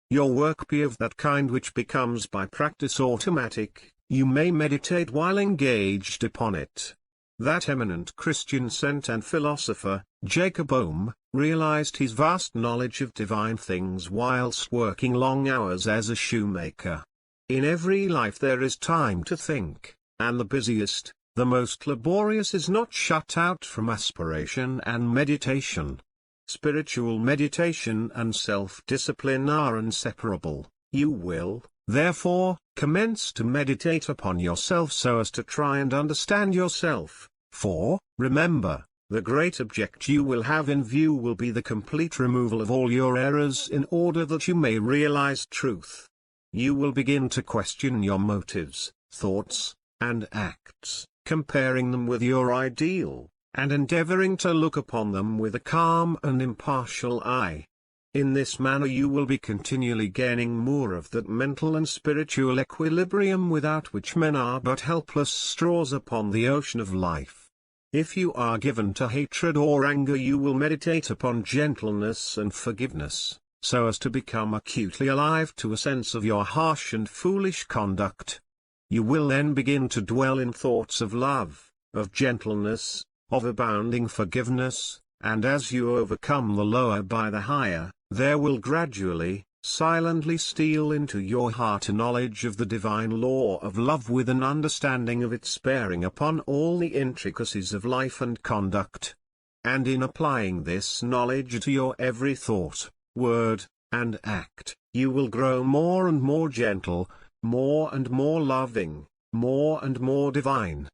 your work be of that kind which becomes by practice automatic, you may meditate while engaged upon it. That eminent Christian saint and philosopher, Jacob Ohm, realized his vast knowledge of divine things whilst working long hours as a shoemaker. In every life there is time to think, and the busiest, the most laborious is not shut out from aspiration and meditation. Spiritual meditation and self-discipline are inseparable. You will, therefore, commence to meditate upon yourself so as to try and understand yourself, for, remember, the great object you will have in view will be the complete removal of all your errors in order that you may realize truth. You will begin to question your motives, thoughts, and acts, comparing them with your ideal, and endeavoring to look upon them with a calm and impartial eye. In this manner you will be continually gaining more of that mental and spiritual equilibrium without which men are but helpless straws upon the ocean of life. If you are given to hatred or anger you will meditate upon gentleness and forgiveness, so as to become acutely alive to a sense of your harsh and foolish conduct. You will then begin to dwell in thoughts of love, of gentleness, of abounding forgiveness, and as you overcome the lower by the higher, there will gradually, silently steal into your heart a knowledge of the divine law of love with an understanding of its bearing upon all the intricacies of life and conduct. And in applying this knowledge to your every thought, word, and act, you will grow more and more gentle, more and more loving, more and more divine.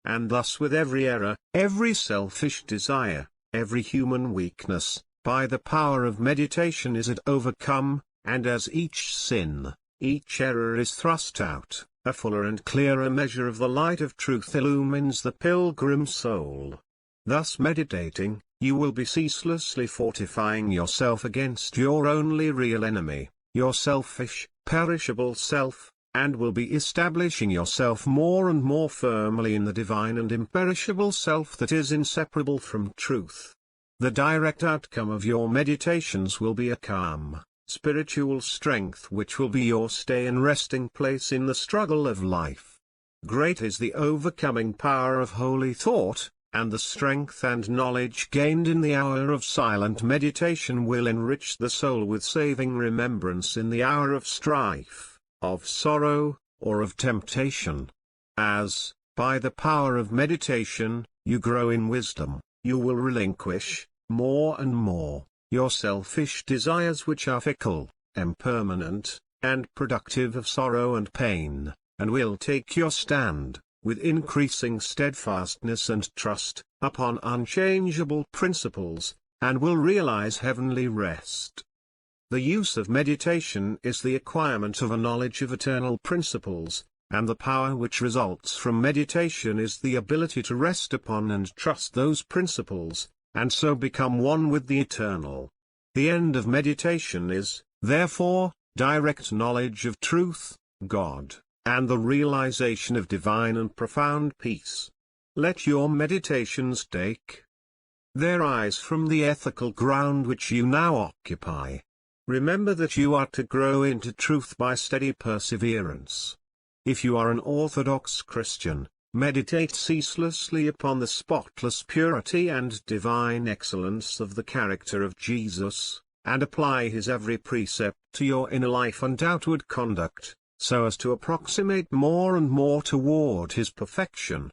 And thus with every error, every selfish desire, every human weakness, by the power of meditation is it overcome, and as each sin, each error is thrust out, a fuller and clearer measure of the light of truth illumines the pilgrim soul. Thus meditating, you will be ceaselessly fortifying yourself against your only real enemy, your selfish, perishable self, and will be establishing yourself more and more firmly in the divine and imperishable self that is inseparable from truth. The direct outcome of your meditations will be a calm, spiritual strength which will be your stay and resting place in the struggle of life. Great is the overcoming power of holy thought, and the strength and knowledge gained in the hour of silent meditation will enrich the soul with saving remembrance in the hour of strife, of sorrow, or of temptation. As, by the power of meditation, you grow in wisdom, you will relinquish, more and more, your selfish desires which are fickle, impermanent, and productive of sorrow and pain, and will take your stand, with increasing steadfastness and trust, upon unchangeable principles, and will realize heavenly rest. The use of meditation is the acquirement of a knowledge of eternal principles, and the power which results from meditation is the ability to rest upon and trust those principles, and so become one with the eternal. The end of meditation is, therefore, direct knowledge of truth, God, and the realization of divine and profound peace. Let your meditations take their eyes from the ethical ground which you now occupy. Remember that you are to grow into truth by steady perseverance. If you are an orthodox Christian, meditate ceaselessly upon the spotless purity and divine excellence of the character of Jesus, and apply his every precept to your inner life and outward conduct, so as to approximate more and more toward his perfection.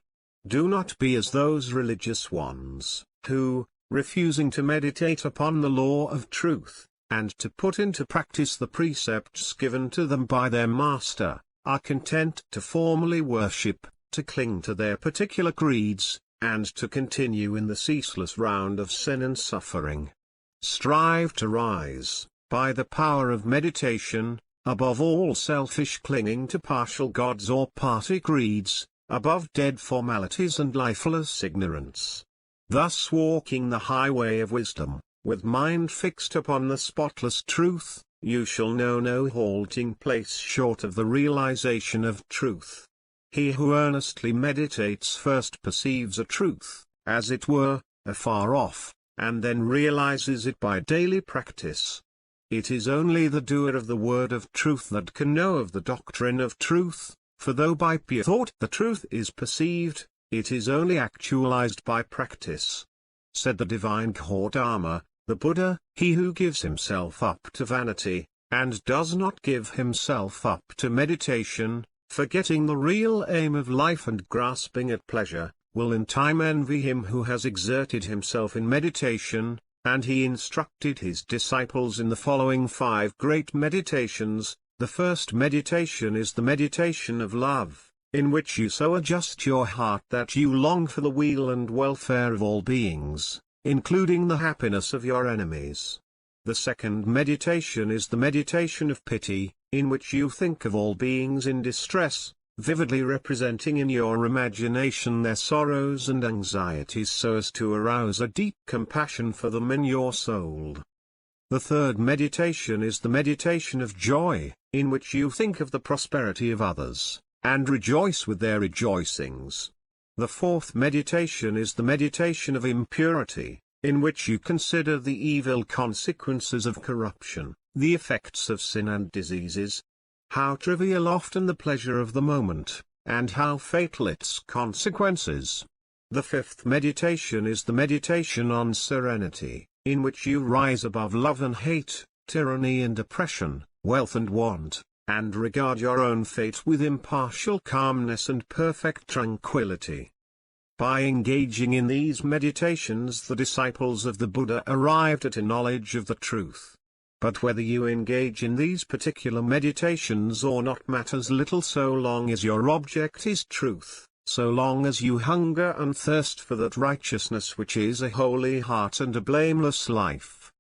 Do not be as those religious ones, who, refusing to meditate upon the law of truth, and to put into practice the precepts given to them by their master, are content to formally worship, to cling to their particular creeds, and to continue in the ceaseless round of sin and suffering. Strive to rise, by the power of meditation, above all selfish clinging to partial gods or party creeds, above dead formalities and lifeless ignorance. Thus walking the highway of wisdom, with mind fixed upon the spotless truth, you shall know no halting place short of the realization of truth. He who earnestly meditates first perceives a truth, as it were, afar off, and then realizes it by daily practice. It is only the doer of the word of truth that can know of the doctrine of truth, for though by pure thought the truth is perceived, it is only actualized by practice. Said the divine Gautama, the Buddha, he who gives himself up to vanity, and does not give himself up to meditation, forgetting the real aim of life and grasping at pleasure, will in time envy him who has exerted himself in meditation, and he instructed his disciples in the following 5 great meditations. The first meditation is the meditation of love, in which you so adjust your heart that you long for the weal and welfare of all beings, including the happiness of your enemies. The second meditation is the meditation of pity, in which you think of all beings in distress, vividly representing in your imagination their sorrows and anxieties so as to arouse a deep compassion for them in your soul. The third meditation is the meditation of joy, in which you think of the prosperity of others, and rejoice with their rejoicings. The fourth meditation is the meditation of impurity, in which you consider the evil consequences of corruption, the effects of sin and diseases. How trivial often the pleasure of the moment, and how fatal its consequences. The fifth meditation is the meditation on serenity, in which you rise above love and hate, tyranny and oppression, wealth and want, and regard your own fate with impartial calmness and perfect tranquility. By engaging in these meditations the disciples of the Buddha arrived at a knowledge of the truth. But whether you engage in these particular meditations or not matters little so long as your object is truth, so long as you hunger and thirst for that righteousness which is a holy heart and a blameless life.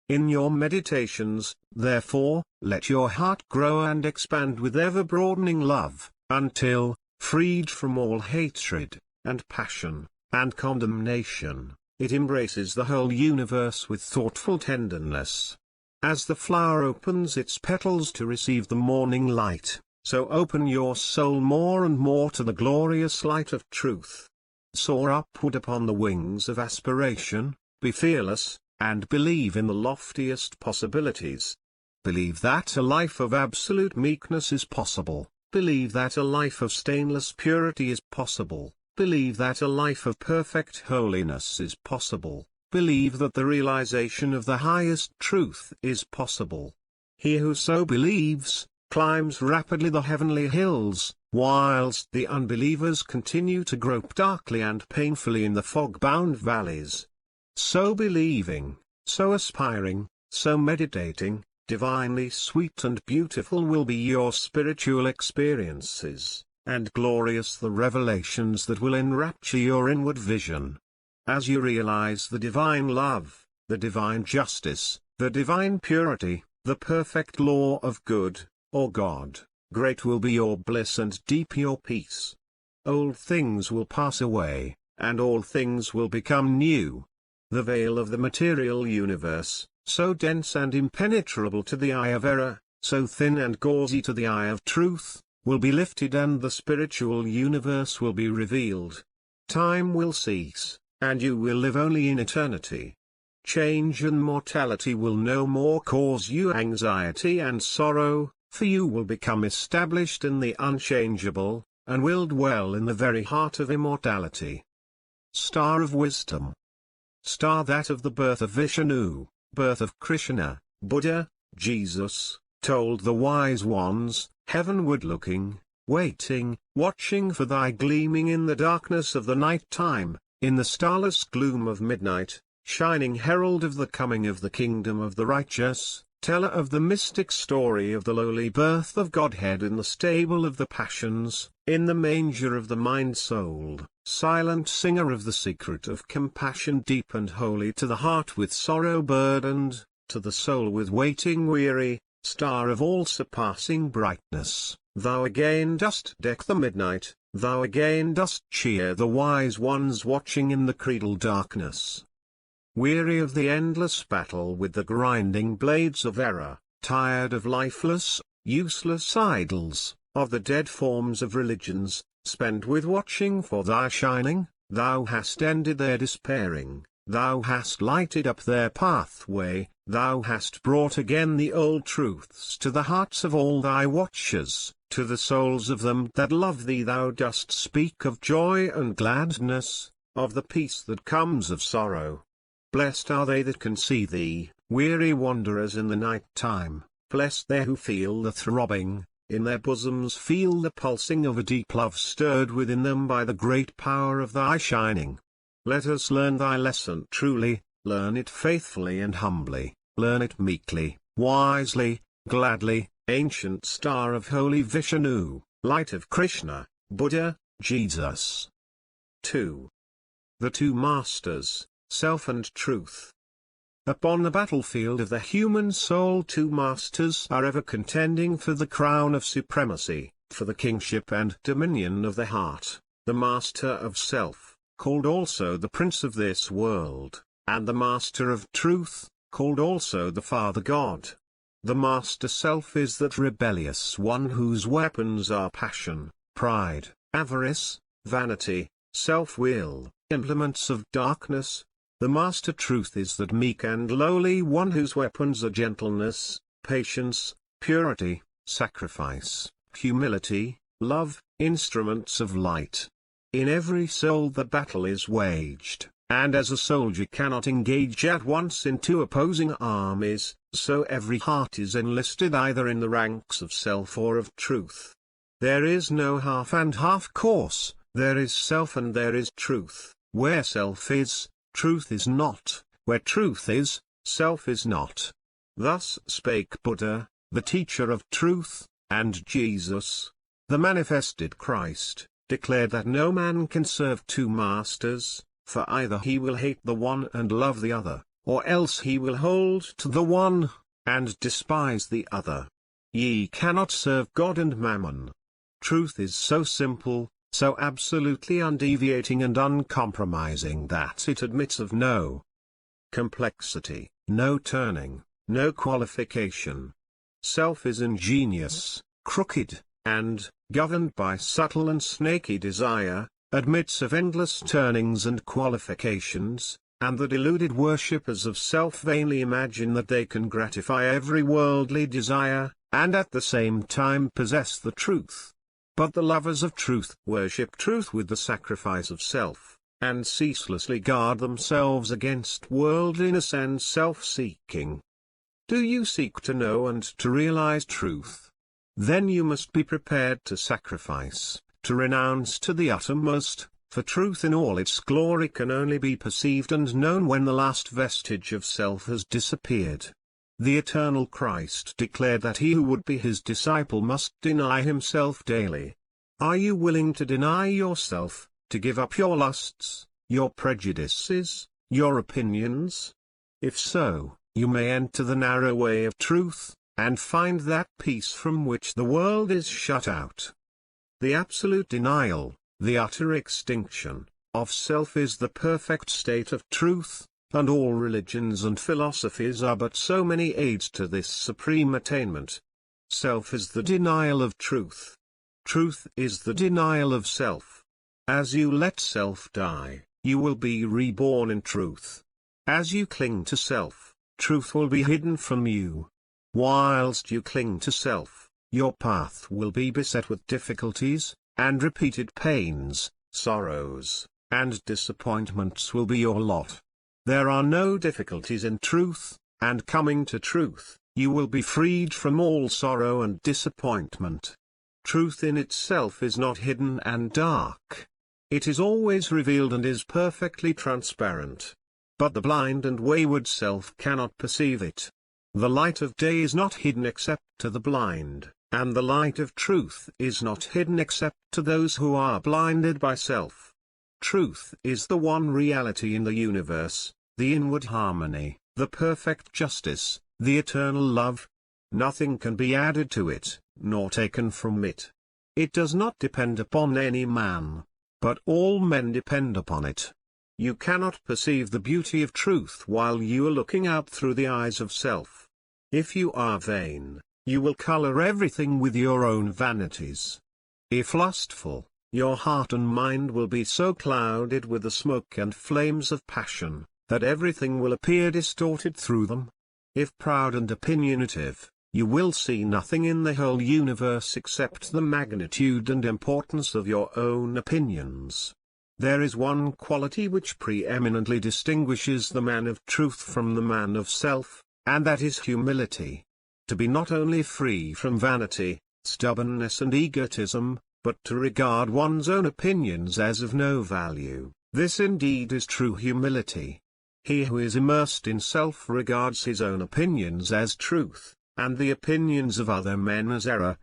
In your meditations, therefore, let your heart grow and expand with ever-broadening love, until, freed from all hatred, and passion, and condemnation, it embraces the whole universe with thoughtful tenderness. As the flower opens its petals to receive the morning light, so open your soul more and more to the glorious light of truth. Soar upward upon the wings of aspiration, be fearless, and believe in the loftiest possibilities. Believe that a life of absolute meekness is possible. Believe that a life of stainless purity is possible. Believe that a life of perfect holiness is possible. Believe that the realization of the highest truth is possible. He who so believes, climbs rapidly the heavenly hills, whilst the unbelievers continue to grope darkly and painfully in the fog-bound valleys. So believing, so aspiring, so meditating, divinely sweet and beautiful will be your spiritual experiences, and glorious the revelations that will enrapture your inward vision. As you realize the divine love, the divine justice, the divine purity, the perfect law of good, or God, great will be your bliss and deep your peace. Old things will pass away, and all things will become new. The veil of the material universe, so dense and impenetrable to the eye of error, so thin and gauzy to the eye of truth, will be lifted and the spiritual universe will be revealed. Time will cease, and you will live only in eternity. Change and mortality will no more cause you anxiety and sorrow, for you will become established in the unchangeable, and will dwell in the very heart of immortality. Star of Wisdom. Star that of the birth of Vishnu, birth of Krishna, Buddha, Jesus, told the wise ones, heavenward looking, waiting, watching for thy gleaming in the darkness of the night time, in the starless gloom of midnight, shining herald of the coming of the kingdom of the righteous, teller of the mystic story of the lowly birth of Godhead in the stable of the passions, in the manger of the mind-soul, silent singer of the secret of compassion deep and holy to the heart with sorrow burdened, to the soul with waiting weary, star of all-surpassing brightness, thou again dost deck the midnight, thou again dost cheer the wise ones watching in the cradle darkness. Weary of the endless battle with the grinding blades of error, tired of lifeless, useless idols, of the dead forms of religions, spent with watching for thy shining, thou hast ended their despairing, thou hast lighted up their pathway, thou hast brought again the old truths to the hearts of all thy watchers, to the souls of them that love thee thou dost speak of joy and gladness, of the peace that comes of sorrow. Blessed are they that can see thee, weary wanderers in the night time, blessed they who feel the throbbing, in their bosoms feel the pulsing of a deep love stirred within them by the great power of thy shining. Let us learn thy lesson truly, learn it faithfully and humbly, learn it meekly, wisely, gladly, ancient star of holy Vishnu, light of Krishna, Buddha, Jesus. 2. The two masters, self and truth. Upon the battlefield of the human soul two masters are ever contending for the crown of supremacy, for the kingship and dominion of the heart, the master of self, called also the prince of this world, and the master of truth, called also the Father God. The master self is that rebellious one whose weapons are passion, pride, avarice, vanity, self-will, implements of darkness. The master truth is that meek and lowly one whose weapons are gentleness, patience, purity, sacrifice, humility, love, instruments of light. In every soul the battle is waged, and as a soldier cannot engage at once in two opposing armies, so every heart is enlisted either in the ranks of self or of truth. There is no half and half course, there is self and there is truth. Where self is, truth is not, where truth is, self is not. Thus spake Buddha, the teacher of truth, and Jesus, the manifested Christ, declared that no man can serve two masters, for either he will hate the one and love the other, or else he will hold to the one, and despise the other. Ye cannot serve God and mammon. Truth is so simple, so absolutely undeviating and uncompromising that it admits of no complexity, no turning, no qualification. Self is ingenious, crooked, and, governed by subtle and snaky desire, admits of endless turnings and qualifications, and the deluded worshippers of self vainly imagine that they can gratify every worldly desire, and at the same time possess the truth. But the lovers of truth worship truth with the sacrifice of self, and ceaselessly guard themselves against worldliness and self-seeking. Do you seek to know and to realize truth? Then you must be prepared to sacrifice, to renounce to the uttermost, for truth in all its glory can only be perceived and known when the last vestige of self has disappeared. The eternal Christ declared that he who would be his disciple must deny himself daily. Are you willing to deny yourself, to give up your lusts, your prejudices, your opinions? If so, you may enter the narrow way of truth, and find that peace from which the world is shut out. The absolute denial, the utter extinction, of self is the perfect state of truth, and all religions and philosophies are but so many aids to this supreme attainment. Self is the denial of truth. Truth is the denial of self. As you let self die, you will be reborn in truth. As you cling to self, truth will be hidden from you. Whilst you cling to self, your path will be beset with difficulties, and repeated pains, sorrows, and disappointments will be your lot. There are no difficulties in truth, and coming to truth, you will be freed from all sorrow and disappointment. Truth in itself is not hidden and dark. It is always revealed and is perfectly transparent. But the blind and wayward self cannot perceive it. The light of day is not hidden except to the blind, and the light of truth is not hidden except to those who are blinded by self. Truth is the one reality in the universe, the inward harmony, the perfect justice, the eternal love. Nothing can be added to it, nor taken from it. It does not depend upon any man, but all men depend upon it. You cannot perceive the beauty of truth while you are looking out through the eyes of self. If you are vain, you will color everything with your own vanities. If lustful, your heart and mind will be so clouded with the smoke and flames of passion, that everything will appear distorted through them. If proud and opinionative, you will see nothing in the whole universe except the magnitude and importance of your own opinions. There is one quality which preeminently distinguishes the man of truth from the man of self, and that is humility. To be not only free from vanity, stubbornness and egotism, but to regard one's own opinions as of no value, this indeed is true humility. He who is immersed in self regards his own opinions as truth, and the opinions of other men as error.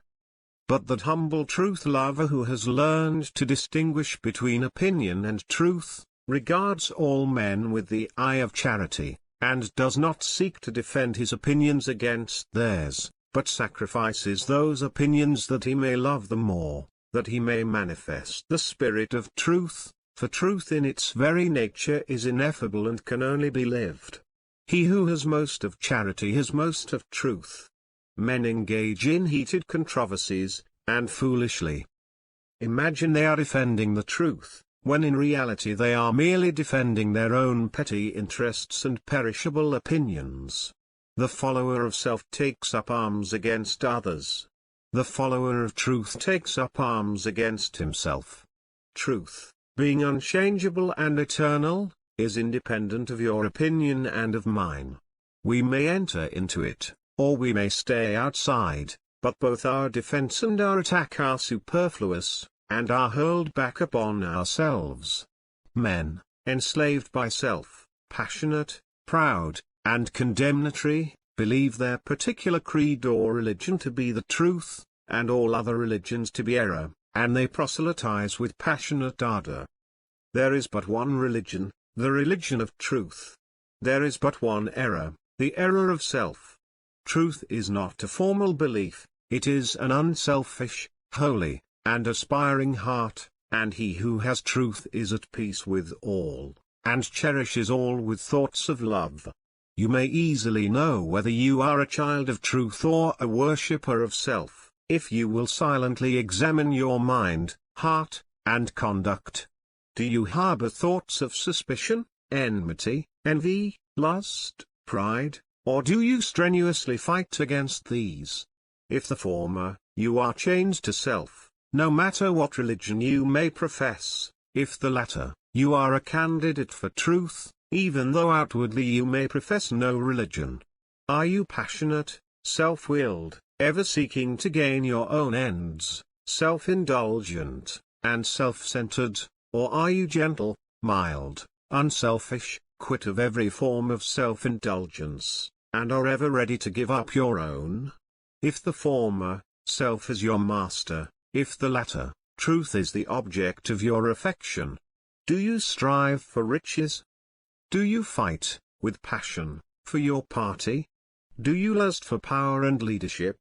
But that humble truth-lover who has learned to distinguish between opinion and truth, regards all men with the eye of charity, and does not seek to defend his opinions against theirs, but sacrifices those opinions that he may love them more, that he may manifest the spirit of truth, for truth in its very nature is ineffable and can only be lived. He who has most of charity has most of truth. Men engage in heated controversies, and foolishly imagine they are defending the truth, when in reality they are merely defending their own petty interests and perishable opinions. The follower of self takes up arms against others. The follower of truth takes up arms against himself. Truth, being unchangeable and eternal, is independent of your opinion and of mine. We may enter into it, or we may stay outside, but both our defense and our attack are superfluous, and are hurled back upon ourselves. Men, enslaved by self, passionate, proud, and condemnatory, believe their particular creed or religion to be the truth, and all other religions to be error, and they proselytize with passionate ardor. There is but one religion, the religion of truth. There is but one error, the error of self. Truth is not a formal belief, it is an unselfish, holy, and aspiring heart, and he who has truth is at peace with all, and cherishes all with thoughts of love. You may easily know whether you are a child of truth or a worshipper of self, if you will silently examine your mind, heart, and conduct. Do you harbor thoughts of suspicion, enmity, envy, lust, pride, or do you strenuously fight against these? If the former, you are chained to self, no matter what religion you may profess; if the latter, you are a candidate for truth, even though outwardly you may profess no religion. Are you passionate, self-willed, ever seeking to gain your own ends, self-indulgent, and self-centered, or are you gentle, mild, unselfish, quit of every form of self-indulgence, and are ever ready to give up your own? If the former, self is your master; if the latter, truth is the object of your affection. Do you strive for riches? Do you fight, with passion, for your party? Do you lust for power and leadership?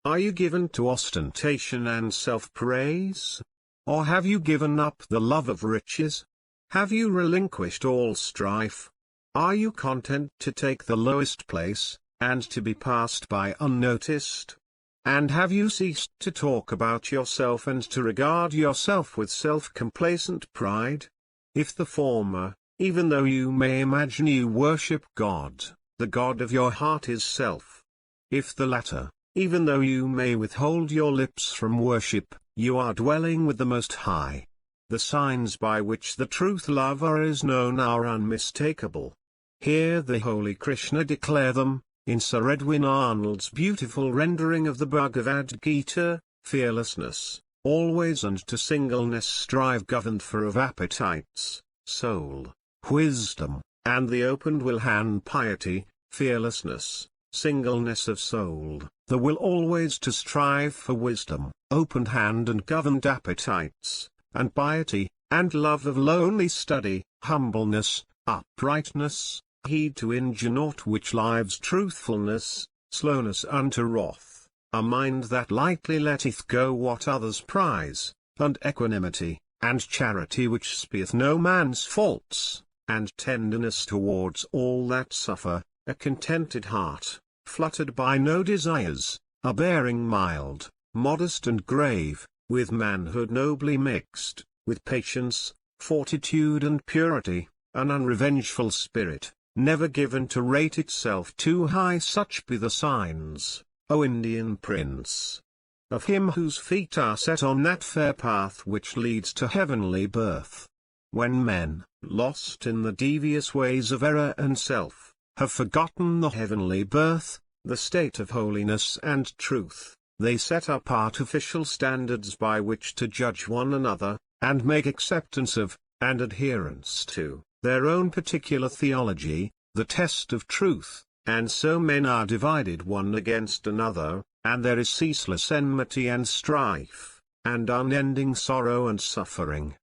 Are you given to ostentation and self-praise? Or have you given up the love of riches? Have you relinquished all strife? Are you content to take the lowest place, and to be passed by unnoticed? And have you ceased to talk about yourself and to regard yourself with self-complacent pride? If the former, even though you may imagine you worship God, the God of your heart is self. If the latter, even though you may withhold your lips from worship, you are dwelling with the Most High. The signs by which the truth lover is known are unmistakable. Hear the holy Krishna declare them, in Sir Edwin Arnold's beautiful rendering of the Bhagavad Gita: fearlessness, always and to singleness strive, governed for of appetites, soul, wisdom, and the opened will hand piety, fearlessness, singleness of soul, the will always to strive for wisdom, opened hand and governed appetites, and piety, and love of lonely study, humbleness, uprightness, heed to injure naught which lives, truthfulness, slowness unto wrath, a mind that lightly letteth go what others prize, and equanimity, and charity which spieth no man's faults, and tenderness towards all that suffer, a contented heart, fluttered by no desires, a bearing mild, modest and grave, with manhood nobly mixed, with patience, fortitude and purity, an unrevengeful spirit, never given to rate itself too high. Such be the signs, O Indian prince, of him whose feet are set on that fair path which leads to heavenly birth. When men, lost in the devious ways of error and self, have forgotten the heavenly birth, the state of holiness and truth, they set up artificial standards by which to judge one another, and make acceptance of, and adherence to, their own particular theology, the test of truth, and so men are divided one against another, and there is ceaseless enmity and strife, and unending sorrow and suffering.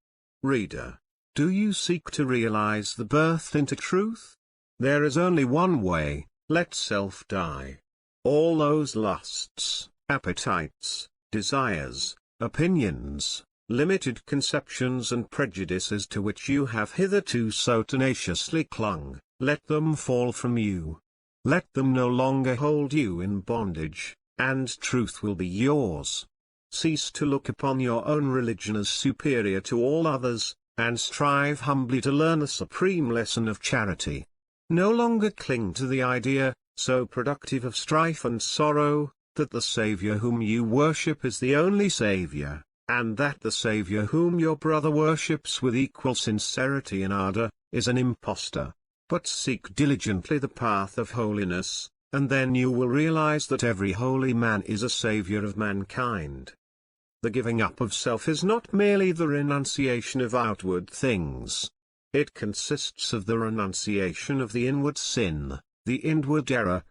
Reader, do you seek to realize the birth into truth? There is only one way: let self die. All those lusts, appetites, desires, opinions, limited conceptions and prejudices to which you have hitherto so tenaciously clung, let them fall from you. Let them no longer hold you in bondage, and truth will be yours. Cease to look upon your own religion as superior to all others, and strive humbly to learn the supreme lesson of charity. No longer cling to the idea, so productive of strife and sorrow, that the Saviour whom you worship is the only Saviour, and that the Saviour whom your brother worships with equal sincerity and ardour, is an impostor. But seek diligently the path of holiness, and then you will realize that every holy man is a Saviour of mankind. The giving up of self is not merely the renunciation of outward things. It consists of the renunciation of the inward sin, the inward error.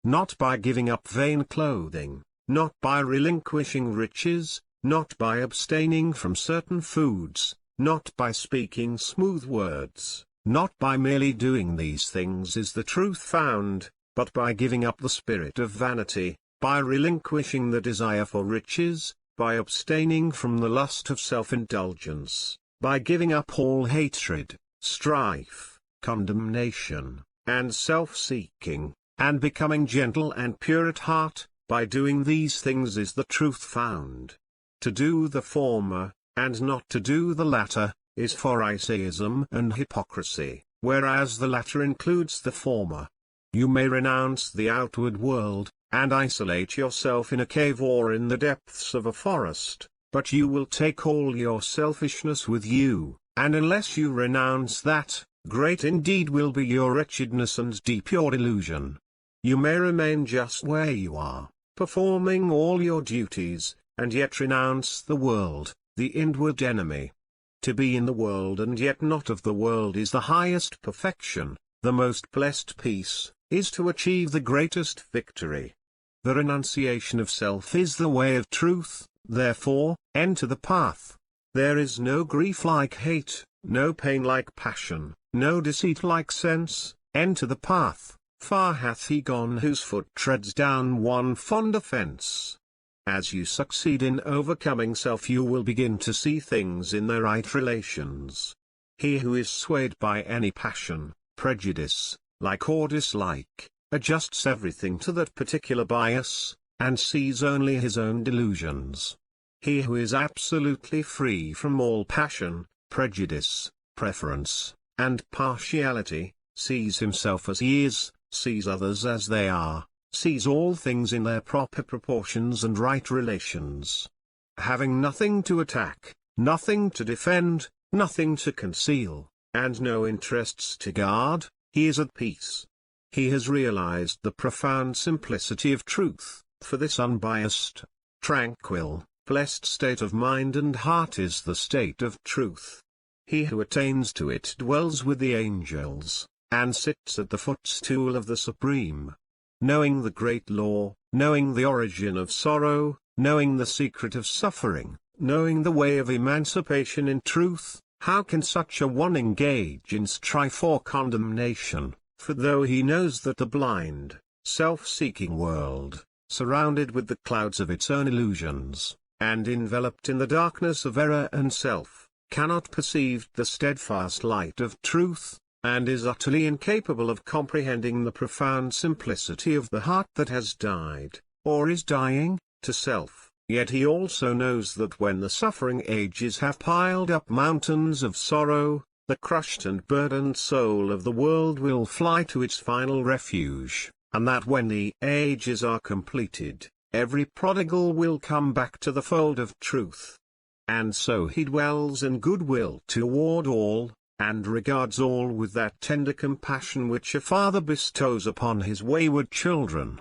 Not by giving up vain clothing, not by relinquishing riches, not by abstaining from certain foods, not by speaking smooth words, not by merely doing these things is the truth found, but by giving up the spirit of vanity, by relinquishing the desire for riches, by abstaining from the lust of self-indulgence, by giving up all hatred, strife, condemnation, and self-seeking, and becoming gentle and pure at heart. By doing these things is the truth found. To do the former, and not to do the latter, is Pharisaism and hypocrisy. whereas the latter includes the former. You may renounce the outward world, and isolate yourself in a cave or in the depths of a forest, but you will take all your selfishness with you, and unless you renounce that, great indeed will be your wretchedness and deep your delusion. You may remain just where you are, performing all your duties, and yet renounce the world, the inward enemy. To be in the world and yet not of the world is the highest perfection, the most blessed peace, is to achieve the greatest victory. The renunciation of self is the way of truth, therefore, enter the path. There is no grief like hate, no pain like passion, no deceit like sense, enter the path. Far hath he gone whose foot treads down one fond offence. As you succeed in overcoming self, you will begin to see things in their right relations. He who is swayed by any passion, prejudice, like or dislike, adjusts everything to that particular bias, and sees only his own delusions. He who is absolutely free from all passion, prejudice, preference, and partiality, sees himself as he is, sees others as they are, sees all things in their proper proportions and right relations. Having nothing to attack, nothing to defend, nothing to conceal, and no interests to guard, he is at peace. He has realized the profound simplicity of truth, for this unbiased, tranquil, blessed state of mind and heart is the state of truth. He who attains to it dwells with the angels, and sits at the footstool of the Supreme. Knowing the great law, knowing the origin of sorrow, knowing the secret of suffering, knowing the way of emancipation in truth, how can such a one engage in strife or condemnation? For though he knows that the blind, self-seeking world, surrounded with the clouds of its own illusions, and enveloped in the darkness of error and self, cannot perceive the steadfast light of truth, and is utterly incapable of comprehending the profound simplicity of the heart that has died, or is dying, to self, yet he also knows that when the suffering ages have piled up mountains of sorrow, the crushed and burdened soul of the world will fly to its final refuge, and that when the ages are completed, every prodigal will come back to the fold of truth. And so he dwells in goodwill toward all, and regards all with that tender compassion which a father bestows upon his wayward children.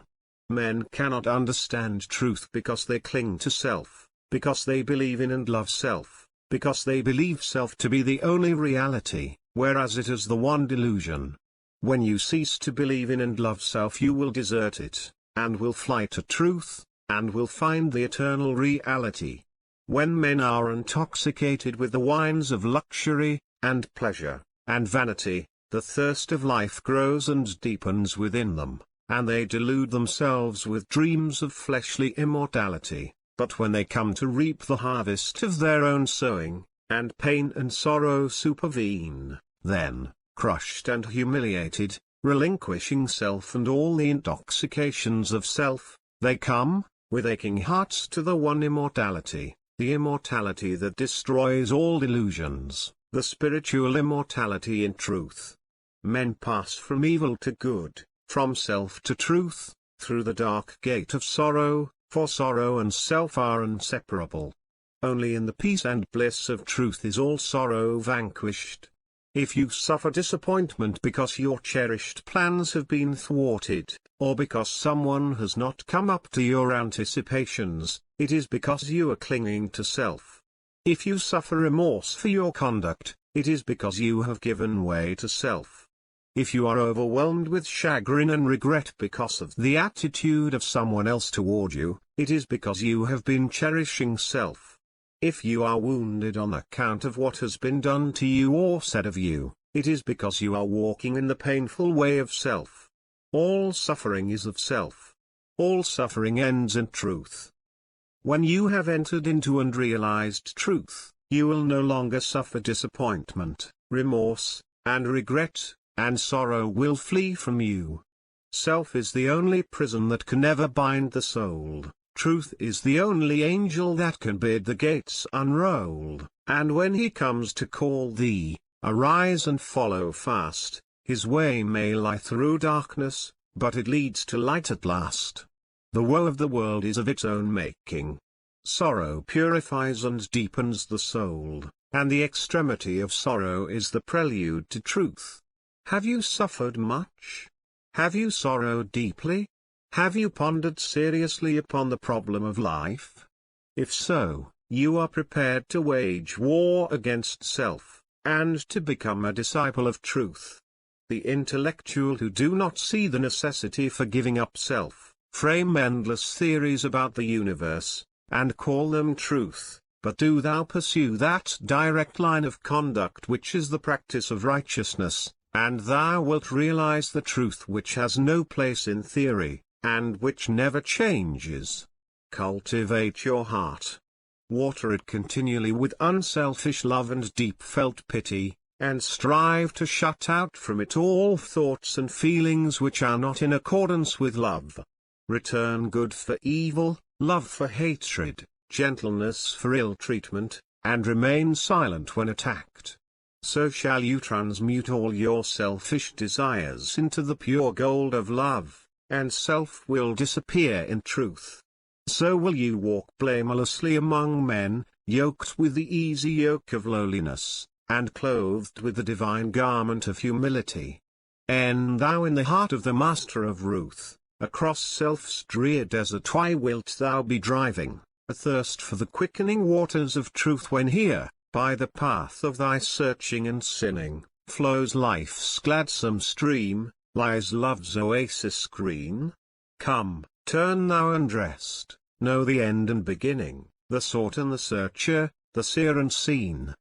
Men cannot understand truth because they cling to self, because they believe in and love self, because they believe self to be the only reality, whereas it is the one delusion. When you cease to believe in and love self, you will desert it, and will fly to truth, and will find the eternal reality. When men are intoxicated with the wines of luxury, and pleasure, and vanity, the thirst of life grows and deepens within them, and they delude themselves with dreams of fleshly immortality. But when they come to reap the harvest of their own sowing, and pain and sorrow supervene, then, crushed and humiliated, relinquishing self and all the intoxications of self, they come, with aching hearts, to the one immortality, the immortality that destroys all delusions, the spiritual immortality in truth. Men pass from evil to good, from self to truth, through the dark gate of sorrow, for sorrow and self are inseparable. Only in the peace and bliss of truth is all sorrow vanquished. If you suffer disappointment because your cherished plans have been thwarted, or because someone has not come up to your anticipations, it is because you are clinging to self. If you suffer remorse for your conduct, it is because you have given way to self. If you are overwhelmed with chagrin and regret because of the attitude of someone else toward you, it is because you have been cherishing self. If you are wounded on account of what has been done to you or said of you, it is because you are walking in the painful way of self. All suffering is of self. All suffering ends in truth. When you have entered into and realized truth, you will no longer suffer disappointment, remorse, and regret, and sorrow will flee from you. Self is the only prison that can ever bind the soul. Truth is the only angel that can bid the gates unrolled, and when he comes to call thee, Arise and follow fast, his way may lie through darkness, but it leads to light at last. The woe of the world is of its own making. Sorrow purifies and deepens the soul, and the extremity of sorrow is the prelude to truth. Have you suffered much? Have you sorrowed deeply? Have you pondered seriously upon the problem of life? If so, you are prepared to wage war against self, and to become a disciple of truth. The intellectual who do not see the necessity for giving up self, frame endless theories about the universe, and call them truth, but do thou pursue that direct line of conduct which is the practice of righteousness, and thou wilt realize the truth which has no place in theory, and which never changes. Cultivate your heart. Water it continually with unselfish love and deep-felt pity, and strive to shut out from it all thoughts and feelings which are not in accordance with love. Return good for evil, love for hatred, gentleness for ill treatment, and remain silent when attacked. So shall you transmute all your selfish desires into the pure gold of love, and self will disappear in truth. So will you walk blamelessly among men, yoked with the easy yoke of lowliness, and clothed with the divine garment of humility. And thou in the heart of the Master of Ruth, across self's drear desert why wilt thou be driving, athirst for the quickening waters of truth when here, by the path of thy searching and sinning, flows life's gladsome stream, lies love's oasis green? Come, turn thou and rest, know the end and beginning, the sought and the searcher, the seer and seen.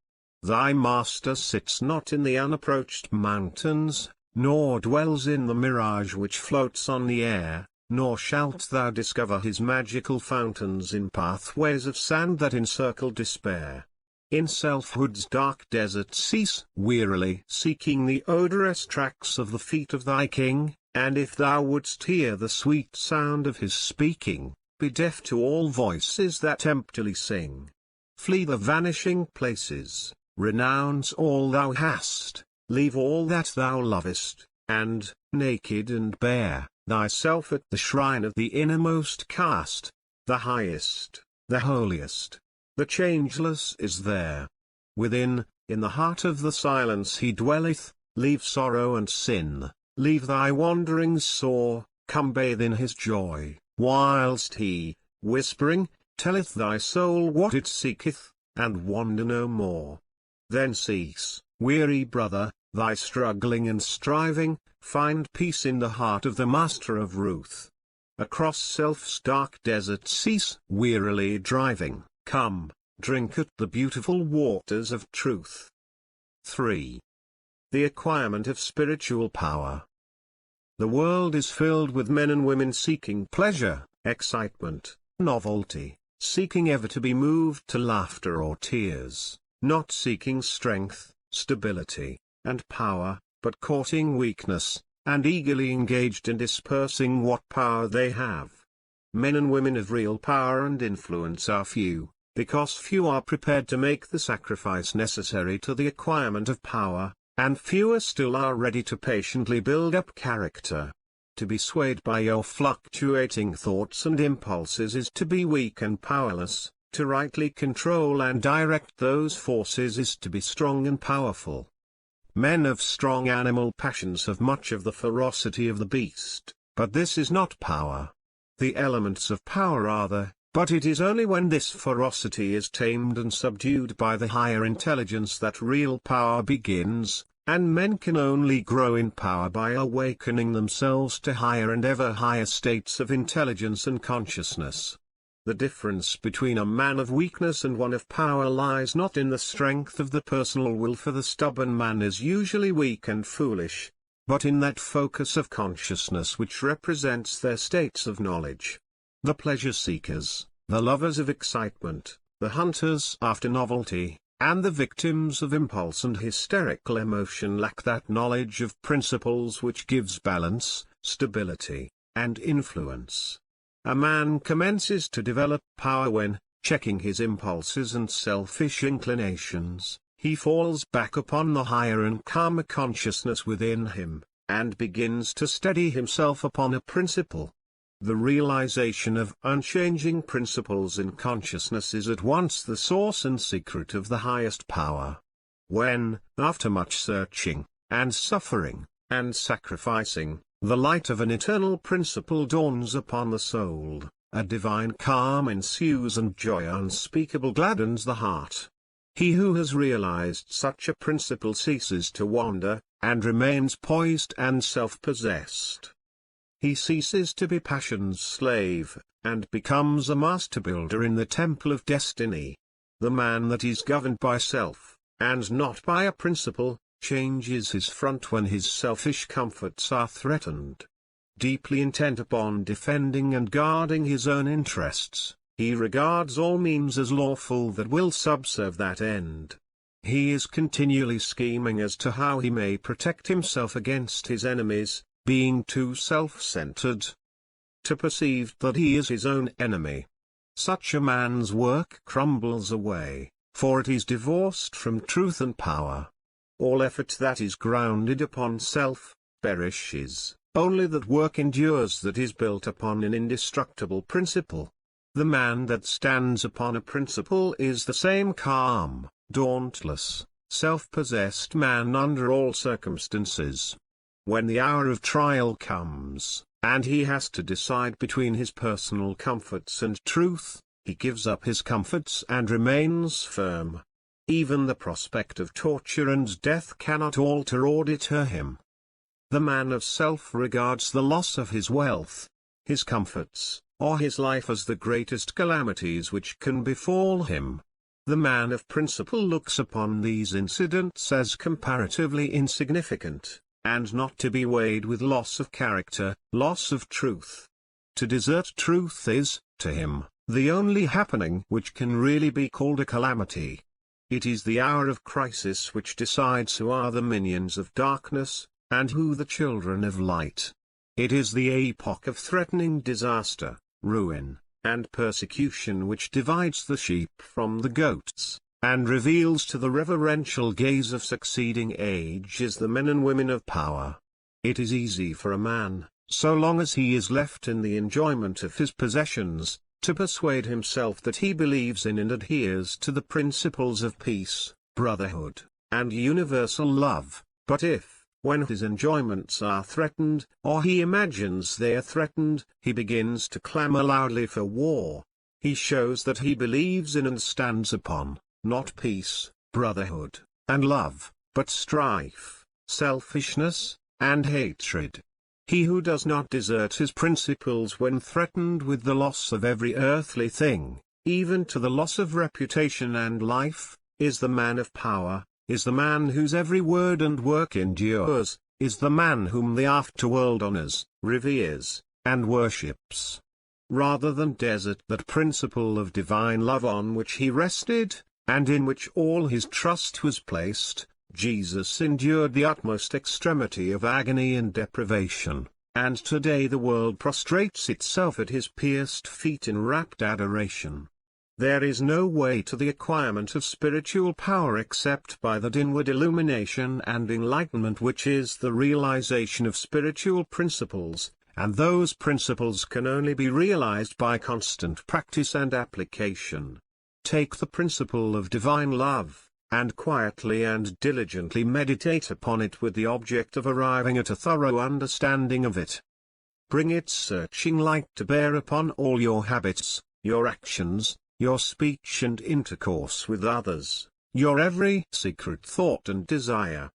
Thy Master sits not in the unapproached mountains, nor dwells in the mirage which floats on the air, nor shalt thou discover his magical fountains in pathways of sand that encircle despair. In selfhood's dark desert cease wearily seeking the odorous tracks of the feet of thy King, and if thou wouldst hear the sweet sound of his speaking, be deaf to all voices that emptily sing. Flee the vanishing places, renounce all thou hast, leave all that thou lovest, and, naked and bare, thyself at the shrine of the innermost cast. The highest, the holiest, the changeless is there. Within, in the heart of the silence he dwelleth. Leave sorrow and sin, leave thy wanderings sore, come bathe in his joy, whilst he, whispering, telleth thy soul what it seeketh, and wander no more. Then cease, weary brother, thy struggling and striving, find peace in the heart of the Master of Ruth. Across self's dark desert cease wearily driving, come, drink at the beautiful waters of truth. 3. The acquirement of spiritual power. The world is filled with men and women seeking pleasure, excitement, novelty, seeking ever to be moved to laughter or tears, not seeking strength, stability, and power, but courting weakness, and eagerly engaged in dispersing what power they have. Men and women of real power and influence are few, because few are prepared to make the sacrifice necessary to the acquirement of power, and fewer still are ready to patiently build up character. To be swayed by your fluctuating thoughts and impulses is to be weak and powerless. To rightly control and direct those forces is to be strong and powerful. Men of strong animal passions have much of the ferocity of the beast, but this is not power. The elements of power are there, but it is only when this ferocity is tamed and subdued by the higher intelligence that real power begins, and men can only grow in power by awakening themselves to higher and ever higher states of intelligence and consciousness. The difference between a man of weakness and one of power lies not in the strength of the personal will, for the stubborn man is usually weak and foolish, but in that focus of consciousness which represents their states of knowledge. The pleasure seekers, the lovers of excitement, the hunters after novelty, and the victims of impulse and hysterical emotion lack that knowledge of principles which gives balance, stability, and influence. A man commences to develop power when, checking his impulses and selfish inclinations, he falls back upon the higher and calmer consciousness within him, and begins to steady himself upon a principle. The realization of unchanging principles in consciousness is at once the source and secret of the highest power. When, after much searching, and suffering, and sacrificing, the light of an eternal principle dawns upon the soul, a divine calm ensues and joy unspeakable gladdens the heart. He who has realized such a principle ceases to wander, and remains poised and self-possessed. He ceases to be passion's slave, and becomes a master builder in the temple of destiny. The man that is governed by self, and not by a principle, changes his front when his selfish comforts are threatened. Deeply intent upon defending and guarding his own interests, he regards all means as lawful that will subserve that end. He is continually scheming as to how he may protect himself against his enemies, being too self-centered to perceive that he is his own enemy. Such a man's work crumbles away, for it is divorced from truth and power. All effort that is grounded upon self, perishes. Only that work endures that is built upon an indestructible principle. The man that stands upon a principle is the same calm, dauntless, self-possessed man under all circumstances. When the hour of trial comes, and he has to decide between his personal comforts and truth, he gives up his comforts and remains firm. Even the prospect of torture and death cannot alter or deter him. The man of self regards the loss of his wealth, his comforts, or his life as the greatest calamities which can befall him. The man of principle looks upon these incidents as comparatively insignificant, and not to be weighed with loss of character, loss of truth. To desert truth is, to him, the only happening which can really be called a calamity. It is the hour of crisis which decides who are the minions of darkness, and who the children of light. It is the epoch of threatening disaster, ruin, and persecution which divides the sheep from the goats, and reveals to the reverential gaze of succeeding ages the men and women of power. It is easy for a man, so long as he is left in the enjoyment of his possessions, to persuade himself that he believes in and adheres to the principles of peace, brotherhood, and universal love, but if, when his enjoyments are threatened, or he imagines they are threatened, he begins to clamor loudly for war, he shows that he believes in and stands upon, not peace, brotherhood, and love, but strife, selfishness, and hatred. He who does not desert his principles when threatened with the loss of every earthly thing, even to the loss of reputation and life, is the man of power, is the man whose every word and work endures, is the man whom the afterworld honors, reveres, and worships. Rather than desert that principle of divine love on which he rested, and in which all his trust was placed, Jesus endured the utmost extremity of agony and deprivation, and today the world prostrates itself at his pierced feet in rapt adoration. There is no way to the acquirement of spiritual power except by that inward illumination and enlightenment which is the realization of spiritual principles, and those principles can only be realized by constant practice and application. Take the principle of divine love, and quietly and diligently meditate upon it with the object of arriving at a thorough understanding of it. Bring its searching light to bear upon all your habits, your actions, your speech and intercourse with others, your every secret thought and desire.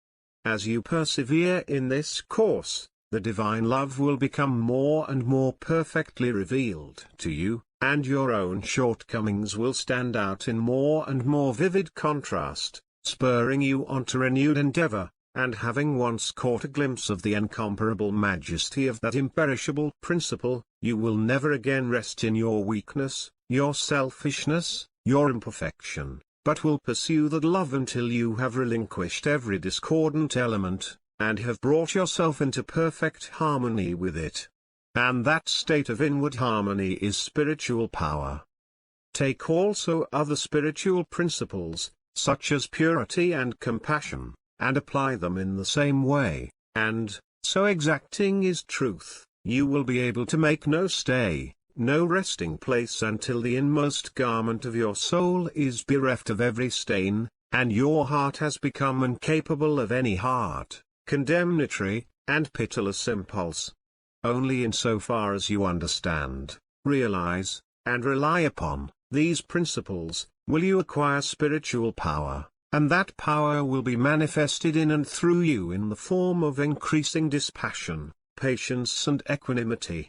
As you persevere in this course, the divine love will become more and more perfectly revealed to you, and your own shortcomings will stand out in more and more vivid contrast, spurring you on to renewed endeavor, and having once caught a glimpse of the incomparable majesty of that imperishable principle, you will never again rest in your weakness, your selfishness, your imperfection, but will pursue that love until you have relinquished every discordant element, and have brought yourself into perfect harmony with it. And that state of inward harmony is spiritual power. Take also other spiritual principles, such as purity and compassion, and apply them in the same way, and, so exacting is truth, you will be able to make no stay, no resting place until the inmost garment of your soul is bereft of every stain, and your heart has become incapable of any hard, condemnatory, and pitiless impulse. Only in so far as you understand, realize, and rely upon these principles, will you acquire spiritual power, and that power will be manifested in and through you in the form of increasing dispassion, patience and equanimity.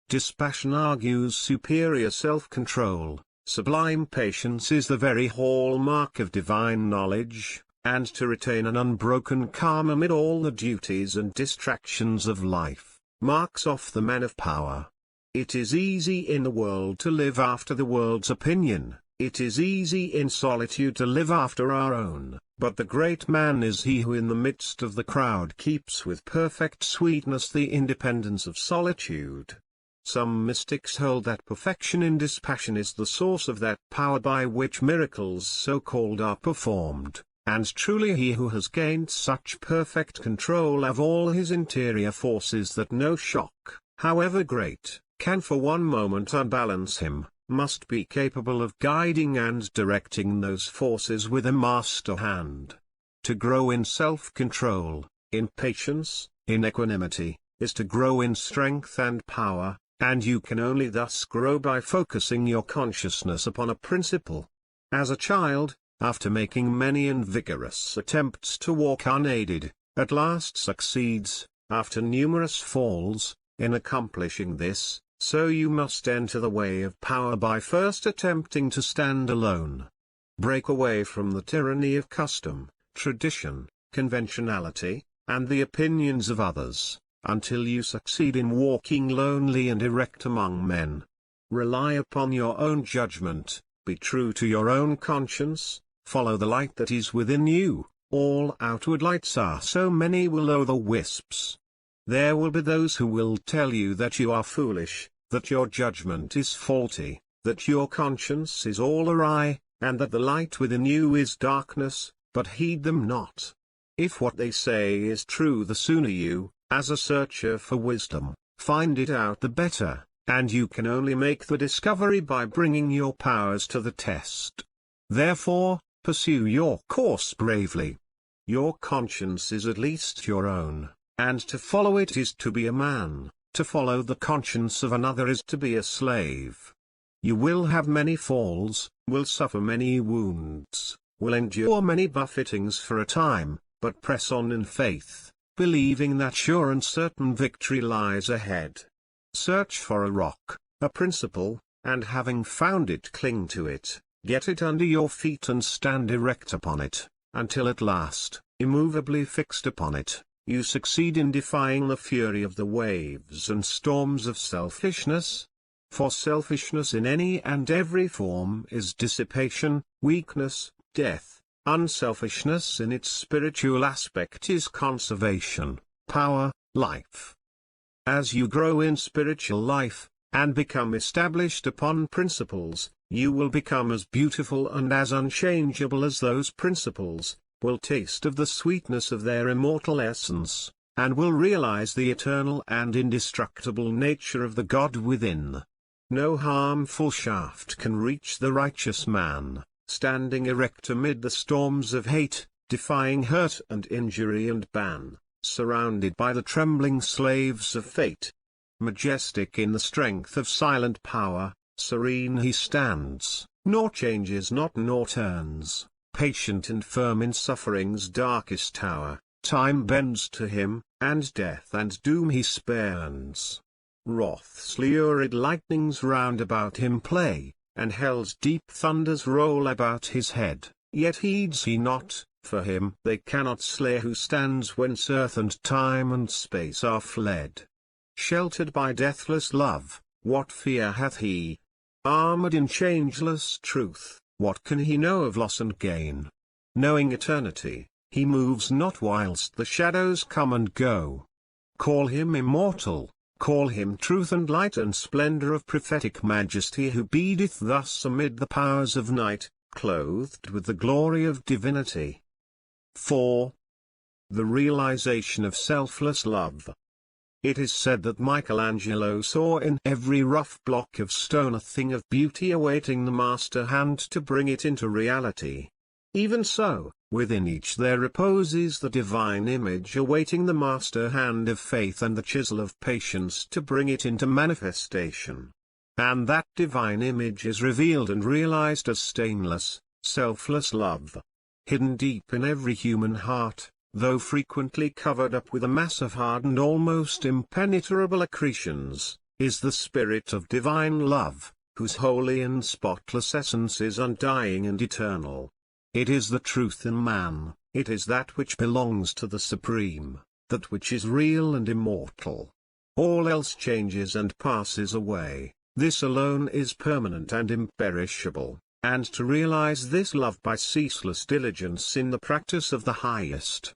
Dispassion argues superior self-control, sublime patience is the very hallmark of divine knowledge, and to retain an unbroken calm amid all the duties and distractions of life, marks off the man of power. It is easy in the world to live after the world's opinion, it is easy in solitude to live after our own, but the great man is he who in the midst of the crowd keeps with perfect sweetness the independence of solitude. Some mystics hold that perfection in dispassion is the source of that power by which miracles so-called are performed, and truly he who has gained such perfect control of all his interior forces that no shock, however great, can for one moment unbalance him, must be capable of guiding and directing those forces with a master hand. To grow in self-control, in patience, in equanimity, is to grow in strength and power, and you can only thus grow by focusing your consciousness upon a principle. As a child, after making many and vigorous attempts to walk unaided, at last succeeds, after numerous falls, in accomplishing this, so you must enter the way of power by first attempting to stand alone. Break away from the tyranny of custom, tradition, conventionality, and the opinions of others, until you succeed in walking lonely and erect among men. Rely upon your own judgment, be true to your own conscience, follow the light that is within you. All outward lights are so many will-o'-the-wisps. There will be those who will tell you that you are foolish, that your judgment is faulty, that your conscience is all awry, and that the light within you is darkness, but heed them not. If what they say is true, the sooner you, as a searcher for wisdom, find it out the better, and you can only make the discovery by bringing your powers to the test. Therefore, pursue your course bravely. Your conscience is at least your own, and to follow it is to be a man, to follow the conscience of another is to be a slave. You will have many falls, will suffer many wounds, will endure many buffetings for a time, but press on in faith, believing that sure and certain victory lies ahead. Search for a rock, a principle, and having found it, cling to it, get it under your feet and stand erect upon it, until at last, immovably fixed upon it, you succeed in defying the fury of the waves and storms of selfishness. For selfishness in any and every form is dissipation, weakness, death. Unselfishness in its spiritual aspect is conservation, power, life. As you grow in spiritual life, and become established upon principles, you will become as beautiful and as unchangeable as those principles, will taste of the sweetness of their immortal essence, and will realize the eternal and indestructible nature of the God within. No harmful shaft can reach the righteous man, standing erect amid the storms of hate, defying hurt and injury and ban, surrounded by the trembling slaves of fate. Majestic in the strength of silent power, serene he stands, nor changes not nor turns, patient and firm in suffering's darkest hour. Time bends to him, and death and doom he spurns. Wrath's lurid lightnings round about him play, and hell's deep thunders roll about his head, yet heeds he not, for him they cannot slay who stands whence earth and time and space are fled. Sheltered by deathless love, what fear hath he? Armored in changeless truth, what can he know of loss and gain? Knowing eternity, he moves not whilst the shadows come and go. Call him immortal, call him truth and light and splendor of prophetic majesty, who beadeth thus amid the powers of night, clothed with the glory of divinity. 4. The realization of selfless love. It is said that Michelangelo saw in every rough block of stone a thing of beauty awaiting the master hand to bring it into reality. Even so, within each there reposes the divine image awaiting the master hand of faith and the chisel of patience to bring it into manifestation. And that divine image is revealed and realized as stainless, selfless love. Hidden deep in every human heart, though frequently covered up with a mass of hardened almost impenetrable accretions, is the spirit of divine love, whose holy and spotless essence is undying and eternal. It is the truth in man, it is that which belongs to the Supreme, that which is real and immortal. All else changes and passes away, this alone is permanent and imperishable, and to realize this love by ceaseless diligence in the practice of the highest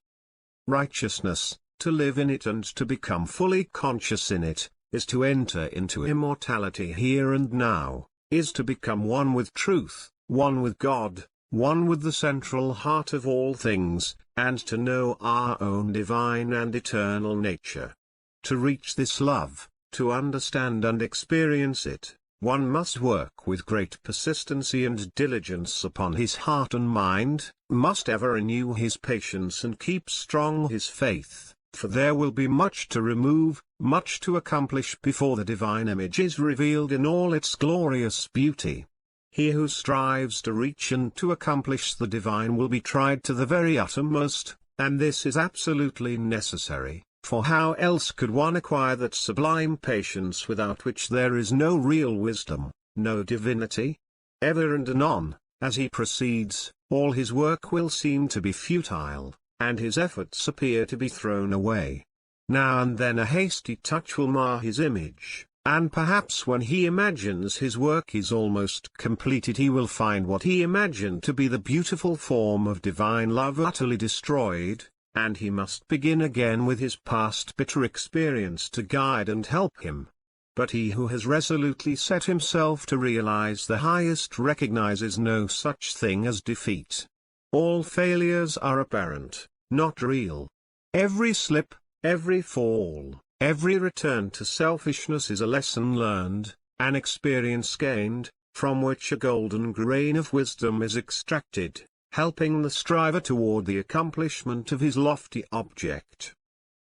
righteousness, to live in it and to become fully conscious in it, is to enter into immortality here and now, is to become one with truth, one with God, one with the central heart of all things, and to know our own divine and eternal nature. To reach this love, to understand and experience it, one must work with great persistency and diligence upon his heart and mind, must ever renew his patience and keep strong his faith, for there will be much to remove, much to accomplish before the divine image is revealed in all its glorious beauty. He who strives to reach and to accomplish the divine will be tried to the very uttermost, and this is absolutely necessary. For how else could one acquire that sublime patience without which there is no real wisdom, no divinity? Ever and anon, as he proceeds, all his work will seem to be futile, and his efforts appear to be thrown away. Now and then a hasty touch will mar his image, and perhaps when he imagines his work is almost completed he will find what he imagined to be the beautiful form of divine love utterly destroyed, and he must begin again with his past bitter experience to guide and help him. But he who has resolutely set himself to realize the highest recognizes no such thing as defeat. All failures are apparent, not real. Every slip, every fall, every return to selfishness is a lesson learned, an experience gained, from which a golden grain of wisdom is extracted, helping the striver toward the accomplishment of his lofty object.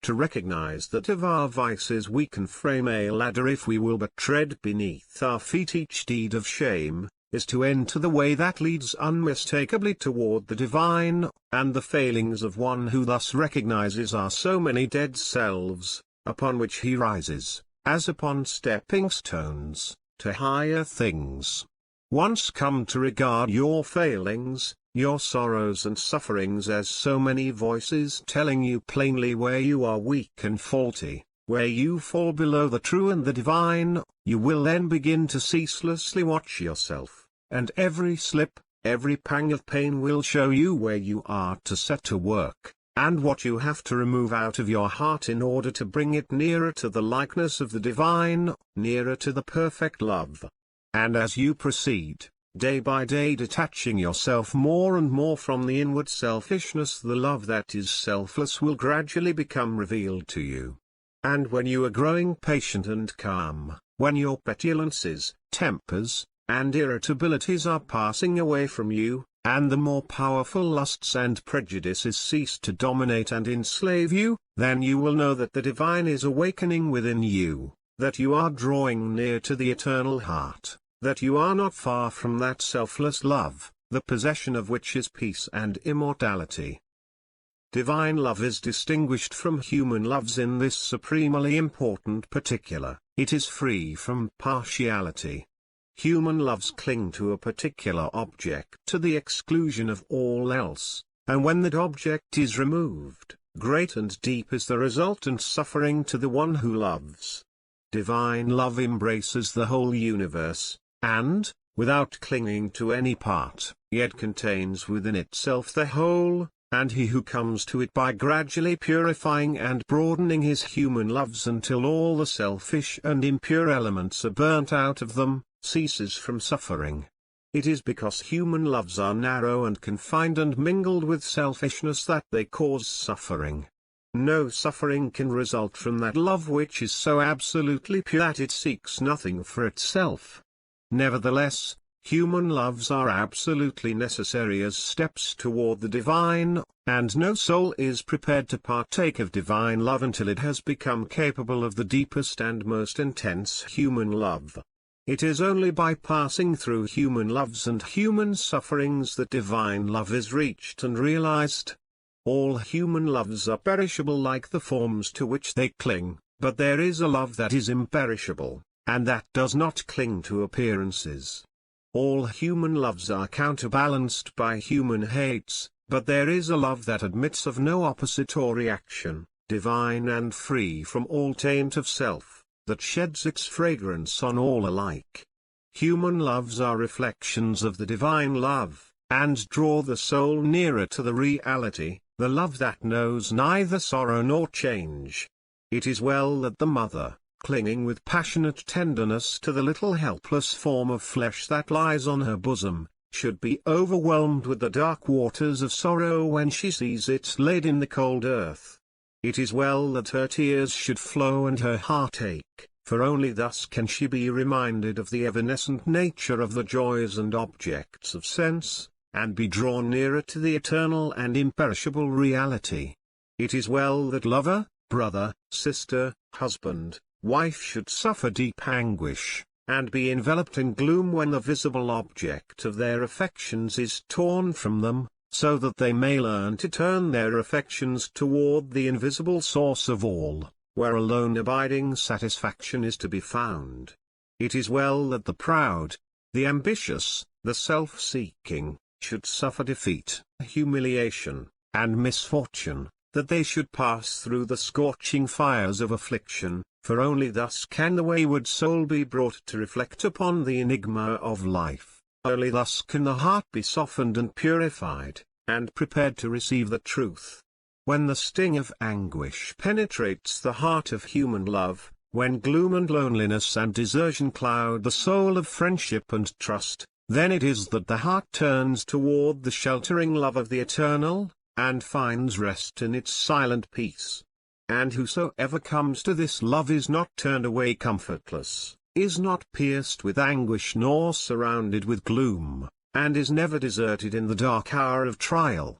To recognize that of our vices we can frame a ladder if we will but tread beneath our feet each deed of shame, is to enter the way that leads unmistakably toward the divine, and the failings of one who thus recognizes are so many dead selves, upon which he rises, as upon stepping stones, to higher things. Once come to regard your failings, your sorrows and sufferings as so many voices telling you plainly where you are weak and faulty, where you fall below the true and the divine, you will then begin to ceaselessly watch yourself, and every slip, every pang of pain will show you where you are to set to work, and what you have to remove out of your heart in order to bring it nearer to the likeness of the divine, nearer to the perfect love. And as you proceed, day by day detaching yourself more and more from the inward selfishness, the love that is selfless will gradually become revealed to you. And when you are growing patient and calm, when your petulances, tempers, and irritabilities are passing away from you, and the more powerful lusts and prejudices cease to dominate and enslave you, then you will know that the divine is awakening within you, that you are drawing near to the eternal heart, that you are not far from that selfless love, the possession of which is peace and immortality. Divine love is distinguished from human loves in this supremely important particular: it is free from partiality. Human loves cling to a particular object to the exclusion of all else, and when that object is removed, great and deep is the resultant suffering to the one who loves. Divine love embraces the whole universe, and, without clinging to any part, yet contains within itself the whole, and he who comes to it by gradually purifying and broadening his human loves until all the selfish and impure elements are burnt out of them, ceases from suffering. It is because human loves are narrow and confined and mingled with selfishness that they cause suffering. No suffering can result from that love which is so absolutely pure that it seeks nothing for itself. Nevertheless, human loves are absolutely necessary as steps toward the divine, and no soul is prepared to partake of divine love until it has become capable of the deepest and most intense human love. It is only by passing through human loves and human sufferings that divine love is reached and realized. All human loves are perishable like the forms to which they cling, but there is a love that is imperishable, and that does not cling to appearances. All human loves are counterbalanced by human hates, but there is a love that admits of no opposite or reaction, divine and free from all taint of self, that sheds its fragrance on all alike. Human loves are reflections of the divine love, and draw the soul nearer to the reality, the love that knows neither sorrow nor change. It is well that the mother, clinging with passionate tenderness to the little helpless form of flesh that lies on her bosom, should be overwhelmed with the dark waters of sorrow when she sees it laid in the cold earth. It is well that her tears should flow and her heart ache, for only thus can she be reminded of the evanescent nature of the joys and objects of sense, and be drawn nearer to the eternal and imperishable reality. It is well that lover, brother, sister, husband, wife should suffer deep anguish, and be enveloped in gloom when the visible object of their affections is torn from them, so that they may learn to turn their affections toward the invisible source of all, where alone abiding satisfaction is to be found. It is well that the proud, the ambitious, the self-seeking, should suffer defeat, humiliation, and misfortune, that they should pass through the scorching fires of affliction, for only thus can the wayward soul be brought to reflect upon the enigma of life, only thus can the heart be softened and purified, and prepared to receive the truth. When the sting of anguish penetrates the heart of human love, when gloom and loneliness and desertion cloud the soul of friendship and trust, then it is that the heart turns toward the sheltering love of the eternal, and finds rest in its silent peace. And whosoever comes to this love is not turned away comfortless, is not pierced with anguish nor surrounded with gloom, and is never deserted in the dark hour of trial.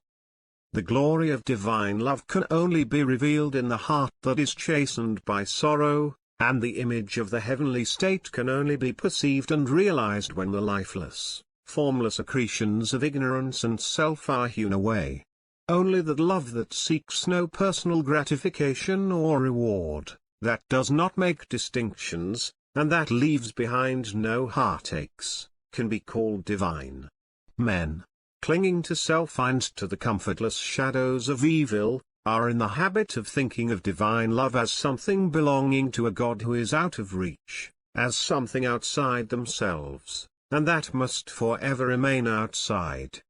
The glory of divine love can only be revealed in the heart that is chastened by sorrow, and the image of the heavenly state can only be perceived and realized when the lifeless, formless accretions of ignorance and self are hewn away. Only the love that seeks no personal gratification or reward, that does not make distinctions, and that leaves behind no heartaches, can be called divine. Men, clinging to self and to the comfortless shadows of evil, are in the habit of thinking of divine love as something belonging to a God who is out of reach, as something outside themselves, and that must forever remain outside.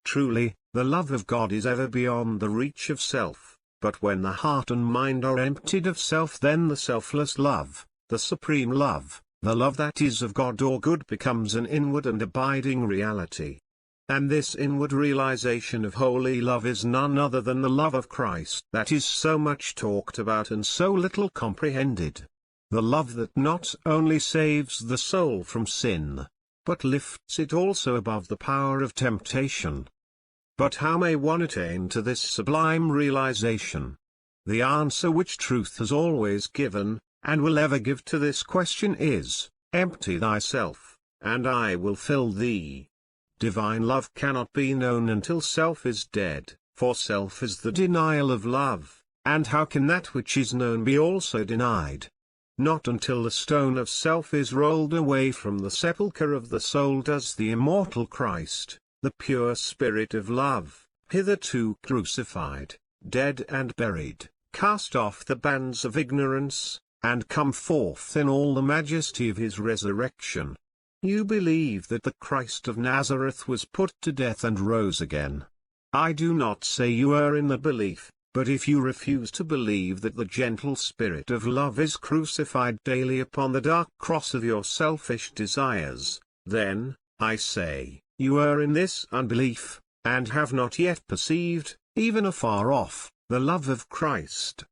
Truly, the love of God is ever beyond the reach of self, but when the heart and mind are emptied of self, then the selfless love, the supreme love, the love that is of God or good, becomes an inward and abiding reality. And this inward realization of holy love is none other than the love of Christ that is so much talked about and so little comprehended. The love that not only saves the soul from sin, but lifts it also above the power of temptation. But how may one attain to this sublime realization? The answer which truth has always given, and will ever give to this question is, empty thyself, and I will fill thee. Divine love cannot be known until self is dead, for self is the denial of love, and how can that which is known be also denied? Not until the stone of self is rolled away from the sepulchre of the soul does the immortal Christ, the pure Spirit of love, hitherto crucified, dead and buried, cast off the bands of ignorance, and come forth in all the majesty of his resurrection. You believe that the Christ of Nazareth was put to death and rose again. I do not say you err in the belief, but if you refuse to believe that the gentle Spirit of love is crucified daily upon the dark cross of your selfish desires, then, I say, you are in this unbelief, and have not yet perceived, even afar off, the love of Christ.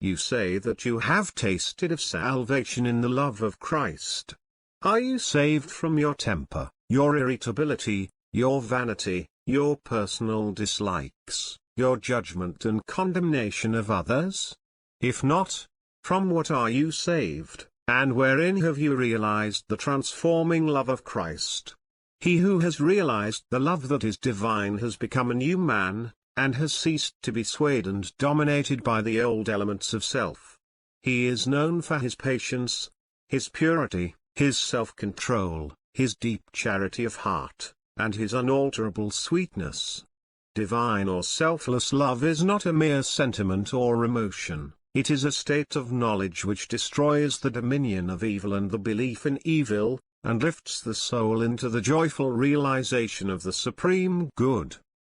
You say that you have tasted of salvation in the love of Christ. Are you saved from your temper, your irritability, your vanity, your personal dislikes, your judgment and condemnation of others? If not, from what are you saved, and wherein have you realized the transforming love of Christ? He who has realized the love that is divine has become a new man, and has ceased to be swayed and dominated by the old elements of self. He is known for his patience, his purity, his self-control, his deep charity of heart, and his unalterable sweetness. Divine or selfless love is not a mere sentiment or emotion, it is a state of knowledge which destroys the dominion of evil and the belief in evil, and lifts the soul into the joyful realization of the supreme good.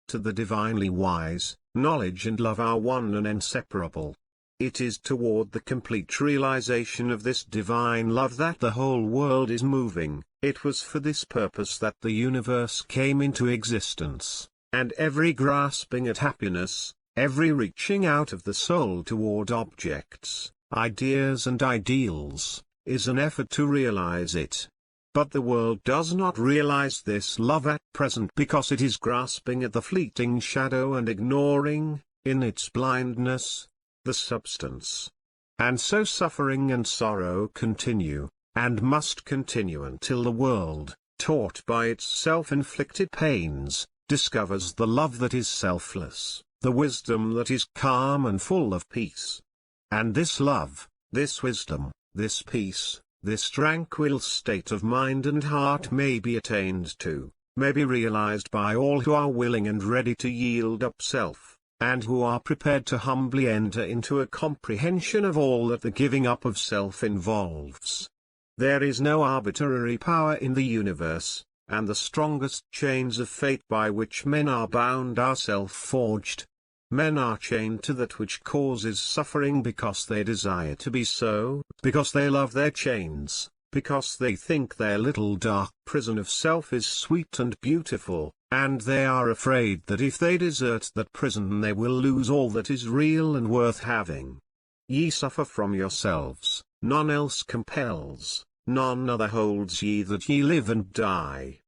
To the divinely wise, knowledge and love are one and inseparable. It is toward the complete realization of this divine love that the whole world is moving. It was for this purpose that the universe came into existence, and every grasping at happiness, every reaching out of the soul toward objects, ideas and ideals, is an effort to realize it. But the world does not realize this love at present because it is grasping at the fleeting shadow and ignoring, in its blindness, the substance. And so suffering and sorrow continue, and must continue until the world, taught by its self-inflicted pains, discovers the love that is selfless, the wisdom that is calm and full of peace. And this love, this wisdom, this peace, this tranquil state of mind and heart may be attained to, may be realized by all who are willing and ready to yield up self, and who are prepared to humbly enter into a comprehension of all that the giving up of self involves. There is no arbitrary power in the universe, and the strongest chains of fate by which men are bound are self-forged. Men are chained to that which causes suffering because they desire to be so, because they love their chains, because they think their little dark prison of self is sweet and beautiful, and they are afraid that if they desert that prison they will lose all that is real and worth having. Ye suffer from yourselves, none else compels, none other holds ye that ye live and die.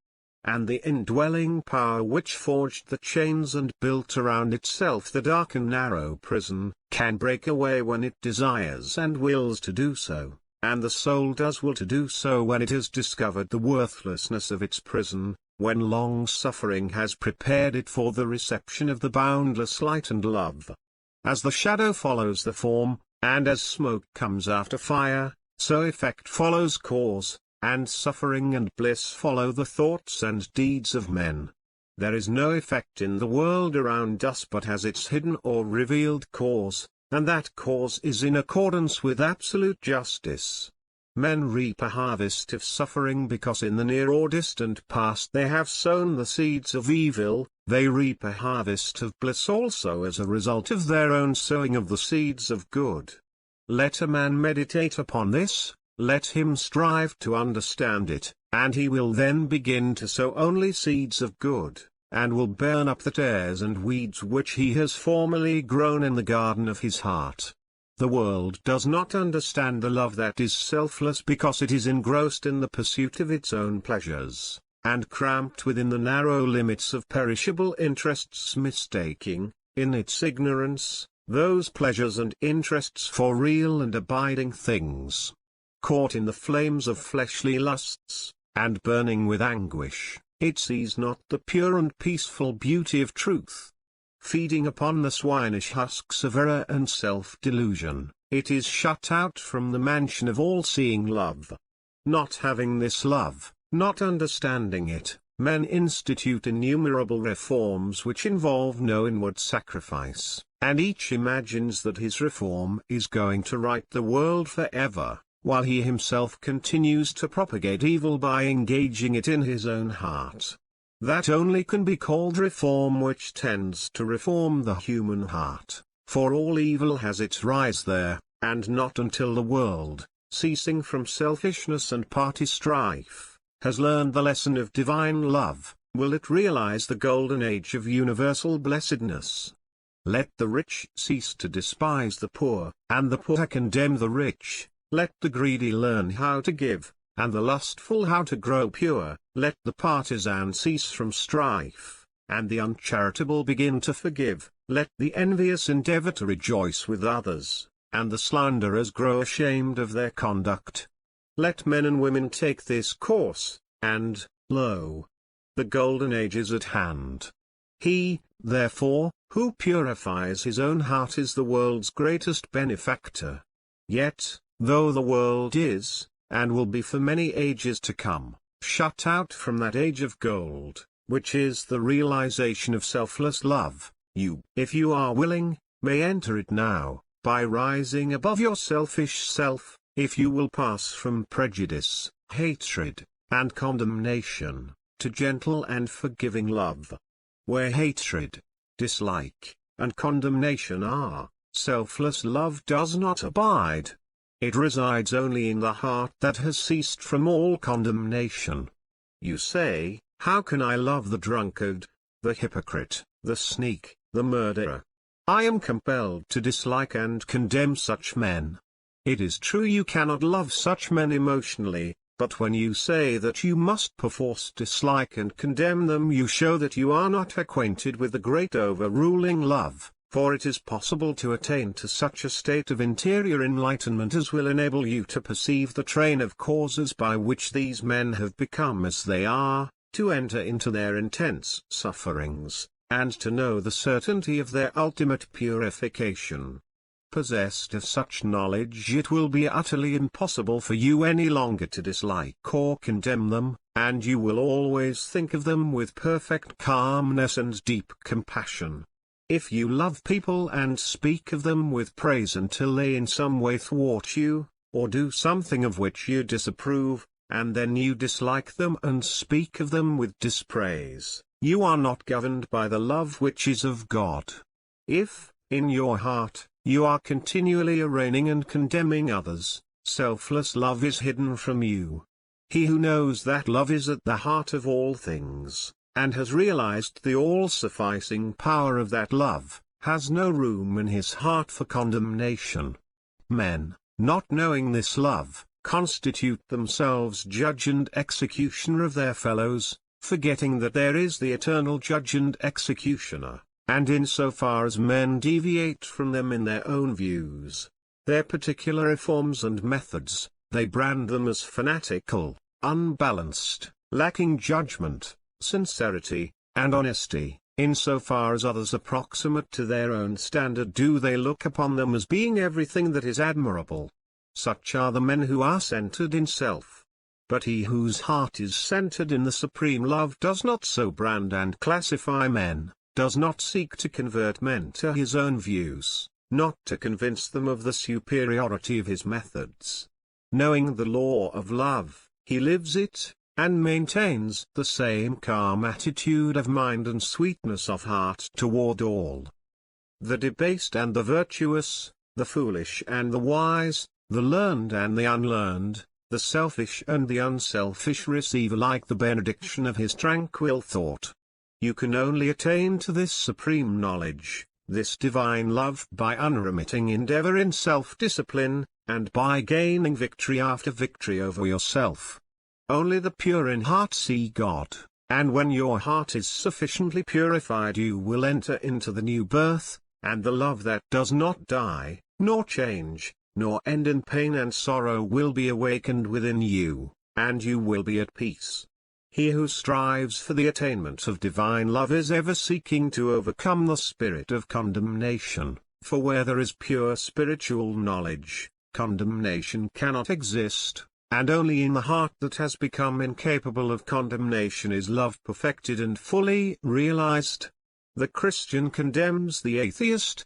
And the indwelling power which forged the chains and built around itself the dark and narrow prison, can break away when it desires and wills to do so, and the soul does will to do so when it has discovered the worthlessness of its prison, when long suffering has prepared it for the reception of the boundless light and love. As the shadow follows the form, and as smoke comes after fire, so effect follows cause, and suffering and bliss follow the thoughts and deeds of men. There is no effect in the world around us but has its hidden or revealed cause, and that cause is in accordance with absolute justice. Men reap a harvest of suffering because in the near or distant past they have sown the seeds of evil. They reap a harvest of bliss also as a result of their own sowing of the seeds of good. Let a man meditate upon this, let him strive to understand it, and he will then begin to sow only seeds of good, and will burn up the tares and weeds which he has formerly grown in the garden of his heart. The world does not understand the love that is selfless because it is engrossed in the pursuit of its own pleasures, and cramped within the narrow limits of perishable interests, mistaking, in its ignorance, those pleasures and interests for real and abiding things. Caught in the flames of fleshly lusts, and burning with anguish, it sees not the pure and peaceful beauty of truth. Feeding upon the swinish husks of error and self-delusion, it is shut out from the mansion of all-seeing love. Not having this love, not understanding it, men institute innumerable reforms which involve no inward sacrifice, and each imagines that his reform is going to right the world forever, while he himself continues to propagate evil by engaging it in his own heart. That only can be called reform which tends to reform the human heart, for all evil has its rise there, and not until the world, ceasing from selfishness and party strife, has learned the lesson of divine love, will it realize the golden age of universal blessedness. Let the rich cease to despise the poor, and the poor condemn the rich. Let the greedy learn how to give, and the lustful how to grow pure. Let the partisan cease from strife, and the uncharitable begin to forgive. Let the envious endeavor to rejoice with others, and the slanderers grow ashamed of their conduct. Let men and women take this course, and, lo, the golden age is at hand. He, therefore, who purifies his own heart is the world's greatest benefactor. Yet, though the world is, and will be for many ages to come, shut out from that age of gold, which is the realization of selfless love, you, if you are willing, may enter it now, by rising above your selfish self, if you will pass from prejudice, hatred, and condemnation, to gentle and forgiving love. Where hatred, dislike, and condemnation are, selfless love does not abide. It resides only in the heart that has ceased from all condemnation. You say, how can I love the drunkard, the hypocrite, the sneak, the murderer? I am compelled to dislike and condemn such men. It is true you cannot love such men emotionally, but when you say that you must perforce dislike and condemn them, you show that you are not acquainted with the great overruling love, for it is possible to attain to such a state of interior enlightenment as will enable you to perceive the train of causes by which these men have become as they are, to enter into their intense sufferings, and to know the certainty of their ultimate purification. Possessed of such knowledge, it will be utterly impossible for you any longer to dislike or condemn them, and you will always think of them with perfect calmness and deep compassion. If you love people and speak of them with praise until they in some way thwart you, or do something of which you disapprove, and then you dislike them and speak of them with dispraise, you are not governed by the love which is of God. If, in your heart, you are continually arraigning and condemning others, selfless love is hidden from you. He who knows that love is at the heart of all things, and has realized the all-sufficing power of that love, has no room in his heart for condemnation. Men, not knowing this love, constitute themselves judge and executioner of their fellows, forgetting that there is the eternal judge and executioner. And in so far as men deviate from them in their own views, their particular reforms and methods, they brand them as fanatical, unbalanced, lacking judgment, sincerity, and honesty. In so far as others approximate to their own standard do they look upon them as being everything that is admirable. Such are the men who are centered in self. But he whose heart is centered in the supreme love does not so brand and classify men, does not seek to convert men to his own views, not to convince them of the superiority of his methods. Knowing the law of love, he lives it, and maintains the same calm attitude of mind and sweetness of heart toward all. The debased and the virtuous, the foolish and the wise, the learned and the unlearned, the selfish and the unselfish receive alike the benediction of his tranquil thought. You can only attain to this supreme knowledge, this divine love, by unremitting endeavor in self-discipline, and by gaining victory after victory over yourself. Only the pure in heart see God, and when your heart is sufficiently purified you will enter into the new birth, and the love that does not die, nor change, nor end in pain and sorrow will be awakened within you, and you will be at peace. He who strives for the attainment of divine love is ever seeking to overcome the spirit of condemnation, for where there is pure spiritual knowledge, condemnation cannot exist, and only in the heart that has become incapable of condemnation is love perfected and fully realized. The Christian condemns the atheist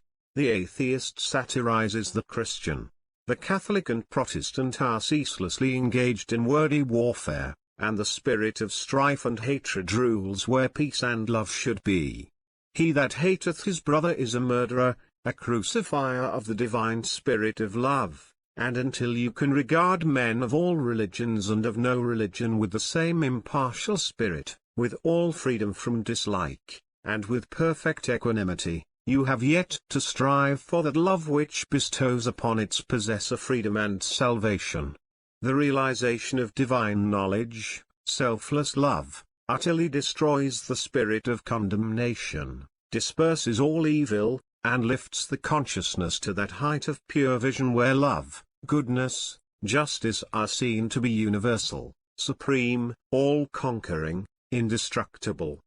satirizes the Christian. The Catholic and Protestant are ceaselessly engaged in wordy warfare, and the spirit of strife and hatred rules where peace and love should be. He that hateth his brother is a murderer, a crucifier of the divine spirit of love, and until you can regard men of all religions and of no religion with the same impartial spirit, with all freedom from dislike, and with perfect equanimity, you have yet to strive for that love which bestows upon its possessor freedom and salvation. The realization of divine knowledge, selfless love, utterly destroys the spirit of condemnation, disperses all evil, and lifts the consciousness to that height of pure vision where love, goodness, justice are seen to be universal, supreme, all-conquering, indestructible.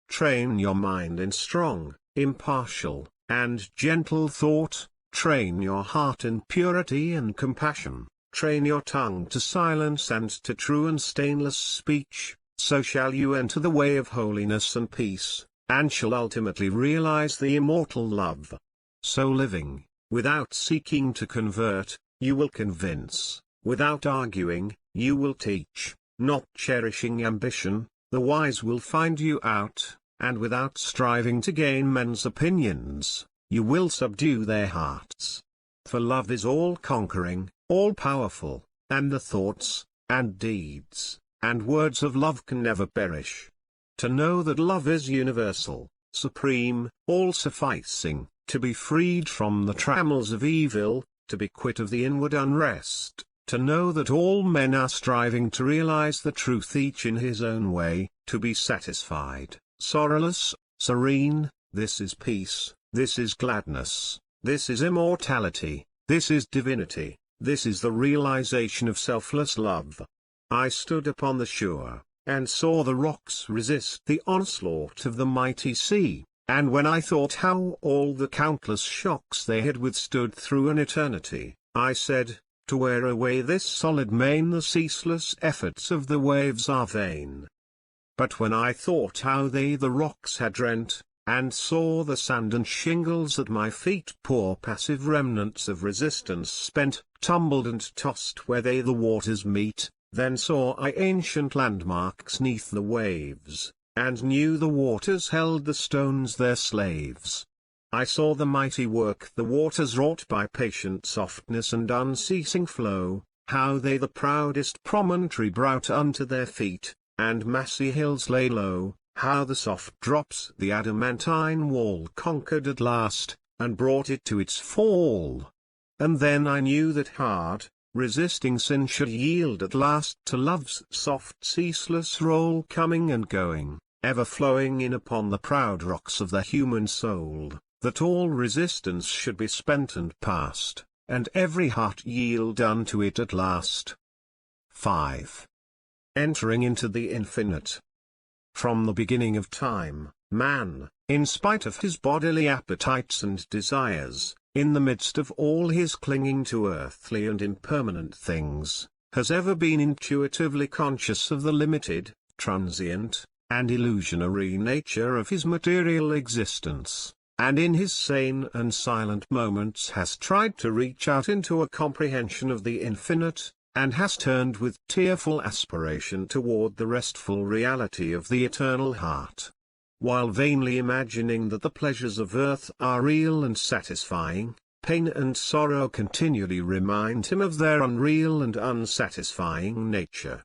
Train your mind in strong, impartial, and gentle thought, train your heart in purity and compassion, train your tongue to silence and to true and stainless speech, so shall you enter the way of holiness and peace, and shall ultimately realize the immortal love. So living, without seeking to convert, you will convince, without arguing, you will teach, not cherishing ambition, the wise will find you out, and without striving to gain men's opinions, you will subdue their hearts. For love is all-conquering, all-powerful, and the thoughts, and deeds, and words of love can never perish. To know that love is universal, supreme, all-sufficing, to be freed from the trammels of evil, to be quit of the inward unrest, to know that all men are striving to realize the truth each in his own way, to be satisfied, sorrowless, serene, this is peace, this is gladness, this is immortality, this is divinity, this is the realization of selfless love. I stood upon the shore, and saw the rocks resist the onslaught of the mighty sea, and when I thought how all the countless shocks they had withstood through an eternity, I said, to wear away this solid main the ceaseless efforts of the waves are vain. But when I thought how they the rocks had rent, and saw the sand and shingles at my feet poor passive remnants of resistance spent, tumbled and tossed where they the waters meet, then saw I ancient landmarks neath the waves, and knew the waters held the stones their slaves. I saw the mighty work the waters wrought by patient softness and unceasing flow, how they the proudest promontory brought unto their feet, and massy hills lay low, how the soft drops the adamantine wall conquered at last, and brought it to its fall. And then I knew that hard, resisting sin should yield at last to love's soft ceaseless roll coming and going, ever flowing in upon the proud rocks of the human soul, that all resistance should be spent and past, and every heart yield unto it at last. 5. Entering into the infinite. From the beginning of time, man, in spite of his bodily appetites and desires, in the midst of all his clinging to earthly and impermanent things, has ever been intuitively conscious of the limited, transient, and illusionary nature of his material existence, and in his sane and silent moments has tried to reach out into a comprehension of the infinite, and has turned with tearful aspiration toward the restful reality of the eternal heart. While vainly imagining that the pleasures of earth are real and satisfying, pain and sorrow continually remind him of their unreal and unsatisfying nature.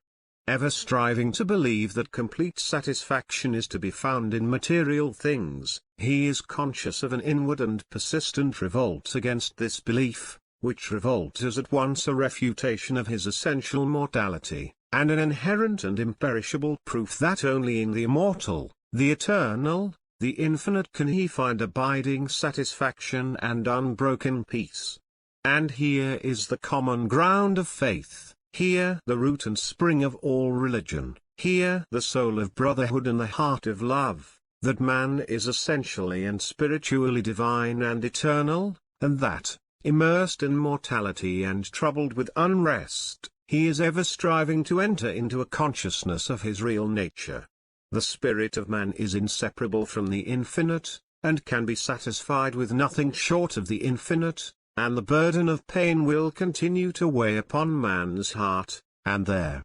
Ever striving to believe that complete satisfaction is to be found in material things, he is conscious of an inward and persistent revolt against this belief, which revolt is at once a refutation of his essential mortality, and an inherent and imperishable proof that only in the immortal, the eternal, the infinite can he find abiding satisfaction and unbroken peace. And here is the common ground of faith, here the root and spring of all religion, here the soul of brotherhood and the heart of love, that man is essentially and spiritually divine and eternal, and that, immersed in mortality and troubled with unrest, he is ever striving to enter into a consciousness of his real nature. The spirit of man is inseparable from the infinite, and can be satisfied with nothing short of the infinite, and the burden of pain will continue to weigh upon man's heart, and there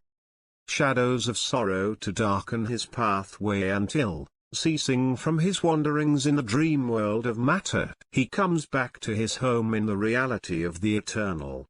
shadows of sorrow to darken his pathway until, ceasing from his wanderings in the dream world of matter, he comes back to his home in the reality of the eternal.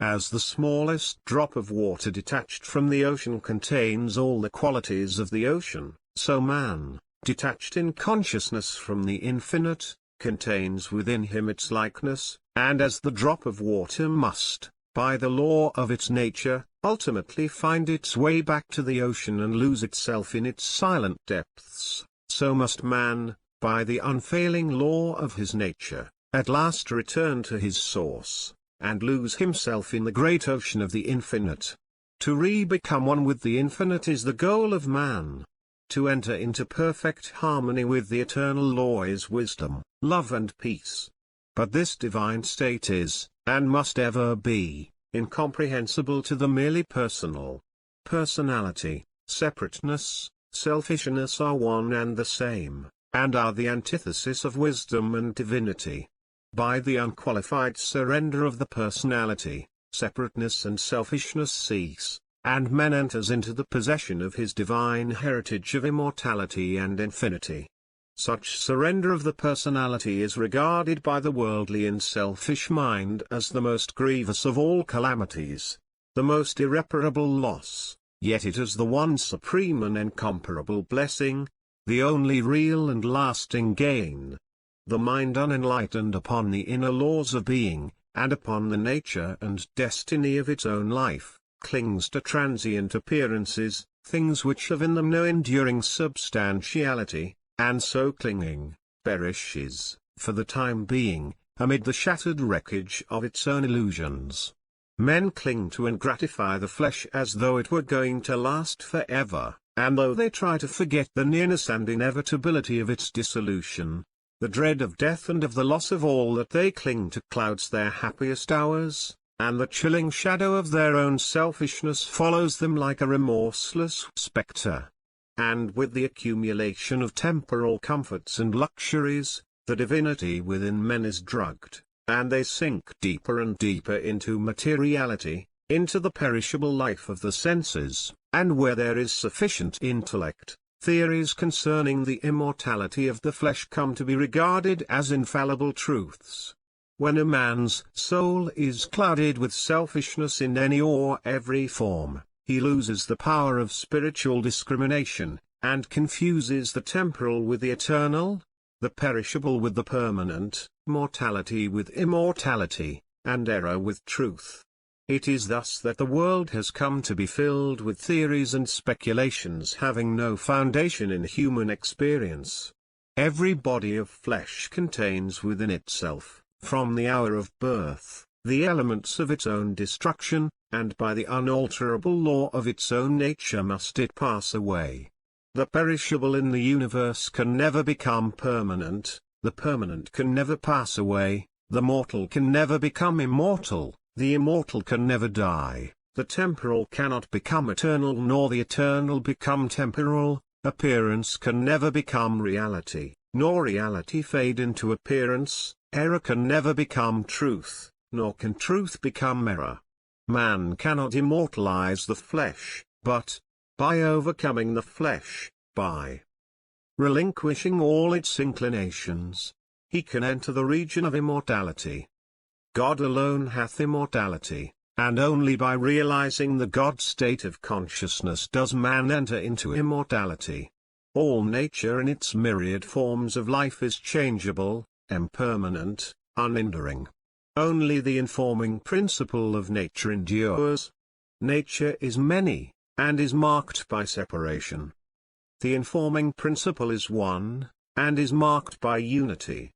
As the smallest drop of water detached from the ocean contains all the qualities of the ocean, so man, detached in consciousness from the infinite, contains within him its likeness, and as the drop of water must, by the law of its nature, ultimately find its way back to the ocean and lose itself in its silent depths, so must man, by the unfailing law of his nature, at last return to his source, and lose himself in the great ocean of the infinite. To re-become one with the infinite is the goal of man. To enter into perfect harmony with the eternal law is wisdom, love and peace. But this divine state is, and must ever be, incomprehensible to the merely personal. Personality, separateness, selfishness are one and the same, and are the antithesis of wisdom and divinity. By the unqualified surrender of the personality, separateness and selfishness cease, and man enters into the possession of his divine heritage of immortality and infinity. Such surrender of the personality is regarded by the worldly and selfish mind as the most grievous of all calamities, the most irreparable loss, yet it is the one supreme and incomparable blessing, the only real and lasting gain. The mind unenlightened upon the inner laws of being, and upon the nature and destiny of its own life, clings to transient appearances, things which have in them no enduring substantiality, and so clinging, perishes, for the time being, amid the shattered wreckage of its own illusions. Men cling to and gratify the flesh as though it were going to last forever, and though they try to forget the nearness and inevitability of its dissolution, the dread of death and of the loss of all that they cling to clouds their happiest hours, and the chilling shadow of their own selfishness follows them like a remorseless spectre. And with the accumulation of temporal comforts and luxuries, the divinity within men is drugged, and they sink deeper and deeper into materiality, into the perishable life of the senses, and where there is sufficient intellect, theories concerning the immortality of the flesh come to be regarded as infallible truths. When a man's soul is clouded with selfishness in any or every form, he loses the power of spiritual discrimination, and confuses the temporal with the eternal, the perishable with the permanent, mortality with immortality, and error with truth. It is thus that the world has come to be filled with theories and speculations having no foundation in human experience. Every body of flesh contains within itself, from the hour of birth, the elements of its own destruction, and by the unalterable law of its own nature must it pass away. The perishable in the universe can never become permanent, the permanent can never pass away, the mortal can never become immortal, the immortal can never die, the temporal cannot become eternal nor the eternal become temporal, appearance can never become reality, nor reality fade into appearance, error can never become truth, nor can truth become error. Man cannot immortalize the flesh, but, by overcoming the flesh, by relinquishing all its inclinations, he can enter the region of immortality. God alone hath immortality, and only by realizing the God state of consciousness does man enter into immortality. All nature in its myriad forms of life is changeable, impermanent, unenduring. Only the informing principle of nature endures. Nature is many, and is marked by separation. The informing principle is one, and is marked by unity.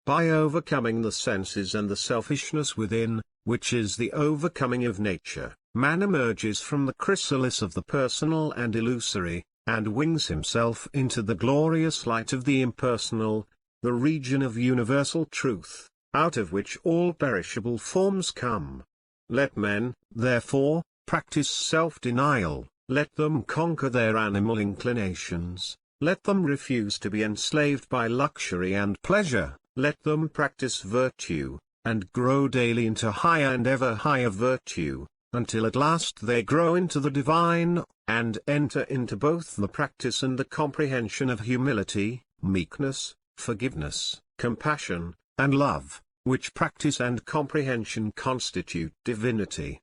By overcoming the senses and the selfishness within, which is the overcoming of nature, man emerges from the chrysalis of the personal and illusory, and wings himself into the glorious light of the impersonal, the region of universal truth, out of which all perishable forms come. Let men, therefore, practice self-denial, let them conquer their animal inclinations, let them refuse to be enslaved by luxury and pleasure. Let them practice virtue, and grow daily into higher and ever higher virtue, until at last they grow into the divine, and enter into both the practice and the comprehension of humility, meekness, forgiveness, compassion, and love, which practice and comprehension constitute divinity.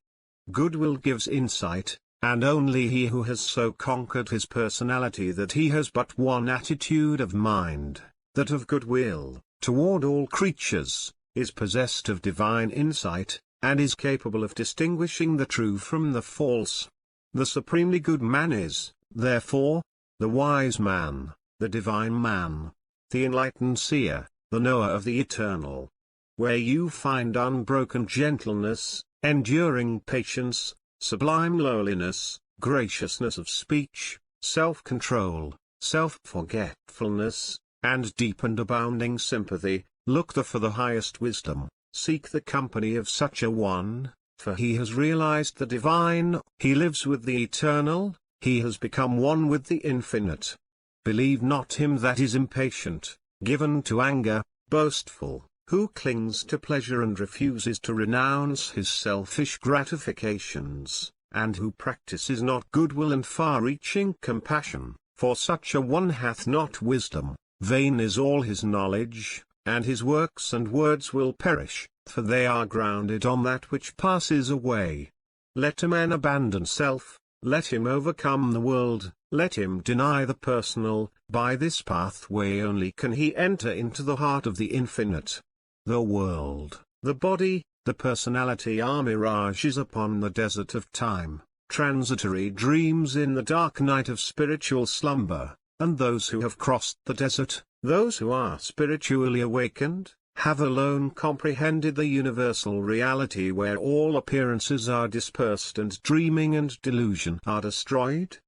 Goodwill gives insight, and only he who has so conquered his personality that he has but one attitude of mind, that of goodwill, toward all creatures, is possessed of divine insight, and is capable of distinguishing the true from the false. The supremely good man is, therefore, the wise man, the divine man, the enlightened seer, the knower of the eternal. Where you find unbroken gentleness, enduring patience, sublime lowliness, graciousness of speech, self-control, self-forgetfulness, and deep and abounding sympathy, look there for the highest wisdom, seek the company of such a one, for he has realized the divine, he lives with the eternal, he has become one with the infinite. Believe not him that is impatient, given to anger, boastful, who clings to pleasure and refuses to renounce his selfish gratifications, and who practices not goodwill and far-reaching compassion, for such a one hath not wisdom, vain is all his knowledge, and his works and words will perish, for they are grounded on that which passes away. Let a man abandon self, let him overcome the world, let him deny the personal, by this pathway only can he enter into the heart of the infinite. The world, the body, the personality are mirages upon the desert of time, transitory dreams in the dark night of spiritual slumber, and those who have crossed the desert, those who are spiritually awakened, have alone comprehended the universal reality where all appearances are dispersed and dreaming and delusion are destroyed.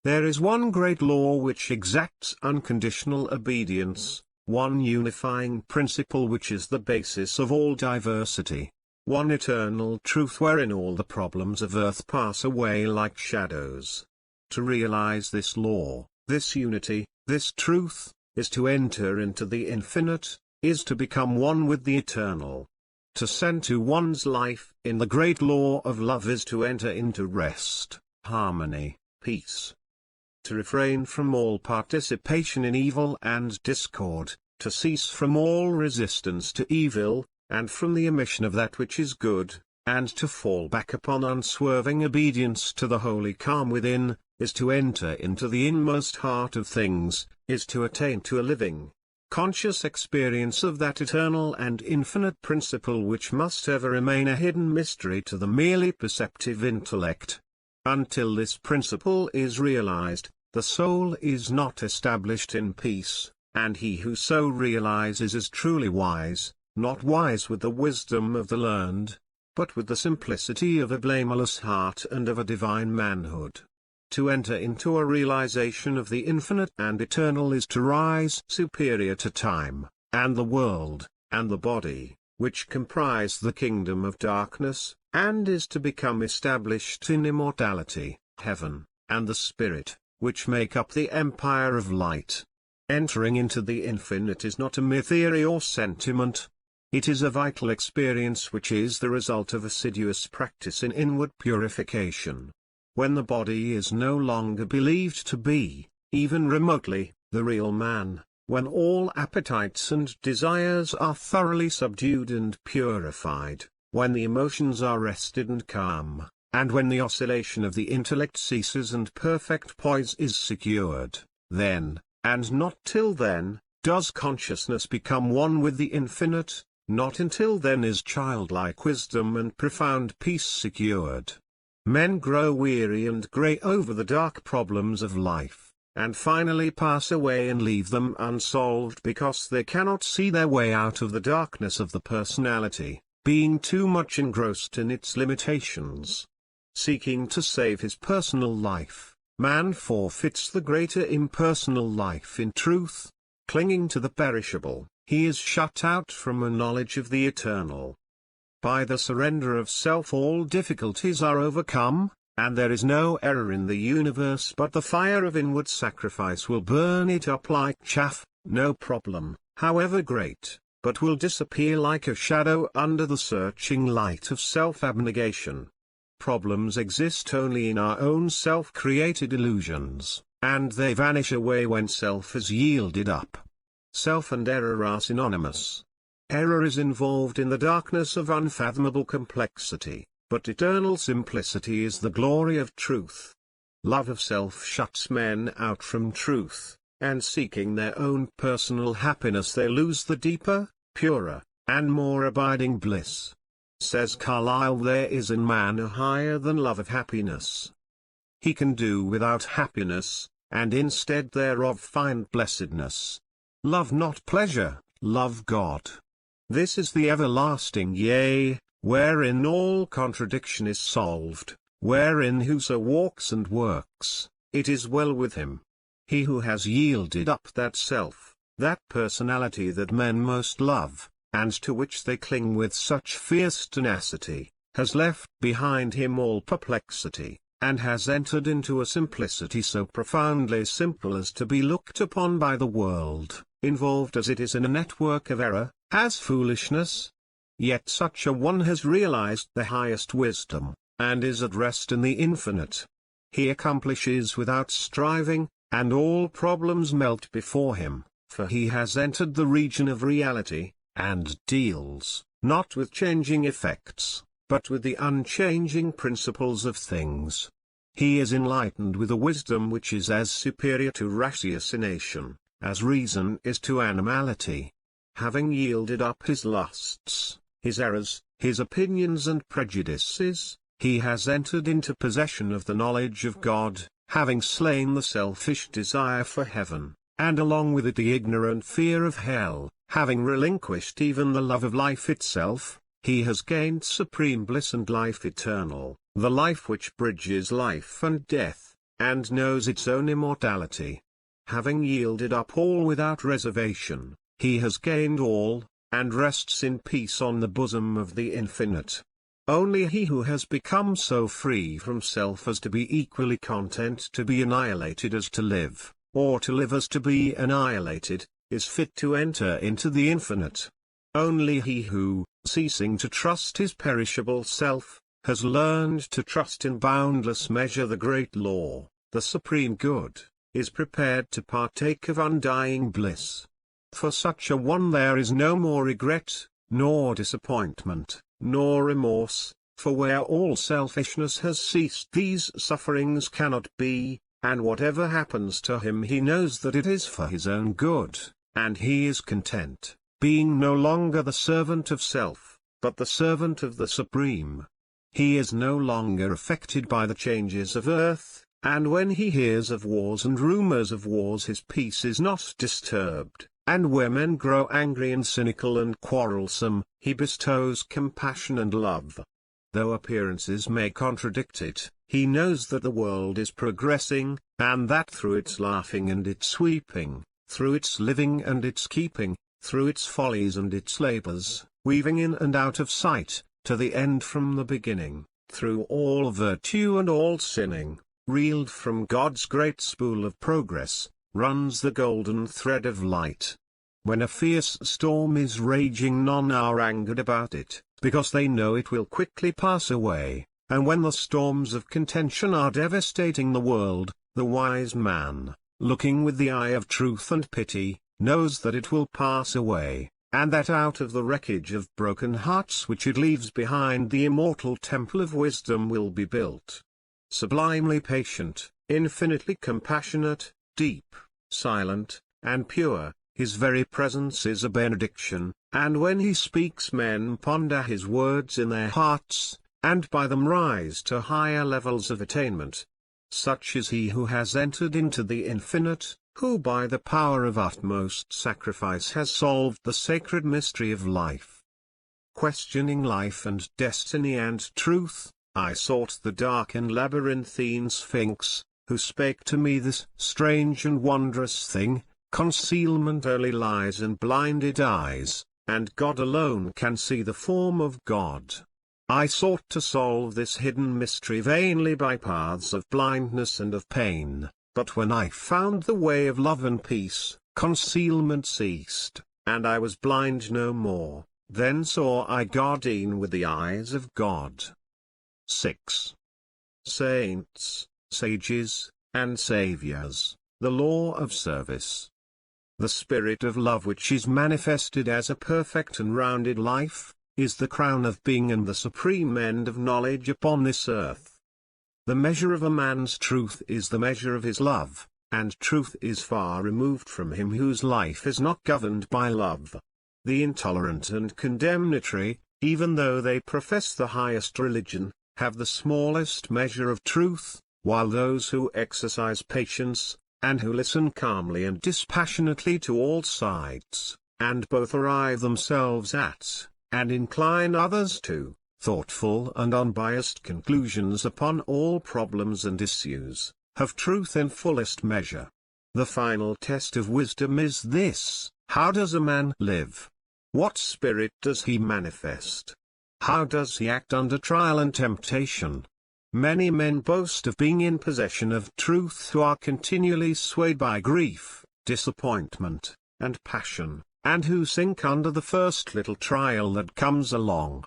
There is one great law which exacts unconditional obedience, one unifying principle which is the basis of all diversity, one eternal truth wherein all the problems of earth pass away like shadows. To realize this law, this unity, this truth, is to enter into the infinite, is to become one with the eternal. To center one's life in the great law of love is to enter into rest, harmony, peace. To refrain from all participation in evil and discord, to cease from all resistance to evil, and from the omission of that which is good, and to fall back upon unswerving obedience to the holy calm within, is to enter into the inmost heart of things, is to attain to a living, conscious experience of that eternal and infinite principle which must ever remain a hidden mystery to the merely perceptive intellect. Until this principle is realized, the soul is not established in peace, and he who so realizes is truly wise, not wise with the wisdom of the learned, but with the simplicity of a blameless heart and of a divine manhood. To enter into a realization of the infinite and eternal is to rise superior to time, and the world, and the body, which comprise the kingdom of darkness, and is to become established in immortality, heaven, and the spirit, which make up the empire of light. Entering into the infinite is not a mere theory or sentiment. It is a vital experience which is the result of assiduous practice in inward purification. When the body is no longer believed to be, even remotely, the real man, when all appetites and desires are thoroughly subdued and purified, when the emotions are rested and calm, and when the oscillation of the intellect ceases and perfect poise is secured, then, and not till then, does consciousness become one with the infinite. Not until then is childlike wisdom and profound peace secured. Men grow weary and grey over the dark problems of life, and finally pass away and leave them unsolved because they cannot see their way out of the darkness of the personality, being too much engrossed in its limitations. Seeking to save his personal life, man forfeits the greater impersonal life in truth. Clinging to the perishable, he is shut out from a knowledge of the eternal. By the surrender of self all difficulties are overcome, and there is no error in the universe but the fire of inward sacrifice will burn it up like chaff. No problem, however great, but will disappear like a shadow under the searching light of self-abnegation. Problems exist only in our own self-created illusions, and they vanish away when self is yielded up. Self and error are synonymous. Error is involved in the darkness of unfathomable complexity, but eternal simplicity is the glory of truth. Love of self shuts men out from truth, and seeking their own personal happiness they lose the deeper, purer, and more abiding bliss. Says Carlyle, there is in man a higher than love of happiness. He can do without happiness, and instead thereof find blessedness. Love not pleasure, love God. This is the everlasting yea, wherein all contradiction is solved, wherein whoso walks and works, it is well with him. He who has yielded up that self, that personality that men most love, and to which they cling with such fierce tenacity, has left behind him all perplexity, and has entered into a simplicity so profoundly simple as to be looked upon by the world, involved as it is in a network of error, as foolishness. Yet such a one has realized the highest wisdom, and is at rest in the infinite. He accomplishes without striving, and all problems melt before him, for he has entered the region of reality, and deals, not with changing effects, but with the unchanging principles of things. He is enlightened with a wisdom which is as superior to ratiocination, as reason is to animality. Having yielded up his lusts, his errors, his opinions and prejudices, he has entered into possession of the knowledge of God, having slain the selfish desire for heaven, and along with it the ignorant fear of hell, having relinquished even the love of life itself, he has gained supreme bliss and life eternal, the life which bridges life and death, and knows its own immortality. Having yielded up all without reservation, he has gained all, and rests in peace on the bosom of the infinite. Only he who has become so free from self as to be equally content to be annihilated as to live, or to live as to be annihilated, is fit to enter into the infinite. Only he who, ceasing to trust his perishable self, has learned to trust in boundless measure the great law, the supreme good, is prepared to partake of undying bliss. For such a one there is no more regret, nor disappointment, nor remorse, for where all selfishness has ceased these sufferings cannot be, and whatever happens to him he knows that it is for his own good, and he is content, being no longer the servant of self, but the servant of the Supreme. He is no longer affected by the changes of earth, and when he hears of wars and rumors of wars his peace is not disturbed, and where men grow angry and cynical and quarrelsome, he bestows compassion and love. Though appearances may contradict it, he knows that the world is progressing, and that through its laughing and its weeping, through its living and its keeping, through its follies and its labors, weaving in and out of sight, to the end from the beginning, through all virtue and all sinning, reeled from God's great spool of progress, runs the golden thread of light. When a fierce storm is raging none are angered about it, because they know it will quickly pass away, and when the storms of contention are devastating the world, the wise man, looking with the eye of truth and pity, knows that it will pass away, and that out of the wreckage of broken hearts which it leaves behind the immortal temple of wisdom will be built. Sublimely patient, infinitely compassionate, deep, silent, and pure, his very presence is a benediction, and when he speaks men ponder his words in their hearts, and by them rise to higher levels of attainment. Such is he who has entered into the infinite, who by the power of utmost sacrifice has solved the sacred mystery of life. Questioning life and destiny and truth, I sought the dark and labyrinthine Sphinx, who spake to me this strange and wondrous thing: concealment only lies in blinded eyes, and God alone can see the form of God. I sought to solve this hidden mystery vainly by paths of blindness and of pain, but when I found the way of love and peace, concealment ceased, and I was blind no more. Then saw I God e'en with the eyes of God. 6. Saints, sages, and saviors, the law of service. The spirit of love which is manifested as a perfect and rounded life, is the crown of being and the supreme end of knowledge upon this earth. The measure of a man's truth is the measure of his love, and truth is far removed from him whose life is not governed by love. The intolerant and condemnatory, even though they profess the highest religion, have the smallest measure of truth, while those who exercise patience, and who listen calmly and dispassionately to all sides, and both arrive themselves at, and incline others to, thoughtful and unbiased conclusions upon all problems and issues, have truth in fullest measure. The final test of wisdom is this: how does a man live? What spirit does he manifest? How does he act under trial and temptation? Many men boast of being in possession of truth who are continually swayed by grief, disappointment, and passion, and who sink under the first little trial that comes along.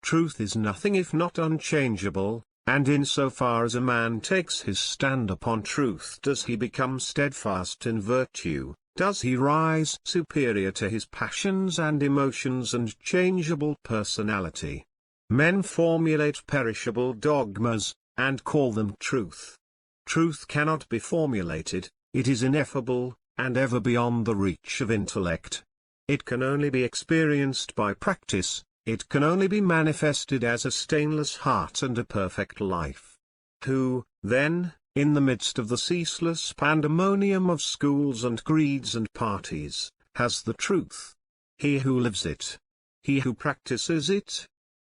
Truth is nothing if not unchangeable, and in so far as a man takes his stand upon truth does he become steadfast in virtue, does he rise superior to his passions and emotions and changeable personality. Men formulate perishable dogmas, and call them truth. Truth cannot be formulated, it is ineffable, and ever beyond the reach of intellect. It can only be experienced by practice, it can only be manifested as a stainless heart and a perfect life. Who, then, in the midst of the ceaseless pandemonium of schools and creeds and parties, has the truth? He who lives it. He who practices it.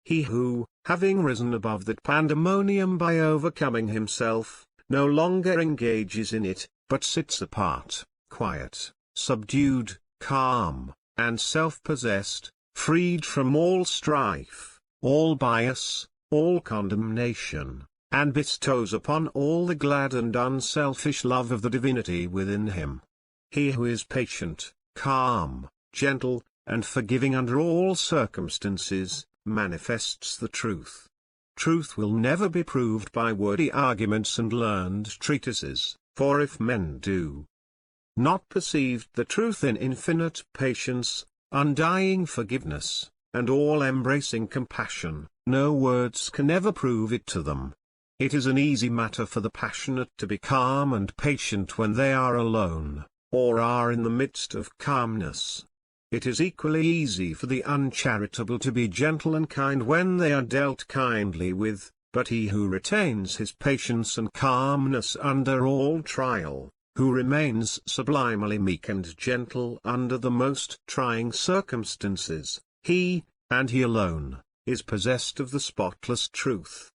He who, having risen above that pandemonium by overcoming himself, no longer engages in it, but sits apart, quiet, subdued, calm, and self-possessed, freed from all strife, all bias, all condemnation, and bestows upon all the glad and unselfish love of the divinity within him. He who is patient, calm, gentle, and forgiving under all circumstances, manifests the truth. Truth will never be proved by wordy arguments and learned treatises, for if men do not perceive the truth in infinite patience, undying forgiveness, and all-embracing compassion, no words can ever prove it to them. It is an easy matter for the passionate to be calm and patient when they are alone, or are in the midst of calmness. It is equally easy for the uncharitable to be gentle and kind when they are dealt kindly with, but he who retains his patience and calmness under all trial, who remains sublimely meek and gentle under the most trying circumstances, he, and he alone, is possessed of the spotless truth.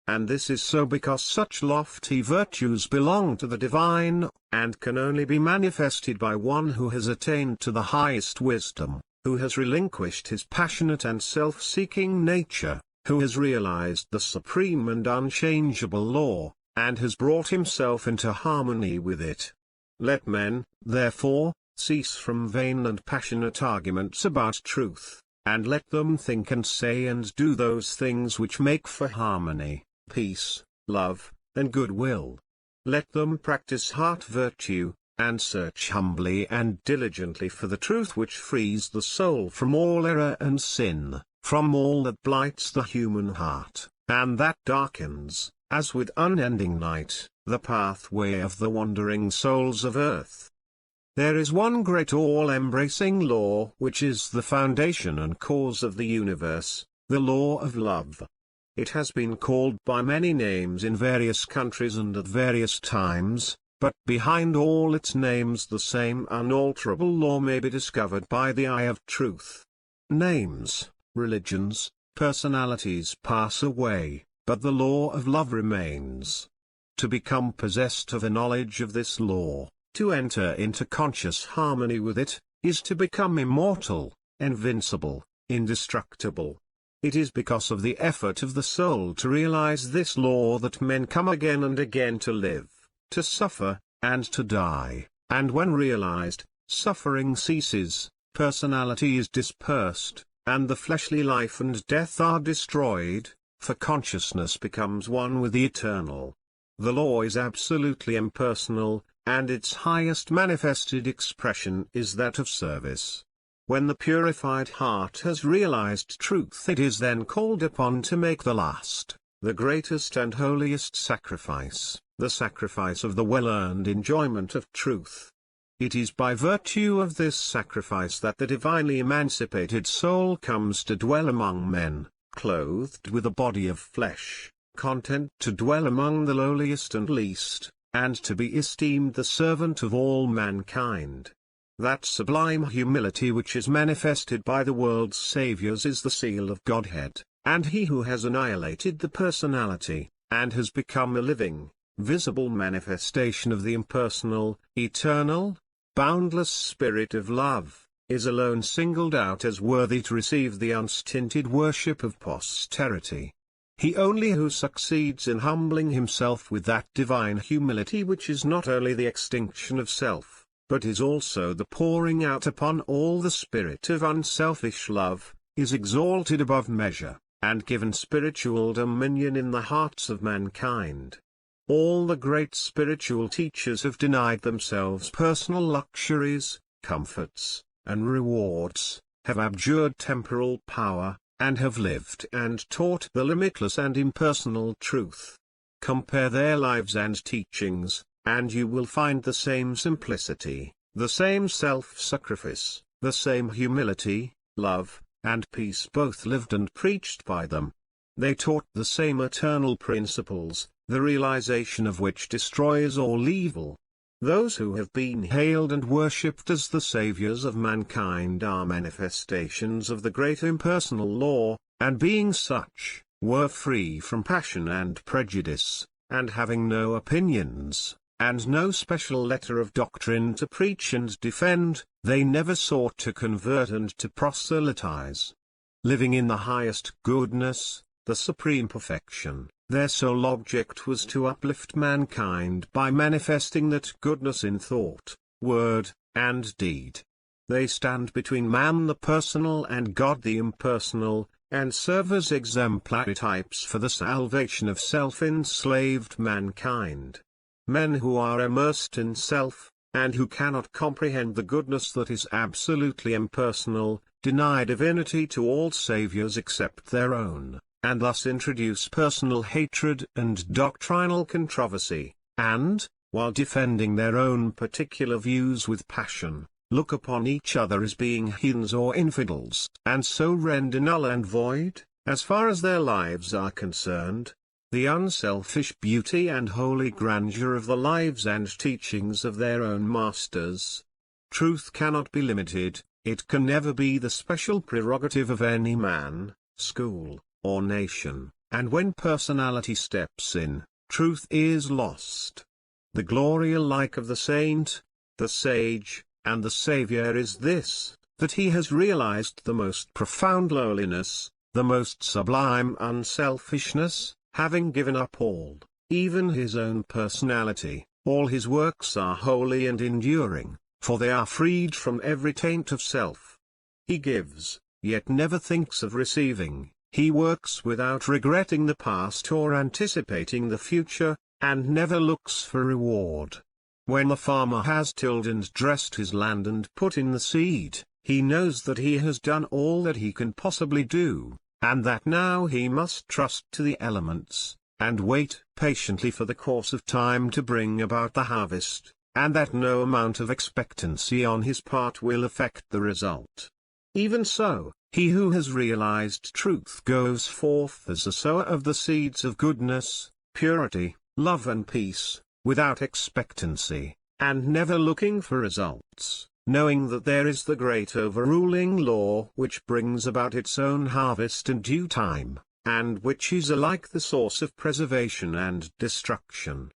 And this is so because such lofty virtues belong to the divine, and can only be manifested by one who has attained to the highest wisdom, who has relinquished his passionate and self-seeking nature, who has realized the supreme and unchangeable law, and has brought himself into harmony with it. Let men, therefore, cease from vain and passionate arguments about truth, and let them think and say and do those things which make for harmony, peace, love, and goodwill. Let them practice heart virtue, and search humbly and diligently for the truth which frees the soul from all error and sin, from all that blights the human heart, and that darkens, as with unending night, the pathway of the wandering souls of earth. There is one great all-embracing law which is the foundation and cause of the universe, the law of love. It has been called by many names in various countries and at various times, but behind all its names the same unalterable law may be discovered by the eye of truth. Names, religions, personalities pass away, but the law of love remains. To become possessed of a knowledge of this law, to enter into conscious harmony with it, is to become immortal, invincible, indestructible. It is because of the effort of the soul to realize this law that men come again and again to live, to suffer, and to die, and when realized, suffering ceases, personality is dispersed, and the fleshly life and death are destroyed, for consciousness becomes one with the eternal. The law is absolutely impersonal, and its highest manifested expression is that of service. When the purified heart has realized truth, it is then called upon to make the last, the greatest and holiest sacrifice, the sacrifice of the well-earned enjoyment of truth. It is by virtue of this sacrifice that the divinely emancipated soul comes to dwell among men, clothed with a body of flesh, content to dwell among the lowliest and least, and to be esteemed the servant of all mankind. That sublime humility which is manifested by the world's saviors is the seal of Godhead, and he who has annihilated the personality, and has become a living, visible manifestation of the impersonal, eternal, boundless spirit of love, is alone singled out as worthy to receive the unstinted worship of posterity. He only who succeeds in humbling himself with that divine humility which is not only the extinction of self, but is also the pouring out upon all the spirit of unselfish love, is exalted above measure, and given spiritual dominion in the hearts of mankind. All the great spiritual teachers have denied themselves personal luxuries, comforts, and rewards, have abjured temporal power, and have lived and taught the limitless and impersonal truth. Compare their lives and teachings, and you will find the same simplicity, the same self-sacrifice, the same humility, love, and peace both lived and preached by them. They taught the same eternal principles, the realization of which destroys all evil. Those who have been hailed and worshipped as the saviors of mankind are manifestations of the great impersonal law, and being such, were free from passion and prejudice, and having no opinions, and no special letter of doctrine to preach and defend, they never sought to convert and to proselytize. Living in the highest goodness, the supreme perfection, their sole object was to uplift mankind by manifesting that goodness in thought, word, and deed. They stand between man the personal and God the impersonal, and serve as exemplary types for the salvation of self-enslaved mankind. Men who are immersed in self, and who cannot comprehend the goodness that is absolutely impersonal, deny divinity to all saviors except their own, and thus introduce personal hatred and doctrinal controversy, and, while defending their own particular views with passion, look upon each other as being heathens or infidels, and so render null and void, as far as their lives are concerned, the unselfish beauty and holy grandeur of the lives and teachings of their own masters. Truth cannot be limited, it can never be the special prerogative of any man, school, or nation, and when personality steps in, truth is lost. The glory alike of the saint, the sage, and the Saviour is this, that he has realized the most profound lowliness, the most sublime unselfishness, having given up all, even his own personality. All his works are holy and enduring, for they are freed from every taint of self. He gives, yet never thinks of receiving. He works without regretting the past or anticipating the future, and never looks for reward. When the farmer has tilled and dressed his land and put in the seed, he knows that he has done all that he can possibly do, and that now he must trust to the elements, and wait patiently for the course of time to bring about the harvest, and that no amount of expectancy on his part will affect the result. Even so, he who has realized truth goes forth as a sower of the seeds of goodness, purity, love and peace, without expectancy, and never looking for results, knowing that there is the great overruling law which brings about its own harvest in due time, and which is alike the source of preservation and destruction.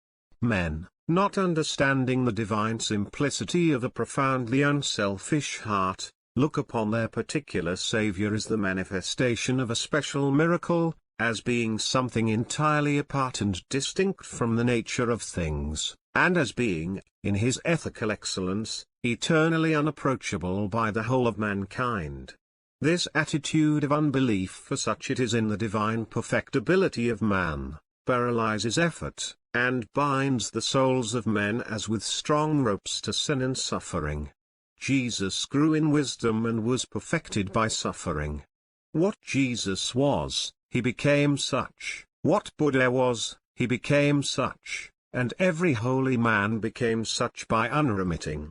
Men, not understanding the divine simplicity of a profoundly unselfish heart, look upon their particular Saviour as the manifestation of a special miracle, as being something entirely apart and distinct from the nature of things, and as being, in his ethical excellence, eternally unapproachable by the whole of mankind. This attitude of unbelief, for such it is in the divine perfectibility of man, paralyzes effort, and binds the souls of men as with strong ropes to sin and suffering. Jesus grew in wisdom and was perfected by suffering. What Jesus was, he became such. What Buddha was, he became such, and every holy man became such by unremitting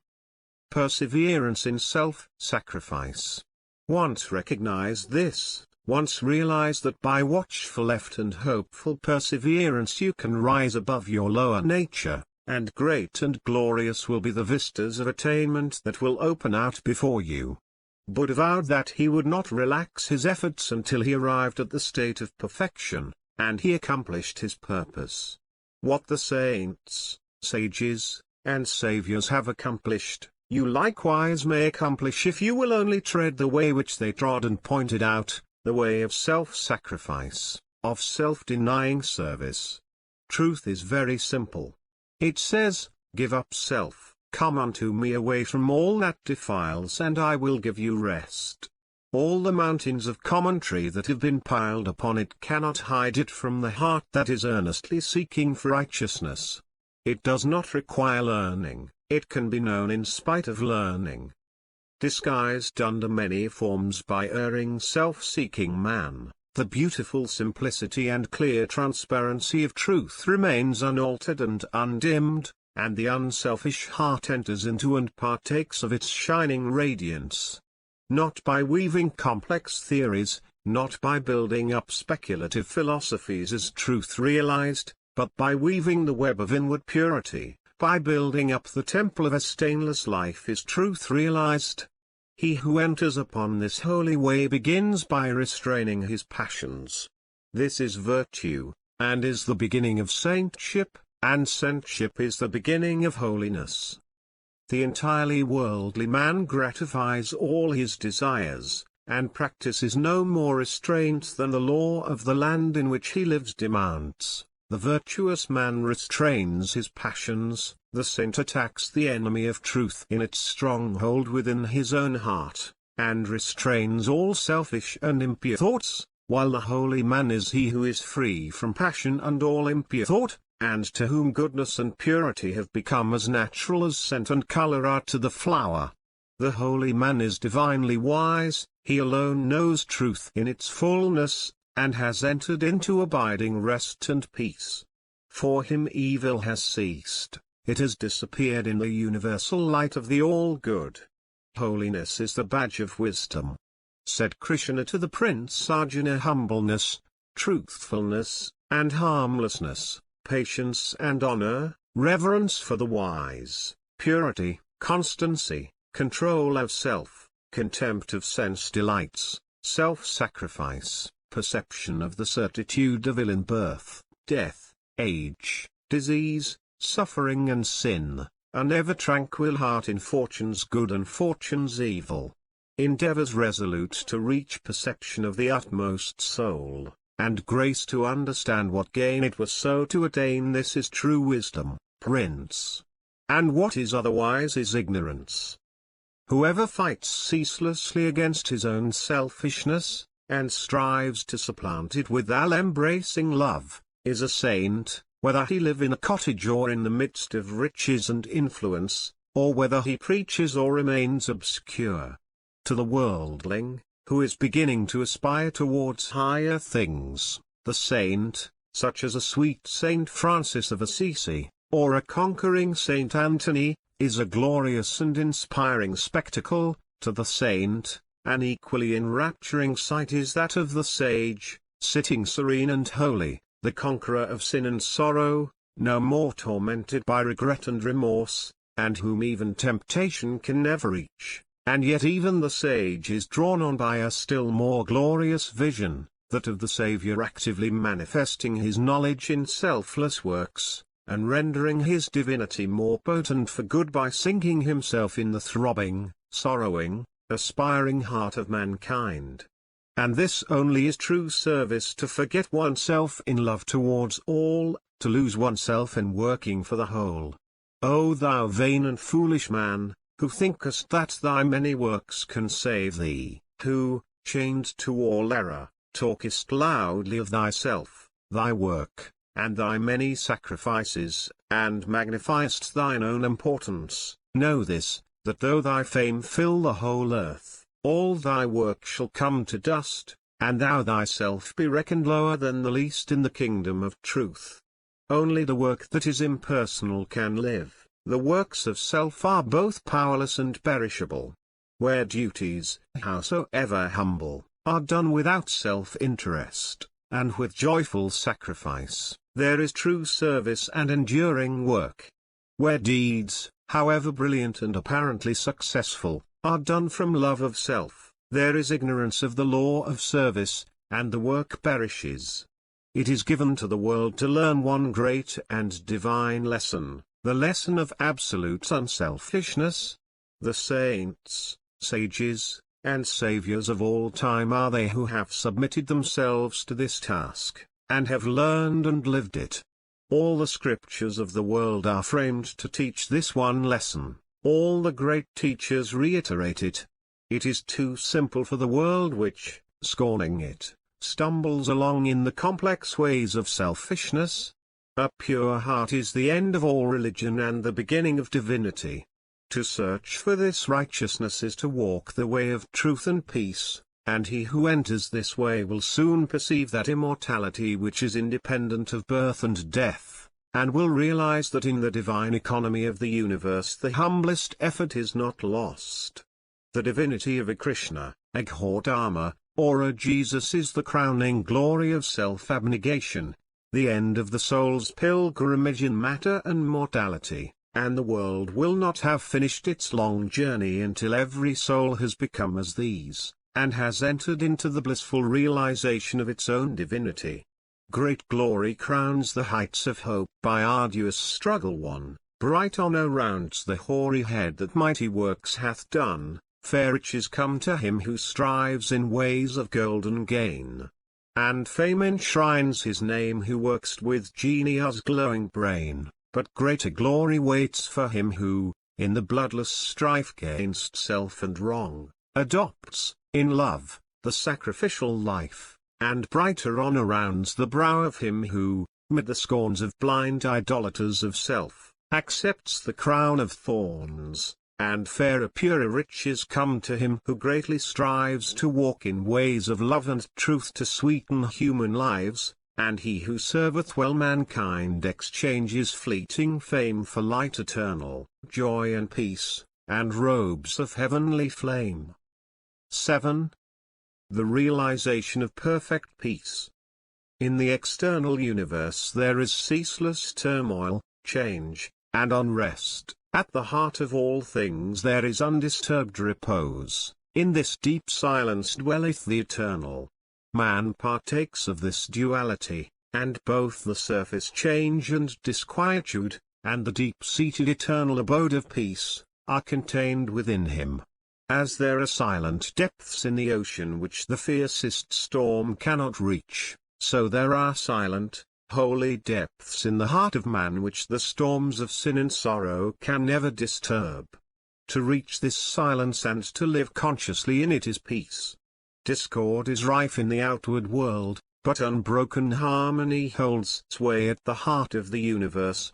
perseverance in self-sacrifice. Once recognize this, once realize that by watchful effort and hopeful perseverance you can rise above your lower nature, and great and glorious will be the vistas of attainment that will open out before you. Buddha vowed that he would not relax his efforts until he arrived at the state of perfection, and he accomplished his purpose. What the saints, sages, and saviors have accomplished, you likewise may accomplish if you will only tread the way which they trod and pointed out, the way of self-sacrifice, of self-denying service. Truth is very simple. It says, "Give up self, come unto me away from all that defiles and I will give you rest." All the mountains of commentary that have been piled upon it cannot hide it from the heart that is earnestly seeking for righteousness. It does not require learning, it can be known in spite of learning. Disguised under many forms by erring self-seeking man, the beautiful simplicity and clear transparency of truth remains unaltered and undimmed, and the unselfish heart enters into and partakes of its shining radiance. Not by weaving complex theories, not by building up speculative philosophies is truth realized, but by weaving the web of inward purity, by building up the temple of a stainless life is truth realized. He who enters upon this holy way begins by restraining his passions. This is virtue, and is the beginning of saintship, and saintship is the beginning of holiness. The entirely worldly man gratifies all his desires, and practices no more restraint than the law of the land in which he lives demands. The virtuous man restrains his passions, the saint attacks the enemy of truth in its stronghold within his own heart, and restrains all selfish and impure thoughts, while the holy man is he who is free from passion and all impure thought, and to whom goodness and purity have become as natural as scent and color are to the flower. The holy man is divinely wise, he alone knows truth in its fullness, and has entered into abiding rest and peace. For him evil has ceased, it has disappeared in the universal light of the all-good. Holiness is the badge of wisdom. Said Krishna to the Prince Arjuna: humbleness, truthfulness, and harmlessness, patience and honor, reverence for the wise, purity, constancy, control of self, contempt of sense delights, self-sacrifice, perception of the certitude of ill in birth, death, age, disease, suffering and sin, an ever-tranquil heart in fortune's good and fortune's evil. Endeavors resolute to reach perception of the utmost soul, and grace to understand what gain it was so to attain this is true wisdom, Prince. And what is otherwise is ignorance. Whoever fights ceaselessly against his own selfishness, and strives to supplant it with all-embracing love, is a saint, whether he live in a cottage or in the midst of riches and influence, or whether he preaches or remains obscure. To the worldling, who is beginning to aspire towards higher things, the saint, such as a sweet Saint Francis of Assisi, or a conquering Saint Anthony, is a glorious and inspiring spectacle. To the saint, an equally enrapturing sight is that of the sage, sitting serene and holy, the conqueror of sin and sorrow, no more tormented by regret and remorse, and whom even temptation can never reach. And yet even the sage is drawn on by a still more glorious vision, that of the Saviour actively manifesting his knowledge in selfless works, and rendering his divinity more potent for good by sinking himself in the throbbing, sorrowing, aspiring heart of mankind. And this only is true service: to forget oneself in love towards all, to lose oneself in working for the whole. O thou vain and foolish man, who thinkest that thy many works can save thee, who, chained to all error, talkest loudly of thyself, thy work, and thy many sacrifices, and magnifiest thine own importance. Know this, that though thy fame fill the whole earth, all thy work shall come to dust, and thou thyself be reckoned lower than the least in the kingdom of truth. Only the work that is impersonal can live. The works of self are both powerless and perishable. Where duties, howsoever humble, are done without self-interest, and with joyful sacrifice, there is true service and enduring work. Where deeds, however brilliant and apparently successful, are done from love of self, there is ignorance of the law of service, and the work perishes. It is given to the world to learn one great and divine lesson, the lesson of absolute unselfishness. The saints, sages, and saviors of all time are they who have submitted themselves to this task, and have learned and lived it. All the scriptures of the world are framed to teach this one lesson. All the great teachers reiterate it. It is too simple for the world which, scorning it, stumbles along in the complex ways of selfishness. A pure heart is the end of all religion and the beginning of divinity. To search for this righteousness is to walk the way of truth and peace, and he who enters this way will soon perceive that immortality which is independent of birth and death, and will realize that in the divine economy of the universe the humblest effort is not lost. The divinity of a Krishna, a Gautama, or a Jesus is the crowning glory of self-abnegation, the end of the soul's pilgrimage in matter and mortality, and the world will not have finished its long journey until every soul has become as these, and has entered into the blissful realization of its own divinity. Great glory crowns the heights of hope by arduous struggle won, bright honor rounds the hoary head that mighty works hath done, fair riches come to him who strives in ways of golden gain. And fame enshrines his name who works with genius glowing brain, but greater glory waits for him who, in the bloodless strife gainst self and wrong, adopts, in love, the sacrificial life, and brighter honor rounds the brow of him who, mid the scorns of blind idolaters of self, accepts the crown of thorns, and fairer purer riches come to him who greatly strives to walk in ways of love and truth to sweeten human lives, and he who serveth well mankind exchanges fleeting fame for light eternal, joy and peace, and robes of heavenly flame. 7. The realization of perfect peace. In the external universe there is ceaseless turmoil, change, and unrest. At the heart of all things there is undisturbed repose. In this deep silence dwelleth the eternal. Man partakes of this duality, and both the surface change and disquietude, and the deep-seated eternal abode of peace, are contained within him. As there are silent depths in the ocean which the fiercest storm cannot reach, so there are silent, holy depths in the heart of man which the storms of sin and sorrow can never disturb. To reach this silence and to live consciously in it is peace. Discord is rife in the outward world, but unbroken harmony holds sway at the heart of the universe.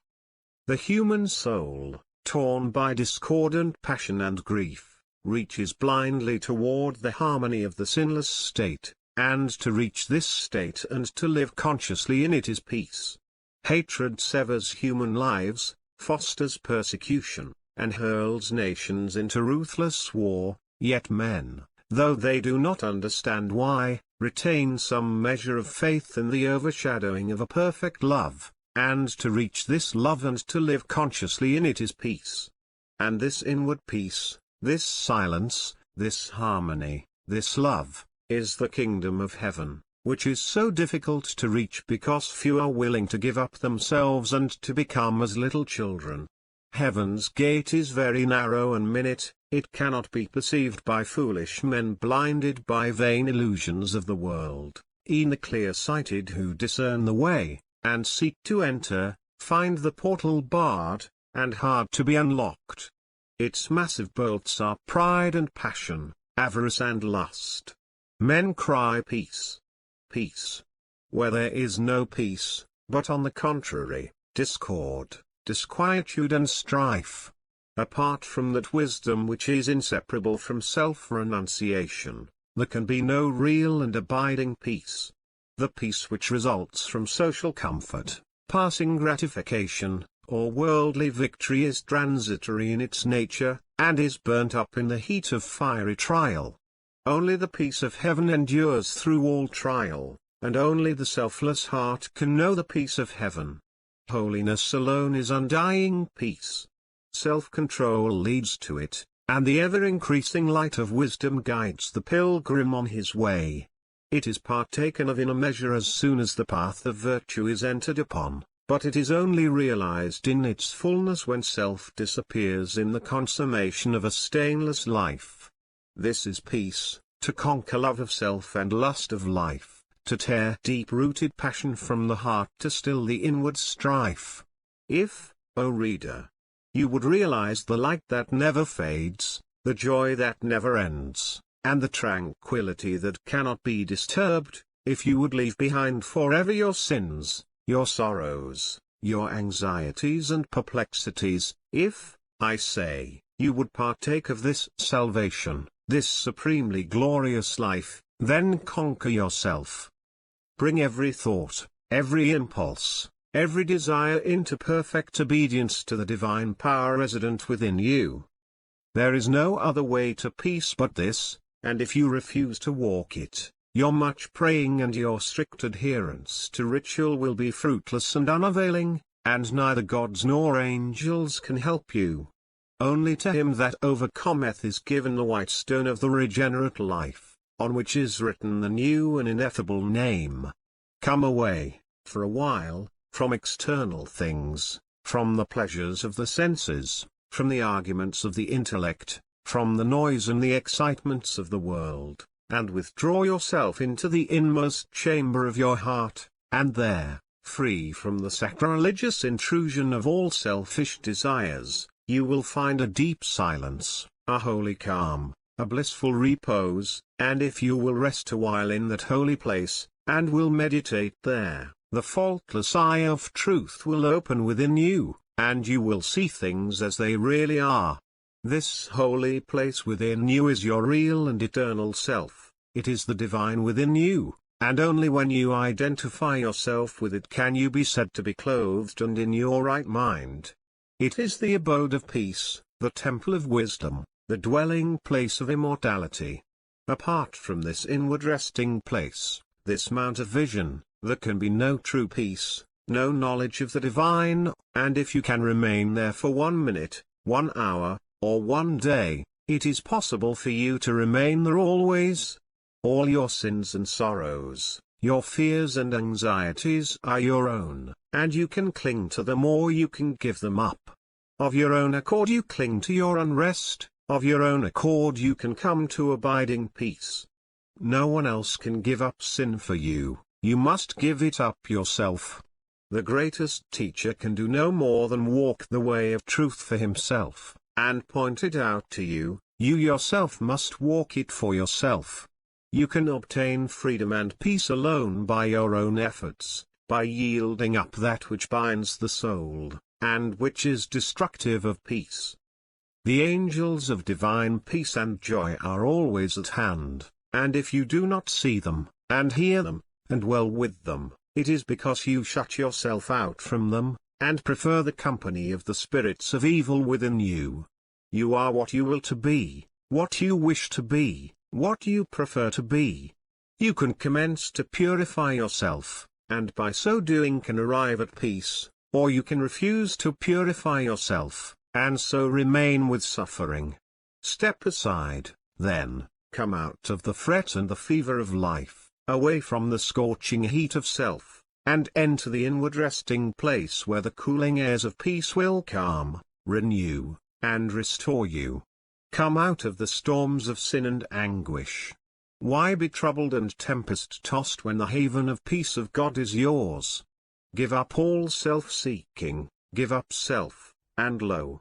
The human soul, torn by discordant passion and grief, reaches blindly toward the harmony of the sinless state, and to reach this state and to live consciously in it is peace. Hatred severs human lives, fosters persecution, and hurls nations into ruthless war, yet men, though they do not understand why, retain some measure of faith in the overshadowing of a perfect love, and to reach this love and to live consciously in it is peace. And this inward peace, this silence, this harmony, this love, is the kingdom of heaven, which is so difficult to reach because few are willing to give up themselves and to become as little children. Heaven's gate is very narrow and minute, it cannot be perceived by foolish men blinded by vain illusions of the world. E'en the clear-sighted who discern the way, and seek to enter, find the portal barred, and hard to be unlocked. Its massive bolts are pride and passion, avarice and lust. Men cry peace. Peace. Where there is no peace, but on the contrary, discord, disquietude and strife. Apart from that wisdom which is inseparable from self-renunciation, there can be no real and abiding peace. The peace which results from social comfort, passing gratification, or worldly victory is transitory in its nature, and is burnt up in the heat of fiery trial. Only the peace of heaven endures through all trial, and only the selfless heart can know the peace of heaven. Holiness alone is undying peace. Self-control leads to it, and the ever-increasing light of wisdom guides the pilgrim on his way. It is partaken of in a measure as soon as the path of virtue is entered upon, but it is only realized in its fullness when self disappears in the consummation of a stainless life. This is peace, to conquer love of self and lust of life, to tear deep-rooted passion from the heart, to still the inward strife. If, O reader, you would realize the light that never fades, the joy that never ends, and the tranquility that cannot be disturbed, if you would leave behind forever your sins, your sorrows, your anxieties and perplexities, if, I say, you would partake of this salvation, this supremely glorious life, then conquer yourself. Bring every thought, every impulse, every desire into perfect obedience to the divine power resident within you. There is no other way to peace but this, and if you refuse to walk it, your much praying and your strict adherence to ritual will be fruitless and unavailing, and neither gods nor angels can help you. Only to him that overcometh is given the white stone of the regenerate life, on which is written the new and ineffable name. Come away, for a while, from external things, from the pleasures of the senses, from the arguments of the intellect, from the noise and the excitements of the world, and withdraw yourself into the inmost chamber of your heart, and there, free from the sacrilegious intrusion of all selfish desires, you will find a deep silence, a holy calm, a blissful repose, and if you will rest a while in that holy place, and will meditate there, the faultless eye of truth will open within you, and you will see things as they really are. This holy place within you is your real and eternal self, it is the divine within you, and only when you identify yourself with it can you be said to be clothed and in your right mind. It is the abode of peace, the temple of wisdom, the dwelling place of immortality. Apart from this inward resting place, this mount of vision, there can be no true peace, no knowledge of the divine, and if you can remain there for 1 minute, 1 hour, or 1 day, it is possible for you to remain there always. All your sins and sorrows, your fears and anxieties are your own, and you can cling to them or you can give them up. Of your own accord you cling to your unrest, of your own accord you can come to abiding peace. No one else can give up sin for you, you must give it up yourself. The greatest teacher can do no more than walk the way of truth for himself, and point it out to you, you yourself must walk it for yourself. You can obtain freedom and peace alone by your own efforts, by yielding up that which binds the soul, and which is destructive of peace. The angels of divine peace and joy are always at hand, and if you do not see them, and hear them, and dwell with them, it is because you shut yourself out from them, and prefer the company of the spirits of evil within you. You are what you will to be, what you wish to be, what you prefer to be. You can commence to purify yourself, and by so doing can arrive at peace, or you can refuse to purify yourself, and so remain with suffering. Step aside, then, come out of the fret and the fever of life, away from the scorching heat of self, and enter the inward resting place where the cooling airs of peace will calm, renew, and restore you. Come out of the storms of sin and anguish. Why be troubled and tempest-tossed when the haven of peace of God is yours? Give up all self-seeking, give up self, and lo,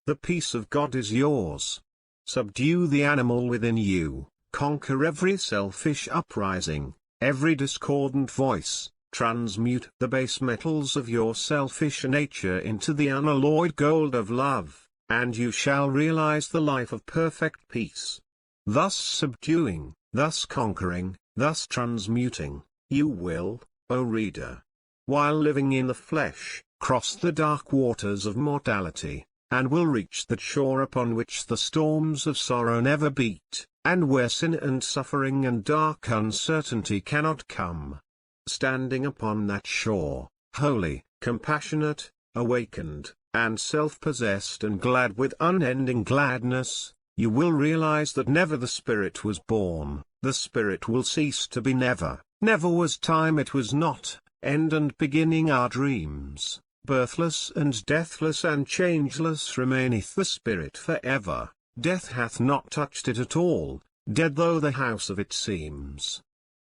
the peace of God is yours. Subdue the animal within you, conquer every selfish uprising, every discordant voice, transmute the base metals of your selfish nature into the unalloyed gold of love, and you shall realize the life of perfect peace. Thus subduing, thus conquering, thus transmuting, you will, O reader, while living in the flesh, cross the dark waters of mortality, and will reach that shore upon which the storms of sorrow never beat, and where sin and suffering and dark uncertainty cannot come. Standing upon that shore, holy, compassionate, awakened, and self-possessed and glad with unending gladness, you will realize that never the Spirit was born, the Spirit will cease to be never, never was time it was not, end and beginning are dreams, birthless and deathless and changeless remaineth the Spirit forever, death hath not touched it at all, dead though the house of it seems.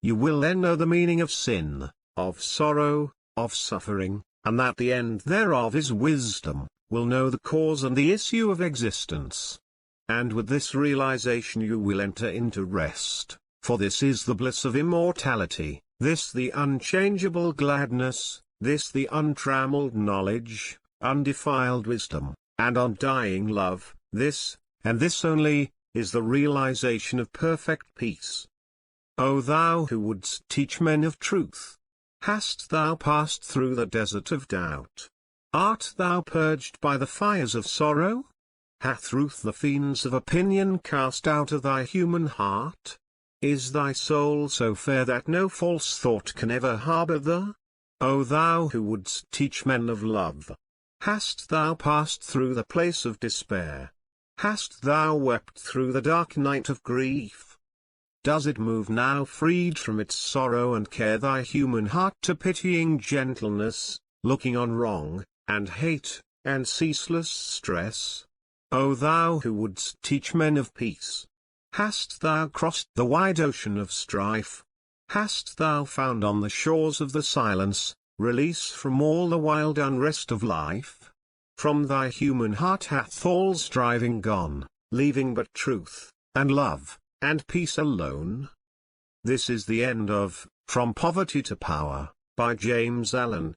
You will then know the meaning of sin, of sorrow, of suffering, and that the end thereof is wisdom, will know the cause and the issue of existence. And with this realization you will enter into rest, for this is the bliss of immortality, this the unchangeable gladness, this the untrammeled knowledge, undefiled wisdom, and undying love, this, and this only, is the realization of perfect peace. O thou who wouldst teach men of truth! Hast thou passed through the desert of doubt? Art thou purged by the fires of sorrow? Hath ruth the fiends of opinion cast out of thy human heart? Is thy soul so fair that no false thought can ever harbour thee? O thou who wouldst teach men of love! Hast thou passed through the place of despair? Hast thou wept through the dark night of grief? Does it move now freed from its sorrow and care thy human heart to pitying gentleness, looking on wrong, and hate, and ceaseless stress? O thou who wouldst teach men of peace! Hast thou crossed the wide ocean of strife? Hast thou found on the shores of the silence, release from all the wild unrest of life? From thy human heart hath all striving gone, leaving but truth, and love, and peace alone? This is the end of From Poverty to Power, by James Allen.